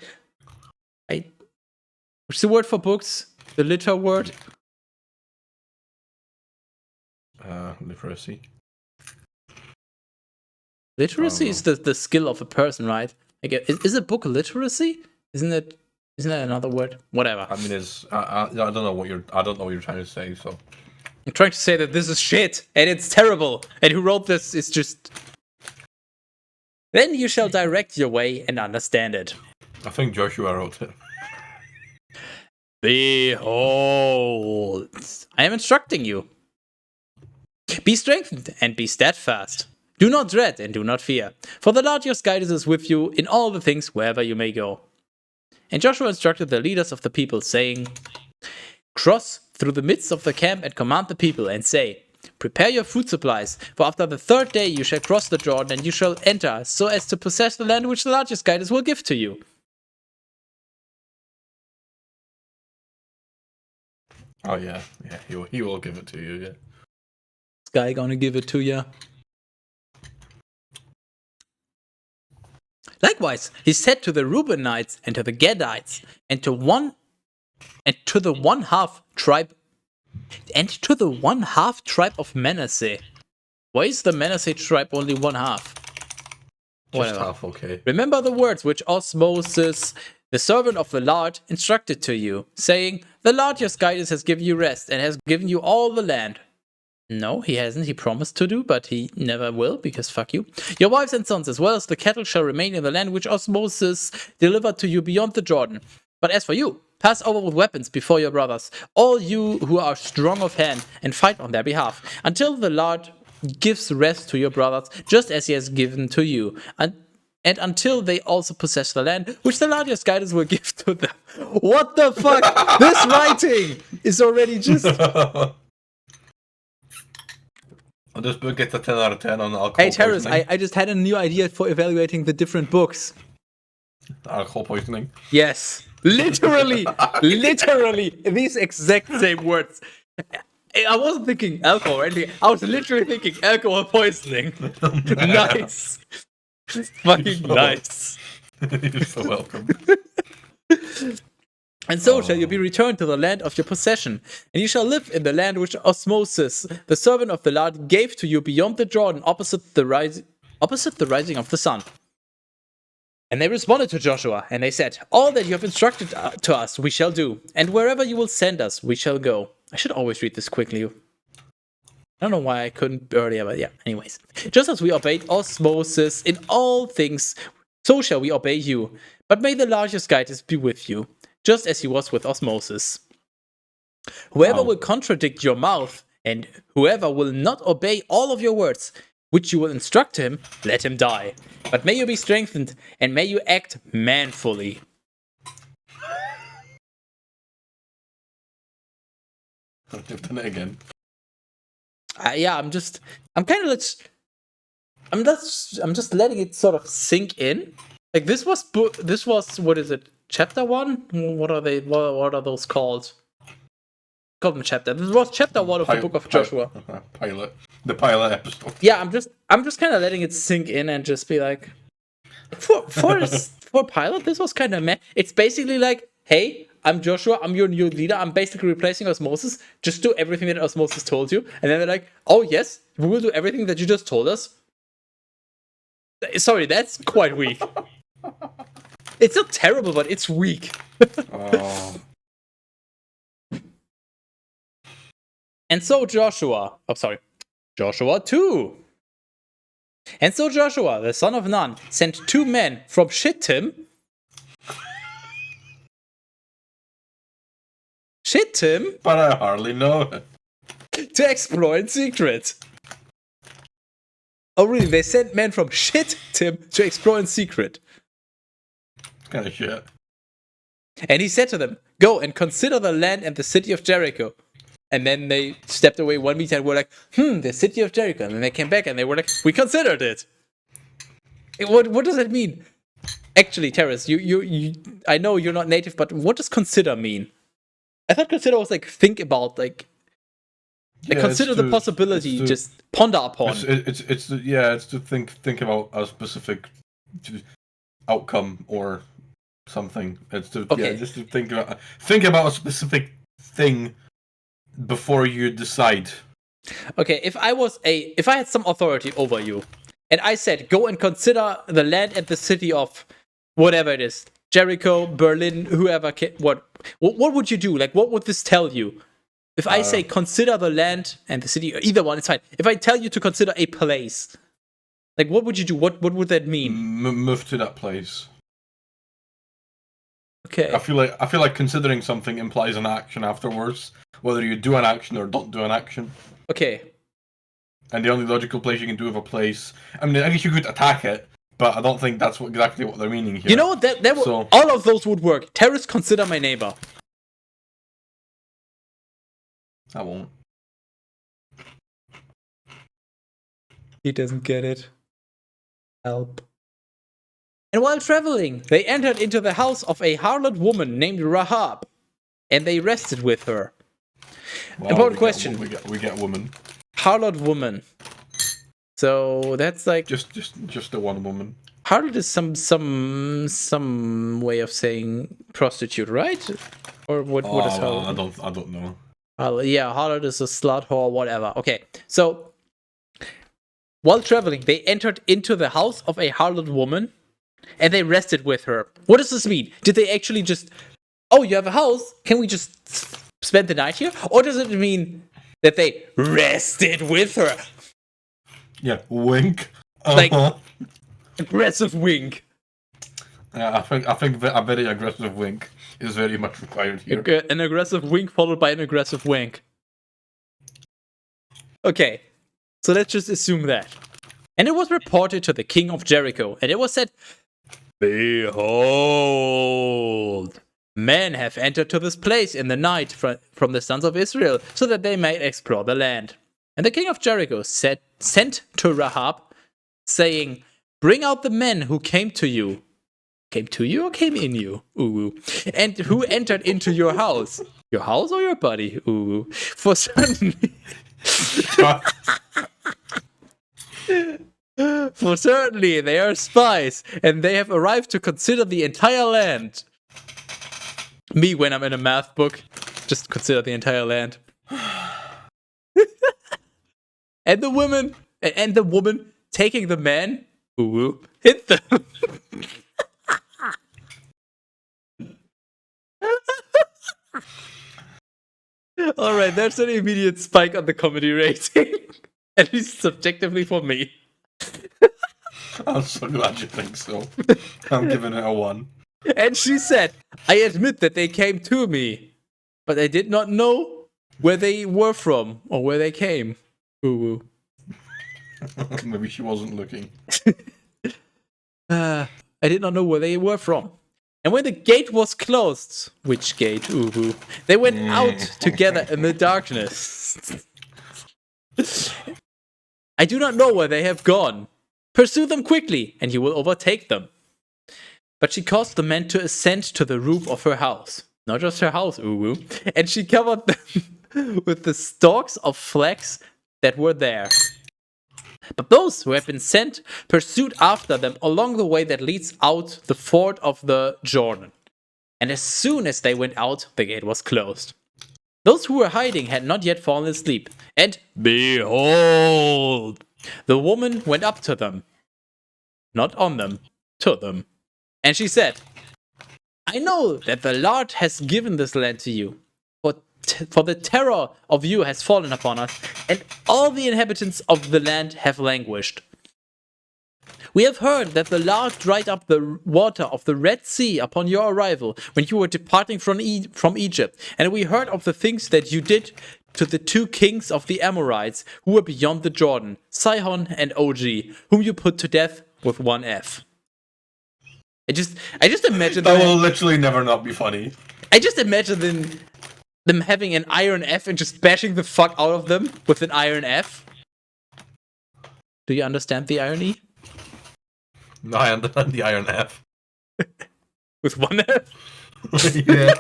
[SPEAKER 1] What's the word for books? The liter word?
[SPEAKER 2] Literacy.
[SPEAKER 1] Literacy is the skill of a person, right? Like, is a book literacy? Isn't that another word? Whatever.
[SPEAKER 2] I mean, I don't know what you're trying to say. So
[SPEAKER 1] I'm trying to say that this is shit and it's terrible. And who wrote this is just. Then you shall direct your way and understand it.
[SPEAKER 2] I think Joshua wrote it.
[SPEAKER 1] Behold, I am instructing you. Be strengthened and be steadfast. Do not dread and do not fear, for the Lord your guidance is with you in all the things wherever you may go. And Joshua instructed the leaders of the people, saying, cross through the midst of the camp and command the people, and say, prepare your food supplies, for after the third day you shall cross the Jordan, and you shall enter, so as to possess the land which the Lord your guidance will give to you.
[SPEAKER 2] Oh yeah, he will give it to you. Yeah.
[SPEAKER 1] This guy gonna give it to you. Likewise, he said to the Reubenites and to the Gadites and to the one half tribe of Manasseh. Why is the Manasseh tribe only one half?
[SPEAKER 2] Just half, okay.
[SPEAKER 1] Remember the words which Osmosis, the servant of the Lord, instructed to you, saying, the Lord your guidance has given you rest and has given you all the land. No, he hasn't. He promised to do, but he never will, because fuck you. Your wives and sons, as well as the cattle, shall remain in the land which Osmosis delivered to you beyond the Jordan. But as for you, pass over with weapons before your brothers, all you who are strong of hand, and fight on their behalf, until the Lord gives rest to your brothers, just as he has given to you, and until they also possess the land which the Lord your guidance will give to them. What the fuck? This writing is already just...
[SPEAKER 2] This book gets a 10 out of 10 on alcohol
[SPEAKER 1] Hey, Teras,
[SPEAKER 2] poisoning.
[SPEAKER 1] I just had a new idea for evaluating the different books.
[SPEAKER 2] Alcohol poisoning.
[SPEAKER 1] Yes. Literally, these exact same words. I wasn't thinking alcohol or anything. I was literally thinking alcohol poisoning. Nice. Fucking nice.
[SPEAKER 2] You're so welcome.
[SPEAKER 1] And so shall you be returned to the land of your possession, and you shall live in the land which Osmosis, the servant of the Lord, gave to you beyond the Jordan, opposite the rising of the sun. And they responded to Joshua, and they said, all that you have instructed to us we shall do, and wherever you will send us we shall go. I should always read this quickly. I don't know why I couldn't earlier, but yeah, anyways. Just as we obeyed Osmosis in all things, so shall we obey you. But may the Lord your guidance be with you, just as he was with Osmosis. Whoever will contradict your mouth, and whoever will not obey all of your words, which you will instruct him, let him die. But may you be strengthened, and may you act manfully.
[SPEAKER 2] I've done it again.
[SPEAKER 1] Yeah, I'm just letting it sort of sink in. Like this was what is it? Chapter 1? What are those called? Golden chapter. This was chapter 1 of the book of Joshua.
[SPEAKER 2] The pilot episode.
[SPEAKER 1] Yeah, I'm just kind of letting it sink in and just be like, for pilot, this was kind of meh. It's basically like, hey, I'm Joshua, I'm your new leader, I'm basically replacing Osmosis. Just do everything that Osmosis told you. And then they're like, oh yes, we will do everything that you just told us. Sorry, that's quite weak. It's not terrible, but it's weak.
[SPEAKER 2] Oh.
[SPEAKER 1] And so Joshua 2. And so Joshua, the son of Nun, sent 2 men from Shittim
[SPEAKER 2] But I hardly know it.
[SPEAKER 1] to explore in secret. Oh really, they sent men from Shittim to explore in secret.
[SPEAKER 2] Kind of shit.
[SPEAKER 1] And he said to them, go and consider the land and the city of Jericho. And then they stepped away 1 meter and were like, the city of Jericho. And then they came back and they were like, we considered it. What does that mean? Actually, Teras, you I know you're not native, but what does consider mean? I thought consider was like think about, like consider the possibility, just ponder upon.
[SPEAKER 2] It's to think about a specific outcome or something. It's to just to think about a specific thing before you decide.
[SPEAKER 1] Okay, if I had some authority over you, and I said go and consider the land and the city of whatever it is, Jericho, Berlin, whoever, what would you do? Like, what would this tell you? If I say consider the land and the city, either one, it's fine. If I tell you to consider a place, like, what would you do? What would that mean?
[SPEAKER 2] Move to that place.
[SPEAKER 1] Okay.
[SPEAKER 2] I feel like considering something implies an action afterwards, whether you do an action or don't do an action.
[SPEAKER 1] Okay.
[SPEAKER 2] And the only logical place you can do with a place, I mean, I guess you could attack it, but I don't think that's exactly what they're meaning here.
[SPEAKER 1] You know what? All of those would work. Terrorists consider my neighbor.
[SPEAKER 2] I won't.
[SPEAKER 1] He doesn't get it. Help. And while traveling, they entered into the house of a harlot woman named Rahab, and they rested with her.
[SPEAKER 2] Wow,
[SPEAKER 1] Important question.
[SPEAKER 2] We get woman.
[SPEAKER 1] Harlot woman. So that's like
[SPEAKER 2] just the one woman.
[SPEAKER 1] harlot is some way of saying prostitute, right? Or what is harlot?
[SPEAKER 2] I don't know.
[SPEAKER 1] Yeah, harlot is a slut, whore, whatever. Okay, so while traveling, they entered into the house of a harlot woman, and they rested with her. What does this mean? Did they actually just, oh, you have a house? Can we just spend the night here? Or does it mean that they rested with her?
[SPEAKER 2] Yeah, wink.
[SPEAKER 1] Like, aggressive wink.
[SPEAKER 2] Yeah, I think a very aggressive wink is very much required here.
[SPEAKER 1] An aggressive wink followed by an aggressive wank. Okay, so let's just assume that. And it was reported to the king of Jericho, and it was said, behold, men have entered to this place in the night from the sons of Israel, so that they may explore the land. And the king of Jericho sent to Rahab, saying, bring out the men who came to you. Came to you or came in you? Ooh. And who entered into your house? Your house or your body? Ooh. For certainly... For certainly they are spies, and they have arrived to consider the entire land. Me, when I'm in a math book, just consider the entire land. And the woman taking the man, hit them. Alright, there's an immediate spike on the comedy rating. At least subjectively for me.
[SPEAKER 2] I'm so glad you think so. I'm giving it a 1.
[SPEAKER 1] And she said, I admit that they came to me, but I did not know where they were from or where they came.
[SPEAKER 2] Maybe she wasn't looking.
[SPEAKER 1] I did not know where they were from. And when the gate was closed, which gate? They went out together in the darkness. I do not know where they have gone. Pursue them quickly, and you will overtake them. But she caused the men to ascend to the roof of her house. Not just her house, and she covered them with the stalks of flax that were there. But those who had been sent pursued after them along the way that leads out the ford of the Jordan. And as soon as they went out, the gate was closed. Those who were hiding had not yet fallen asleep. And behold, the woman went up to them. Not on them, to them. And she said, I know that the Lord has given this land to you, for the terror of you has fallen upon us, and all the inhabitants of the land have languished. We have heard that the Lord dried up the water of the Red Sea upon your arrival when you were departing from Egypt, and we heard of the things that you did to the 2 kings of the Amorites who were beyond the Jordan, Sihon and Og, whom you put to death with one F. I just imagine
[SPEAKER 2] that will literally never not be funny.
[SPEAKER 1] I just imagine them having an iron F and just bashing the fuck out of them with an iron F. Do you understand the irony?
[SPEAKER 2] No, I understand the iron F.
[SPEAKER 1] With one F?
[SPEAKER 2] Yeah.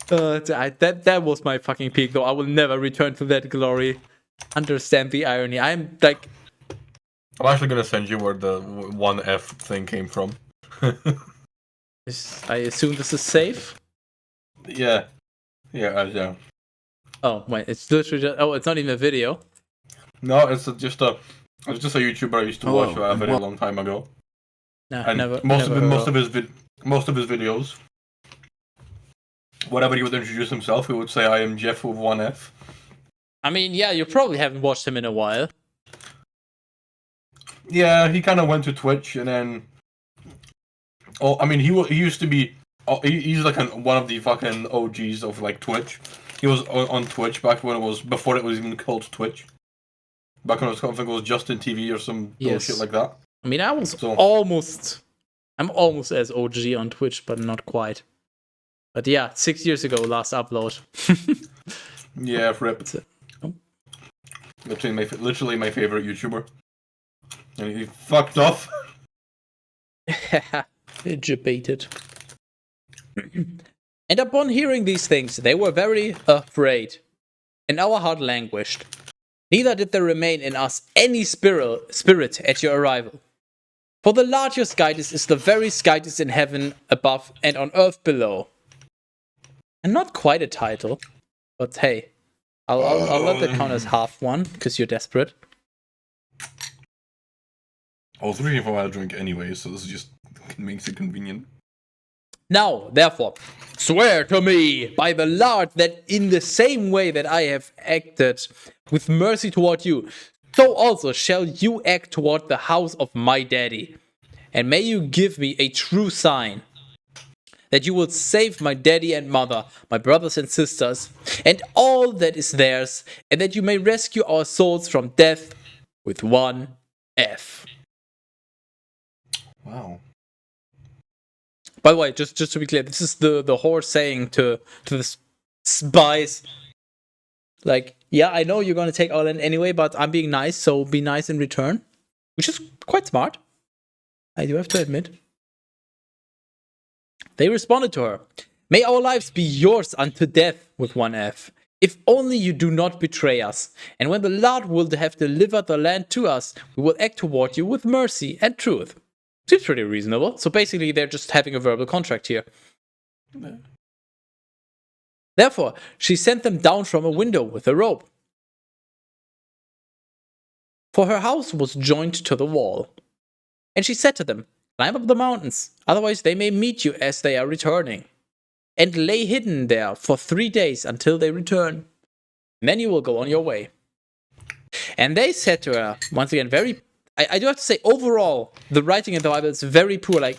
[SPEAKER 1] That was my fucking peak, though. I will never return to that glory. Understand the irony. I'm
[SPEAKER 2] actually gonna send you where the one F thing came from.
[SPEAKER 1] I assume this is safe?
[SPEAKER 2] Yeah. Yeah.
[SPEAKER 1] Oh, wait, it's literally just, it's not even a video.
[SPEAKER 2] No, it's just a YouTuber I used to watch a very long time ago.
[SPEAKER 1] No,
[SPEAKER 2] And
[SPEAKER 1] never.
[SPEAKER 2] most of his videos, whenever he would introduce himself, he would say, "I am Jeff with one F."
[SPEAKER 1] I mean, yeah, you probably haven't watched him in a while.
[SPEAKER 2] Yeah, he kind of went to Twitch, and then, he used to be. He's like one of the fucking OGs of like Twitch. He was on Twitch back before it was even called Twitch. Back when I think it was Justin TV or some bullshit like that.
[SPEAKER 1] I mean, I'm almost as OG on Twitch, but not quite. But yeah, 6 years ago, last upload.
[SPEAKER 2] Yeah, rip. Literally my favorite YouTuber. And he fucked off.
[SPEAKER 1] Debated. And upon hearing these things, they were very afraid, and our heart languished. Neither did there remain in us any spirit at your arrival. For the largest Skytis is the very Skytis in heaven above and on earth below. And not quite a title, but hey, I'll let that count as half one, because you're desperate.
[SPEAKER 2] I was looking for a drink anyway, so this just makes it convenient.
[SPEAKER 1] Now, therefore, swear to me by the Lord that in the same way that I have acted with mercy toward you, so also shall you act toward the house of my daddy. And may you give me a true sign that you will save my daddy and mother, my brothers and sisters, and all that is theirs, and that you may rescue our souls from death with one F.
[SPEAKER 2] Wow.
[SPEAKER 1] By the way, just to be clear, this is the horse saying to the spies, like, yeah, I know you're gonna take our land anyway, but I'm being nice, so be nice in return. Which is quite smart, I do have to admit. They responded to her, may our lives be yours unto death with one F, if only you do not betray us. And when the Lord will have delivered the land to us, we will act toward you with mercy and truth. Seems pretty reasonable. So basically, they're just having a verbal contract here. Therefore, she sent them down from a window with a rope. For her house was joined to the wall. And she said to them, climb up the mountains, otherwise they may meet you as they are returning. And lay hidden there for 3 days until they return. And then you will go on your way. And they said to her, once again, I do have to say, overall, the writing in the Bible is very poor. Like,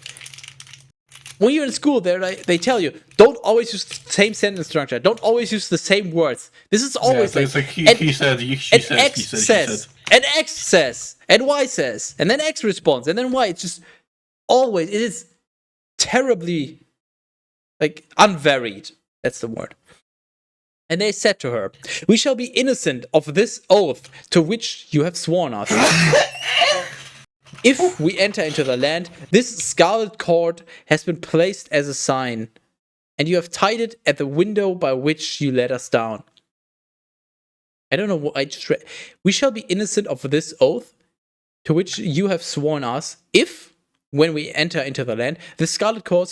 [SPEAKER 1] when you're in school, they tell you, don't always use the same sentence structure. Don't always use the same words. This is always
[SPEAKER 2] he said, she said, he said.
[SPEAKER 1] And X says, and Y says, and then X responds, and then Y. It's just always, it is terribly, like, unvaried. That's the word. And they said to her, we shall be innocent of this oath to which you have sworn us. If we enter into the land, this scarlet cord has been placed as a sign and you have tied it at the window by which you let us down. I don't know what I just read. We shall be innocent of this oath to which you have sworn us, if, when we enter into the land, the scarlet cord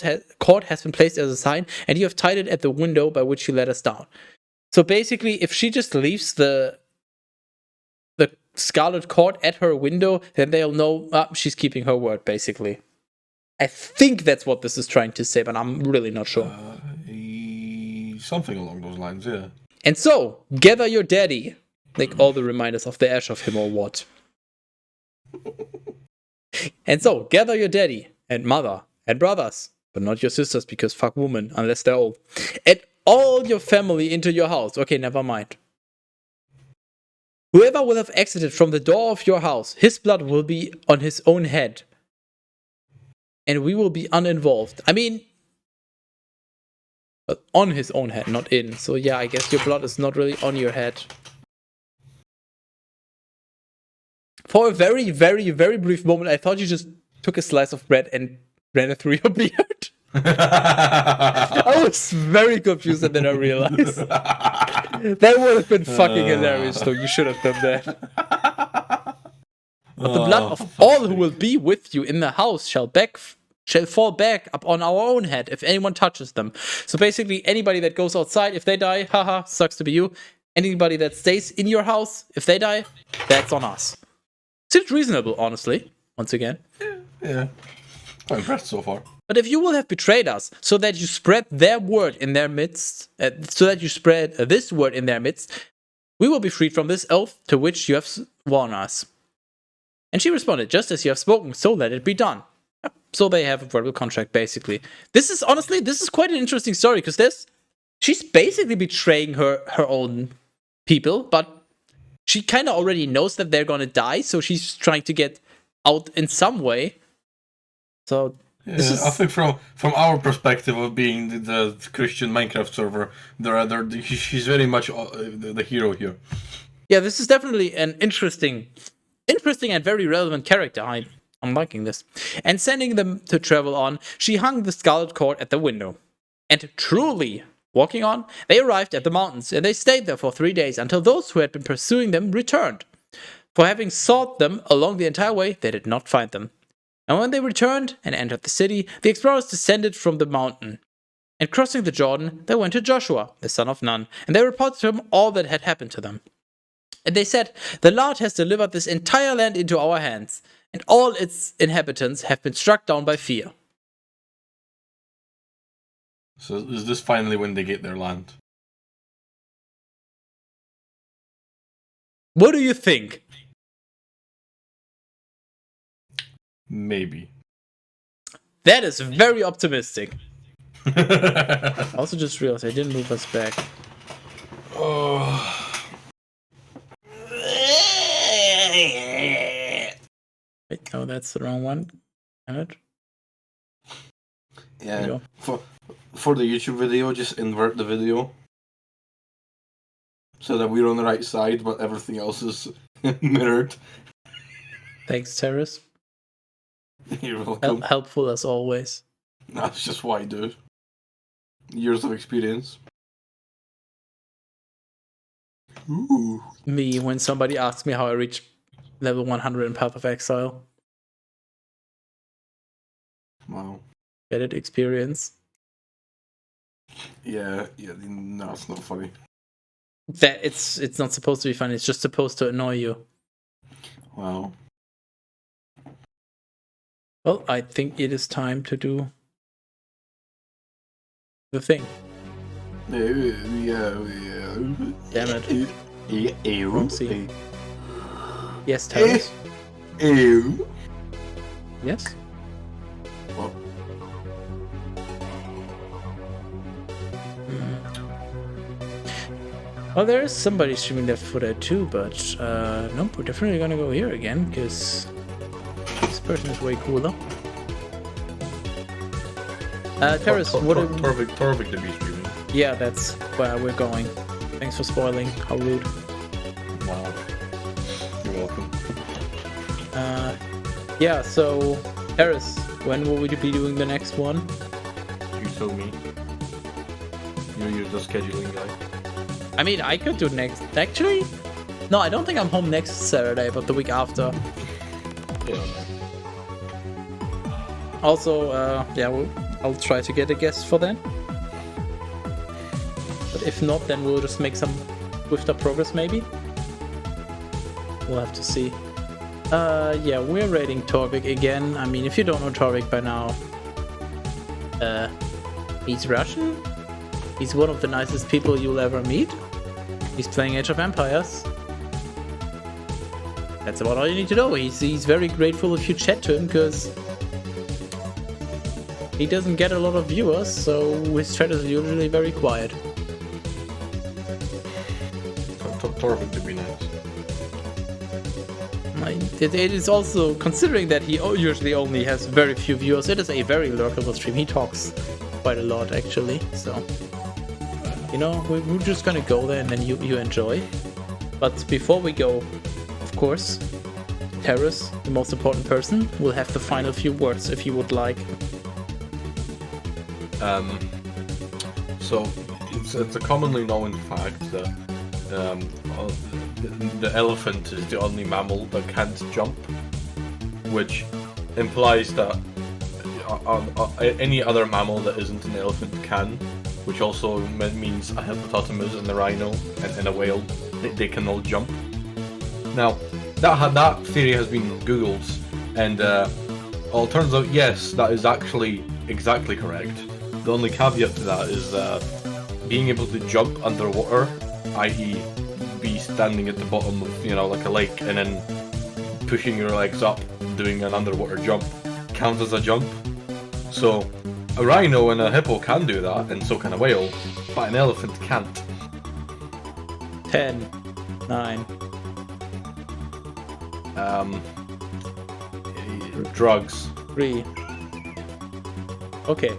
[SPEAKER 1] has been placed as a sign, and you have tied it at the window by which you let us down. So basically, if she just leaves the scarlet cord at her window, then they'll know she's keeping her word, basically. I think that's what this is trying to say, but I'm really not sure.
[SPEAKER 2] Something along those lines, yeah.
[SPEAKER 1] And so, gather your daddy. Like all the reminders of the ash of him or what. And so, gather your daddy and mother and brothers, but not your sisters because fuck women, unless they're old. And all your family into your house. Okay, never mind. Whoever will have exited from the door of your house, his blood will be on his own head. And we will be uninvolved. I mean, on his own head, not in. So yeah, I guess your blood is not really on your head. For a very, very, very brief moment, I thought you just took a slice of bread and ran it through your beard. I was very confused, and then I realized. That would have been fucking hilarious, though. You should have done that. But the blood of all who will be with you in the house shall fall back upon our own head if anyone touches them. So basically, anybody that goes outside, if they die, haha, sucks to be you. Anybody that stays in your house, if they die, that's on us. Seems reasonable, honestly, once again.
[SPEAKER 2] Yeah. I'm impressed so far.
[SPEAKER 1] But if you will have betrayed us, so that you spread their word in their midst, so that you spread this word in their midst, we will be freed from this oath to which you have sworn us. And she responded, just as you have spoken, so let it be done. So they have a verbal contract, basically. This is quite an interesting story, because she's basically betraying her own people, but she kind of already knows that they're gonna die, so she's trying to get out in some way. So
[SPEAKER 2] yeah, I think from our perspective of being the Christian Minecraft server, she's very much the hero here.
[SPEAKER 1] Yeah, this is definitely an interesting and very relevant character. I'm liking this. And sending them to travel on, she hung the scarlet cord at the window. And truly, walking on, they arrived at the mountains, and they stayed there for 3 days until those who had been pursuing them returned. For having sought them along the entire way, they did not find them. And when they returned and entered the city, the explorers descended from the mountain. And crossing the Jordan, they went to Joshua, the son of Nun, and they reported to him all that had happened to them. And they said, the Lord has delivered this entire land into our hands, and all its inhabitants have been struck down by fear.
[SPEAKER 2] So is this finally when they get their land?
[SPEAKER 1] What do you think?
[SPEAKER 2] Maybe.
[SPEAKER 1] That is very optimistic. I also just realized I didn't move us back.
[SPEAKER 2] Oh.
[SPEAKER 1] Wait, no, that's the wrong one. Damn it.
[SPEAKER 2] Yeah. For the YouTube video, just invert the video. So that we're on the right side, but everything else is mirrored.
[SPEAKER 1] Thanks, Teras.
[SPEAKER 2] You're welcome.
[SPEAKER 1] Helpful as always.
[SPEAKER 2] That's just what I do. Years of experience. Ooh.
[SPEAKER 1] Me, when somebody asks me how I reach level 100 in Path of Exile.
[SPEAKER 2] Wow.
[SPEAKER 1] Get it? Experience.
[SPEAKER 2] Yeah, no, it's not funny.
[SPEAKER 1] That it's not supposed to be funny, it's just supposed to annoy you.
[SPEAKER 2] Wow.
[SPEAKER 1] Well, I think it is time to do the thing.
[SPEAKER 2] Yeah.
[SPEAKER 1] Damn it.
[SPEAKER 2] Ew.
[SPEAKER 1] See. Yes, Teras.
[SPEAKER 2] Ew.
[SPEAKER 1] Yes?
[SPEAKER 2] What?
[SPEAKER 1] Well, there is somebody streaming that footer too, but nope, we're definitely gonna go here again, because this person is way cooler. Teras, what are...
[SPEAKER 2] Torvik the Beast streaming.
[SPEAKER 1] Yeah, that's where we're going. Thanks for spoiling. How rude.
[SPEAKER 2] Wow. You're welcome.
[SPEAKER 1] Yeah, so, Teras, when will we be doing the next one?
[SPEAKER 2] You tell me. You're the scheduling guy.
[SPEAKER 1] I mean, I could do next. Actually, no, I don't think I'm home next Saturday, but the week after.
[SPEAKER 2] Yeah.
[SPEAKER 1] Also, yeah, I'll try to get a guest for then. But if not, then we'll just make some swifter progress, maybe. We'll have to see. Yeah, we're raiding Torvik again. I mean, if you don't know Torvik by now, he's Russian. He's one of the nicest people you'll ever meet. He's playing Age of Empires. That's about all you need to know. He's very grateful if you chat to him, because he doesn't get a lot of viewers, so his chat is usually very quiet.
[SPEAKER 2] Torvik to be nice.
[SPEAKER 1] It is also, considering that he usually only has very few viewers, it is a very lurkable stream. He talks quite a lot, actually, so... You know, we're just gonna go there and then you enjoy. But before we go, of course, Teras, the most important person, will have the final few words if you would like.
[SPEAKER 2] So it's a commonly known fact that the elephant is the only mammal that can't jump, which implies that any other mammal that isn't an elephant can, which also means a hippopotamus and a rhino and a whale, they can all jump. Now, that theory has been googled, and it turns out, yes, that is actually exactly correct. The only caveat to that is being able to jump underwater, i.e. be standing at the bottom of, like a lake, and then pushing your legs up, doing an underwater jump, counts as a jump. So, a rhino and a hippo can do that, and so can a whale, but an elephant can't.
[SPEAKER 1] 10, 9.
[SPEAKER 2] Drugs.
[SPEAKER 1] 3. Okay.